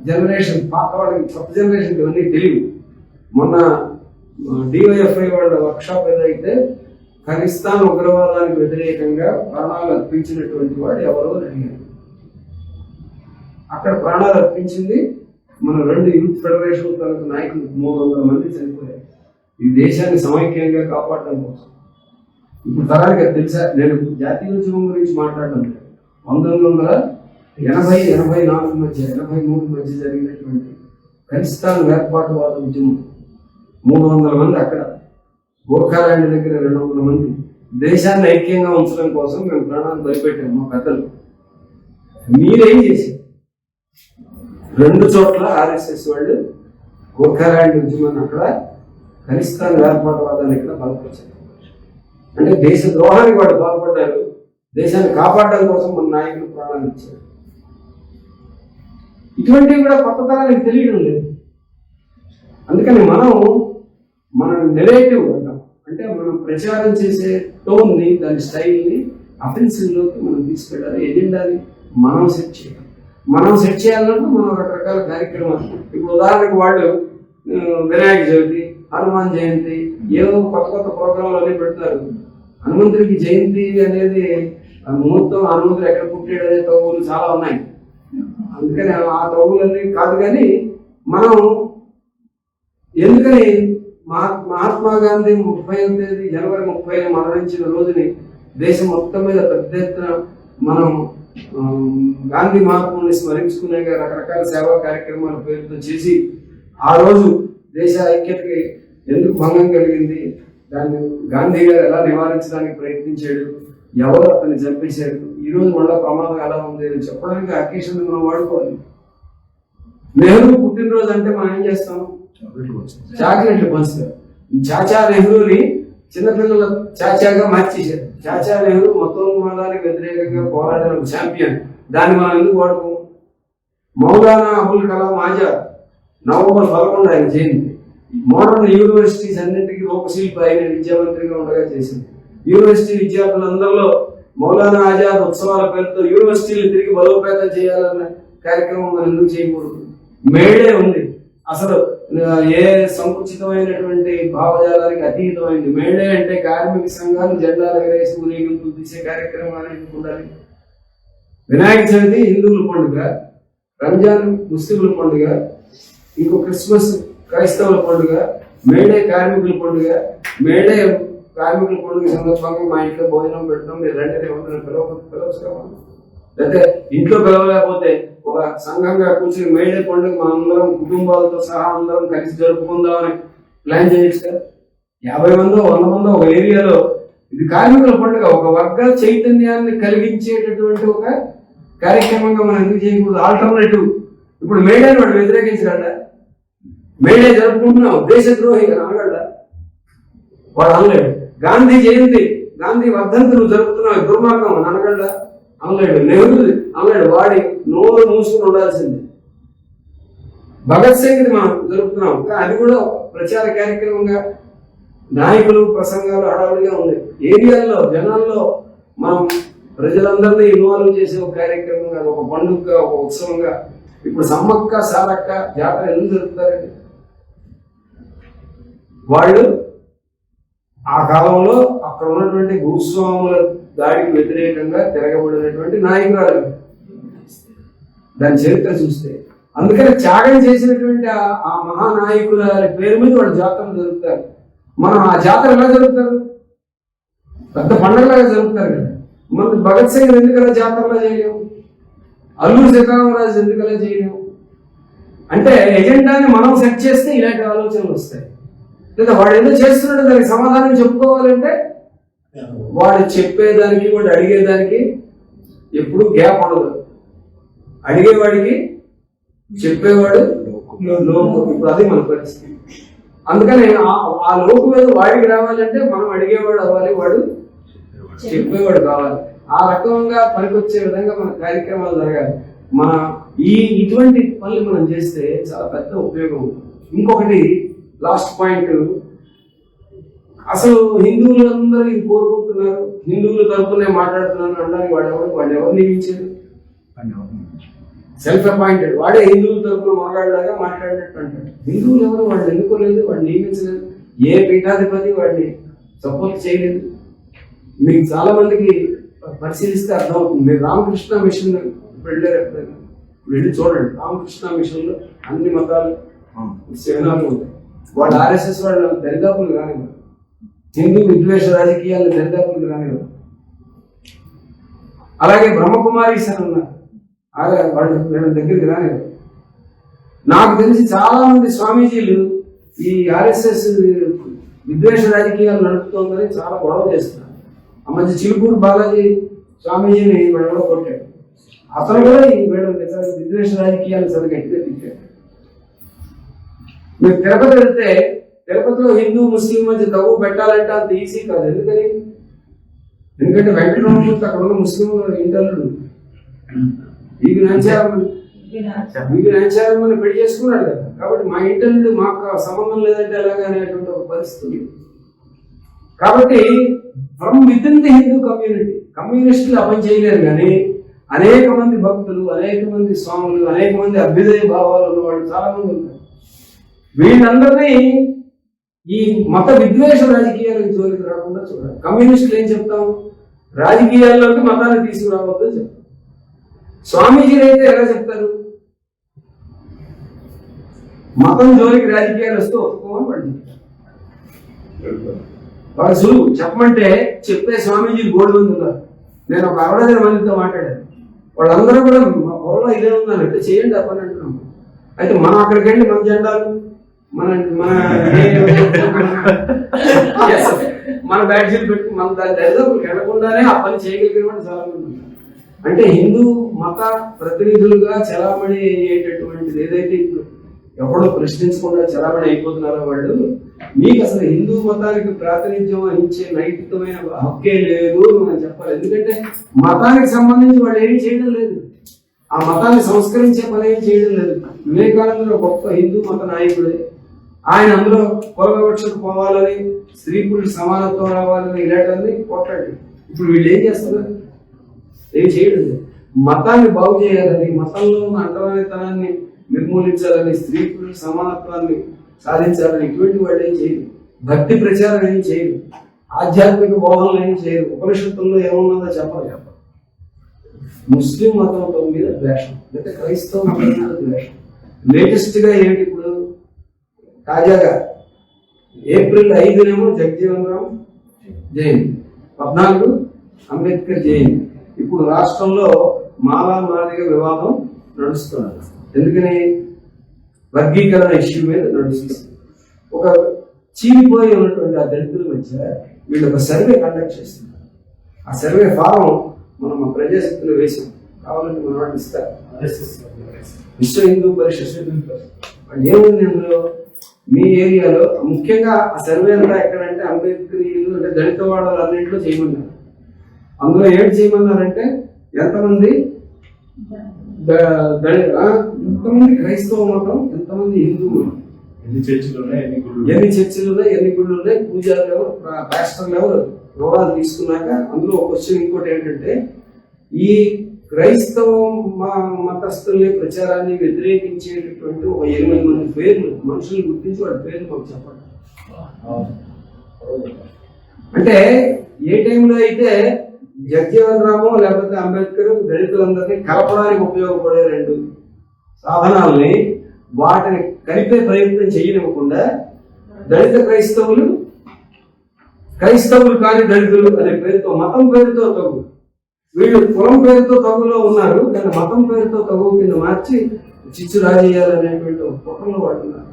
జనరేషన్, పాత వాళ్ళకి కొత్త జనరేషన్ ఇవన్నీ తెలియదు. మొన్న డివైఎఫ్ఐ వాళ్ళ వర్క్షాప్ ఏదైతే ఖలిస్తాన్ ఉగ్రవాదానికి వ్యతిరేకంగా ప్రాణాలు అర్పించినటువంటి వాడు ఎవరో అడిగారు. అక్కడ ప్రాణాలు అర్పించింది మన 2 యూత్ ఫెడరేషన్ తరగతి నాయకులు. 300 మంది చనిపోయారు ఈ దేశాన్ని సమైక్యంగా కాపాడడం కోసం. ఇప్పుడు తరానికి అది తెలుసా? నేను జాతీయోద్యమం గురించి మాట్లాడడం 1980-84 మధ్య, 83 మధ్య జరిగినటువంటి ఖలిస్తాన్ వేర్పాటువాద ఉద్యమం. 300 మంది అక్కడ, గోర్ఖాలాండ్ దగ్గర 200 మంది. దేశాన్ని ఐక్యంగా ఉంచడం కోసం మేము ప్రాణాలు బలిపెట్టాము మా పెద్దలు. మీరేం చేశారు? 2 చోట్ల ఆర్ఎస్ఎస్ వాళ్ళు గోర్ఖాలాండ్ ఉద్యమాన్ని అక్కడ, ఖలిస్తాన్ వేర్పాటువాదాన్ని ఇక్కడ బలపరిచారు. అంటే దేశ ద్రోహానికి వాడు పాల్పడ్డారు. దేశాన్ని కాపాడడం కోసం మన నాయకులు ప్రాణాలు ఇచ్చారు. ఇటువంటివి కూడా కొత్త తరానికి తెలియడం లేదు. అందుకని మన నెరేటివ్ అంటాం, అంటే మనం ప్రచారం చేసే టోన్ని, దాని స్టైల్ని అఫెన్సివ్లోకి మనం తీసుకెళ్ళాలి. ఎజెండాని మనం సెట్ చేయాలి. మనం సెట్ చేయాలన్నప్పుడు మనం రకరకాల కార్యక్రమాలు, ఇప్పుడు ఉదాహరణకు వాళ్ళు వినాయక చవితి, హనుమాన్ జయంతి, ఏవో కొత్త కొత్త ప్రోగ్రాంలు అన్నీ పెడతారు. హనుమంతుడికి జయంతి అనేది ముహూర్తం, హనుమంతుడు ఎక్కడ పుట్టాడు అనే తగులు చాలా ఉన్నాయి. అందుకని ఆ తగులన్నీ కాదు. కానీ మనం ఎందుకని మహాత్మా గాంధీ 30వ తేదీ జనవరి 30న మరణించిన రోజుని దేశం మొత్తం మీద పెద్ద ఎత్తున మనం గాంధీ మహాత్ముని స్మరించుకునే రకరకాల సేవా కార్యక్రమాల పేరుతో చేసి ఆ రోజు దేశ ఐక్యతకి ఎందుకు భంగం కలిగింది, దాన్ని గాంధీ గారు ఎలా నివారించడానికి ప్రయత్నించాడు, ఎవరు అతన్ని చంపేశాడు, ఈరోజు మళ్ళీ ప్రమాదం ఎలా ఉంది అని చెప్పడానికి అకేషన్ మనం వాడుకోవాలి. నెహ్రూ పుట్టినరోజు అంటే మనం ఏం చేస్తాం? చాక్లెట్లు పంచుతారు. చాచా నెహ్రూని చిన్నపిల్లల చాచాగా మార్చేశారు. చాచా నెహ్రూ మతోన్మాదానికి వ్యతిరేకంగా పోరాడిన ఛాంపియన్. దాన్ని మనం ఎందుకు వాడుకోం? మౌలానా అబుల్ కలాం ఆజాద్ నవంబర్ 11 ఆయన జయంతి. మోడర్న్ యూనివర్సిటీస్ అన్నింటికీ రూపశిల్పి ఆయన విద్యామంత్రిగా ఉండగా చేసింది. యూనివర్సిటీ విద్యార్థులందరిలో మౌలానా ఆజాద్ ఉత్సవాల పేరుతో యూనివర్సిటీలు తిరిగి బలోపేతం చేయాలన్న కార్యక్రమం మనం ఎందుకు చేయకూడదు? మేడే ఉంది, అసలు ఏ సంకుచితమైనటువంటి భావజాలానికి అతీతమైంది. మేడే అంటే కార్మిక సంఘాలు జెండాలు ఎగరేసి ఊరేగింపులు తీసే కార్యక్రమాలు ఉండాలి. వినాయక చవితి హిందువుల పండుగ, రంజాన్ ముస్లింల పండుగ, ఇంకో క్రిస్మస్ క్రైస్తవుల పండుగ, మేడే కార్మికుల పండుగ. మేడే కార్మికుల పండుగ సందర్భంగా మా ఇంట్లో భోజనం పెడతాం, మీరు రండి పిలవచ్చుకోవాలి. లేకపోతే ఇంట్లో పిలవలేకపోతే ఒక సంఘంగా కూర్చొని మేడే పండుగ మా అందరం కుటుంబాలతో సహా అందరం కలిసి జరుపుకుందామని ప్లాన్ చేయొచ్చు కదా. 50 మందో 100 మందో ఒక ఏరియాలో ఇది కార్మికుల పండుగ, ఒక వర్గ చైతన్యాన్ని కలిగించేటటువంటి ఒక కార్యక్రమంగా మనం ఎందుకు చేయకూడదు? ఆల్టర్నేటివ్. ఇప్పుడు మేడేని వాడు వ్యతిరేకించగలడా? మేడే జరుపుకుంటున్నావు దేశద్రోహి అని అనగలడా? వాడు అనలేడు. గాంధీ జయంతి, గాంధీ వర్ధంతి నువ్వు జరుపుతున్నావు దుర్మార్గం అని అనగలడా? అనలేడు. నెహ్రూ అనలేడు. వాడి నోరు మూసుకుని ఉండాల్సింది. భగత్ సింగ్ మనం జరుపుతున్నాం, అది కూడా ప్రచార కార్యక్రమంగా నాయకులు ప్రసంగాలు హడావుడిగా ఉంది. ఏరియాల్లో జనాల్లో మనం ప్రజలందరినీ ఇన్వాల్వ్ చేసే ఒక కార్యక్రమంగా, ఒక పండుగగా, ఒక ఉత్సవంగా. ఇప్పుడు సమ్మక్క సారక్క జాతర ఎందుకు జరుపుతారండి? వాళ్ళు ఆ కాలంలో అక్కడ ఉన్నటువంటి భూస్వాముల దాడికి వ్యతిరేకంగా తిరగబడినటువంటి నాయకురాలు. దాని చరిత్ర చూస్తే అందుకని త్యాగం చేసినటువంటి ఆ మహానాయకుల పేరు మీద వాళ్ళు జాతరలు జరుపుతారు. మనం ఆ జాతర ఎలా జరుపుతారు? పెద్ద పండుగలాగా జరుపుతారు కదా. మన భగత్ సింగ్ ఎందుకలా జాతరలా చేయలేము? అల్లూరి సీతారామరాజు ఎందుకలా చేయలేము? అంటే ఎజెండాని మనం సెట్ చేస్తే ఇలాంటి ఆలోచనలు వస్తాయి. లేదా వాడు ఏదో చేస్తున్నాడు, దానికి సమాధానం చెప్పుకోవాలంటే వాడు చెప్పేదానికి వాడు అడిగేదానికి ఎప్పుడు గ్యాప్ ఉండదు. అడిగేవాడికి చెప్పేవాడు లోకు. ఇప్పుడు అది మన పరిస్థితి. అందుకని ఆ లోకు మీద వాడికి రావాలంటే మనం అడిగేవాడు అవ్వాలి, వాడు చెప్పేవాడు కావాలి. ఆ రకంగా పనికొచ్చే విధంగా మన కార్యక్రమాలు జరగాలి. మన ఇటువంటి పనులు మనం చేస్తే చాలా పెద్ద ఉపయోగం ఉంటుంది. ఇంకొకటి లాస్ట్ పాయింట్, అసలు హిందువులు అందరూ ఇది కోరుకుంటున్నారు, హిందువుల తరపునే మాట్లాడుతున్నాను అనడానికి వాళ్ళు ఎవరు నియమించారు? Self appointed. వాడే హిందువుల తరపున మాట్లాడలాగా మాట్లాడినట్టు అంటాడు. హిందువులు ఎవరు? వాళ్ళు ఎన్నుకోలేదు, వాడిని నియమించలేదు. ఏ పీఠాధిపతి వాడిని సపోర్ట్ చేయలేదు. మీకు చాలా మందికి పరిశీలిస్తే అర్థమవుతుంది. మీరు రామకృష్ణ మిషన్ వెళ్ళారు, ఎప్పుడైనా వెళ్ళి చూడండి. రామకృష్ణ మిషన్ లో అన్ని మతాలు సెమినార్లు ఉంటాయి. వాళ్ళు ఆర్ఎస్ఎస్ వాళ్ళు దరిదాపులు కానివ్వరు, హిందూ విద్వేష రాజకీయాలు దరిదాపులు కానివ్వరు. అలాగే బ్రహ్మకుమారీస్ అని ఉన్నారు, వాళ్ళు వీళ్ళ దగ్గరికి రానివ్వరు. నాకు తెలిసి చాలా మంది స్వామీజీలు ఈ ఆర్ఎస్ఎస్ విద్వేష రాజకీయాలు నడుపుతోందని చాలా గొడవ చేస్తున్నారు. ఆ మధ్య చిలుకూరు బాలాజీ స్వామీజీని వీళ్ళలో కొట్టాడు. అతను కూడా ఈ వీళ్ళ విద్వేష రాజకీయాలు చాలా గట్టిగా తిట్టాడు. మీరు తిరుపతి వెళ్తే తిరుపతిలో హిందూ ముస్లిం మధ్య తగ్గు పెట్టాలంటే అంత ఈజీ కాదు. ఎందుకంటే వెంకటరమణమూర్తి అక్కడ ఉన్న ముస్లింలు ఇంటర్లు వీగి నాచారమ్మని పెళ్లి చేసుకున్నాడు కదా. కాబట్టి మా ఇంటర్లు మాకు సంబంధం లేదంటే ఎలాగా అనేటువంటి ఒక పరిస్థితి. కాబట్టి from with in the Hindu community, కమ్యూనిస్టులు అపని చేయలేరు, కానీ అనేక మంది భక్తులు, అనేక మంది స్వాములు, అనేక మంది అభ్యుదయ భావాలు ఉన్న వాళ్ళు చాలా మంది ఉన్నారు. వీళ్ళందరినీ ఈ మత విద్వేష రాజకీయాలకు జోలికి రాకుండా చూడాలి. కమ్యూనిస్టులు ఏం చెప్తాం? రాజకీయాల్లోకి మతాన్ని తీసుకురావద్దు అని చెప్తాం. స్వామీజీలు అయితే ఎలా చెప్తారు? మతం జోలికి రాజకీయాలు వస్తూ ఒప్పుకోమని వాళ్ళు చెప్తారు. వాళ్ళు సులువు చెప్పమంటే చెప్పే స్వామీజీలు 3 మంది ఉన్నారు. నేను ఒక 60 మందితో మాట్లాడాను. వాళ్ళందరూ కూడా మా పొరలో ఇదే ఉందని అంటే చేయండి అప్పని అంటున్నాం. అయితే మనం అక్కడికి వెళ్ళి మన జెండాలు మన బ్యాడ్జీలు పెట్టి మన దాని దరిదాపులకు వెళ్ళకుండానే ఆ పని చేయగలిగిన చాలా మంది ఉన్నారు. అంటే హిందూ మత ప్రతినిధులుగా చలామణి అయ్యేటటువంటిది ఏదైతే ఇప్పుడు ఎవడో ప్రశ్నించకుండా చలామణి అయిపోతున్నారో వాళ్ళు, మీకు అసలు హిందూ మతానికి ప్రాతినిధ్యం వహించే నైతికమైన హక్కే లేదు అని చెప్పాలి. ఎందుకంటే మతానికి సంబంధించి వాళ్ళు ఏమీ చేయడం లేదు, ఆ మతాన్ని సంస్కరించే పని ఏం చేయడం లేదు. వివేకానందుడు గొప్ప హిందూ మత నాయకుడే, ఆయన అందులో కుల వివక్షకు పోవాలని, స్త్రీ పురుష సమానత్వం రావాలని ఇలాంటివన్నీ కొట్లాడి ఇప్పుడు వీళ్ళు ఏం చేస్తున్నారు? ఏం చేయడం. మతాన్ని బాగు చేయాలని, మతంలో ఉన్న అంటరానితనాన్ని నిర్మూలించాలని, స్త్రీ పురుష సమానత్వాన్ని సాధించాలని ఇటువంటి వాళ్ళు ఏం చేయరు. భక్తి ప్రచారం ఏం చేయరు, ఆధ్యాత్మిక బోధనలు ఏం చేయరు, ఉపనిషత్తుల్లో ఏమున్నదో చెప్పాలి. ముస్లిం మతం మీద ద్వేషం, లేకపోతే క్రైస్తవ మతం మీద ద్వేషం. లేటెస్ట్ గా ఏంటి ఇప్పుడు తాజాగా ఏప్రిల్ 5 జగజీవన్ రామ్ జయంతి, 14 అంబేద్కర్ జయంతి. ఇప్పుడు రాష్ట్రంలో మాలా మాదిగ వివాదం నడుస్తున్నారు. ఎందుకని? వర్గీకరణ ఇష్యూ మీద నడుస్తుంది. ఒక చీలిపోయి ఉన్నటువంటి ఆ దళితుల మధ్య వీళ్ళు ఒక సర్వే కండక్ట్ చేస్తున్నారు. ఆ సర్వే ఫారం మనం మా ప్రజాశక్తిలో వేసాం, కావాలంటే మన వాళ్ళు ఇస్తారు. విశ్వ హిందూ పరిషత్ వాళ్ళు ఏముంది అందులో, మీ ఏరియాలో ముఖ్యంగా ఆ సర్వే అంతా ఎక్కడంటే అంబేద్కరీలు అంటే దళిత వాడలు అన్నింటిలో చేయమన్నారు. అందులో ఏంటి చేయమన్నారంటే ఎంతమంది ఎంతమంది క్రైస్తవ మతం, ఎంతమంది హిందూ మతం, ఎన్ని చర్చిలు ఉన్నాయి, ఎన్ని గుళ్ళు ఉన్నాయి, పూజారులు ఎవరు, పాస్టర్లు ఎవరు, వివరాలు తీసుకున్నాక అందులో ఒక క్వశ్చన్ ఇంకోటి ఏంటంటే, ఈ క్రైస్తవ మతస్థుల్ని ప్రచారాన్ని వ్యతిరేకించేటటువంటి ఒక 8 మంది పేర్లు, మనుషుల్ని గుర్తించి వాళ్ళ పేర్లు మాకు చెప్పండి. అంటే ఏ టైంలో అయితే జగజీవన్ రాము లేకపోతే అంబేద్కర్ దళితులందరినీ కలపడానికి ఉపయోగపడే 2 సాధనాలని వాటిని కలిపే ప్రయత్నం చేయనివ్వకుండా దళిత క్రైస్తవులు కాని దళితులు అనే పేరుతో, మతం పేరుతో తగు, వీళ్ళు కులం పేరుతో తగులో ఉన్నారు, దాన్ని మతం పేరుతో తగు కింద మార్చి చిచ్చు రాజేయాలనేటువంటి ఒక కుట్రలో వాడుతున్నారు.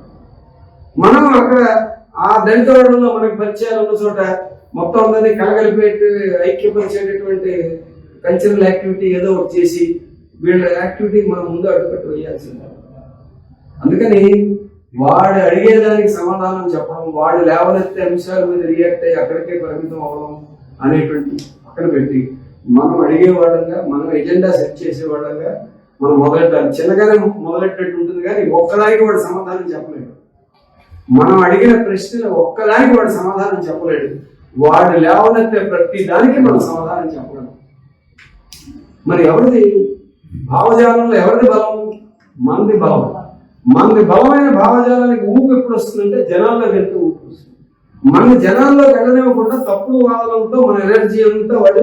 మనం అక్కడ ఆ దళిత వాడల్లో మనకి పరిచయాలు ఉన్న చోట మొత్తం అందరినీ కలగలిపేటి ఐక్యపరిచేటటువంటి కల్చరల్ యాక్టివిటీ ఏదో ఒకటి చేసి వీళ్ళ యాక్టివిటీకి మనం ముందు అడ్డుకట్టు వేయాల్సిందే. అందుకని వాడు అడిగేదానికి సమాధానం చెప్పడం, వాడు లేవనెత్తే అంశాల మీద రియాక్ట్ అయ్యి అక్కడికే పరిమితం అవ్వడం అనేటువంటి పక్కన పెట్టి మనం అడిగేవాళ్ళంగా, మనం ఎజెండా సెట్ చేసేవాళ్ళంగా మనం మొదలెట్టాలి. చిన్నగానే మొదలెట్టినట్టు ఉంటుంది కానీ ఒక్కదానికి వాడు సమాధానం చెప్పలేడు. మనం అడిగిన ప్రశ్నలు ఒక్కదానికి వాడు సమాధానం చెప్పలేడు. వాడు లేవనెత్తే ప్రతి దానికి మనం సమాధానం చెప్పలేము. మరి ఎవరిది భావజాలంలో ఎవరిది బలం? మనది బలం. మనది బలమైన భావజాలానికి ఊపు ఎప్పుడు వస్తుందంటే జనాల్లోకి వెళ్తూ ఊపు వస్తుంది. మన జనాల్లోకి వెళ్ళనివ్వకుండా తప్పుడు వాదనలతో మన ఎనర్జీ అంతా వాడు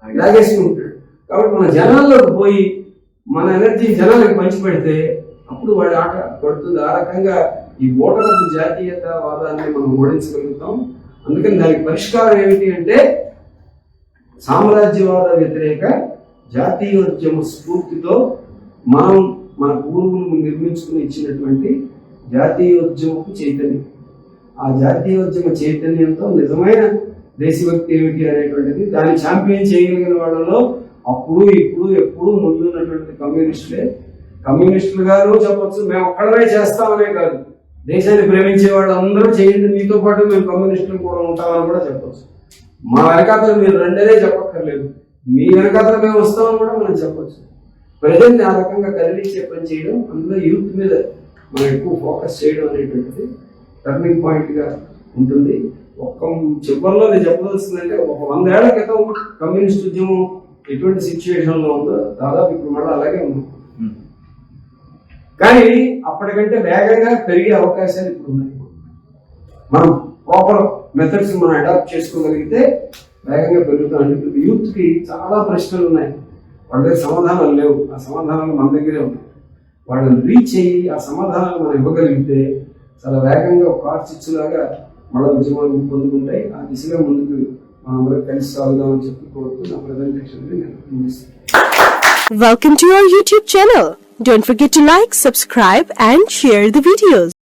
లాగేసుకుంటాడు. కాబట్టి మన జనాల్లోకి పోయి మన ఎనర్జీ జనాలకు పంచిపెడితే అప్పుడు వాడి ఆట పడుతుంది. ఆ రకంగా ఈ ఓటమి జాతీయతావాదాన్ని మనం ఓడించగలుగుతాం. అందుకని దానికి పరిష్కారం ఏమిటి అంటే సామ్రాజ్యవాద వ్యతిరేక జాతీయోద్యమ స్ఫూర్తితో మనం మన పూర్వులు నిర్మించుకుని ఇచ్చినటువంటి జాతీయోద్యమపు చైతన్యం, ఆ జాతీయోద్యమ చైతన్యంతో నిజమైన దేశభక్తి ఏమిటి అనేటువంటిది దాన్ని ఛాంపియన్ చేయగలిగిన వాళ్ళలో అప్పుడు ఇప్పుడు ఎప్పుడు ముందున్నటువంటి కమ్యూనిస్టులుగాను చెప్పొచ్చు. మేము ఒక్కడమే చేస్తామనే కాదు, దేశాన్ని ప్రేమించే వాళ్ళందరూ చేయండి, మీతో పాటు మేము కమ్యూనిస్టులు కూడా ఉంటామని కూడా చెప్పొచ్చు. మా వెనకాతలు మీరు రెండనే చెప్పక్కర్లేదు, మీ వెనకాతలు మేము వస్తామని కూడా మనం చెప్పొచ్చు. ప్రజల్ని ఆ రకంగా కదిలించే పని చేయడం, అందులో యూత్ మీద మనం ఎక్కువ ఫోకస్ చేయడం అనేటువంటిది టర్నింగ్ పాయింట్గా ఉంటుంది. ఒక్క చివరిలో నేను చెప్పదలుస్తుందంటే, ఒక 100 ఏళ్ల క్రితం కమ్యూనిస్ట్ ఉద్యమం ఎటువంటి సిచ్యువేషన్లో ఉందో దాదాపు ఇప్పుడు మళ్ళీ అలాగే ఉంది. కానీ అప్పటికంటే వేగంగా పెరిగే అవకాశాలు ఇప్పుడు ఉన్నాయి. మనం ప్రాపర్ మెథడ్స్ మనం అడాప్ట్ చేసుకోగలిగితే వేగంగా పెరుగుతాం. ఇప్పుడు యూత్కి చాలా ప్రశ్నలు ఉన్నాయి, వాళ్ళ దగ్గర సమాధానాలు లేవు. ఆ సమాధానాలు మన దగ్గరే ఉన్నాయి. వాళ్ళని రీచ్ అయ్యి ఆ సమాధానాలు మనం ఇవ్వగలిగితే చాలా వేగంగా ఒక కార్చిచ్చులాగా మళ్ళీ ఉద్యమాలు పొందుకుంటాయి. ఆ దిశగా ముందుకు మనందరం కలిసి సాగుదామని చెప్పి కోరుతూ నా ప్రెజెంటేషన్ నేను ముగిస్తాను. Welcome to our YouTube channel. Don't forget to like, subscribe and share the videos.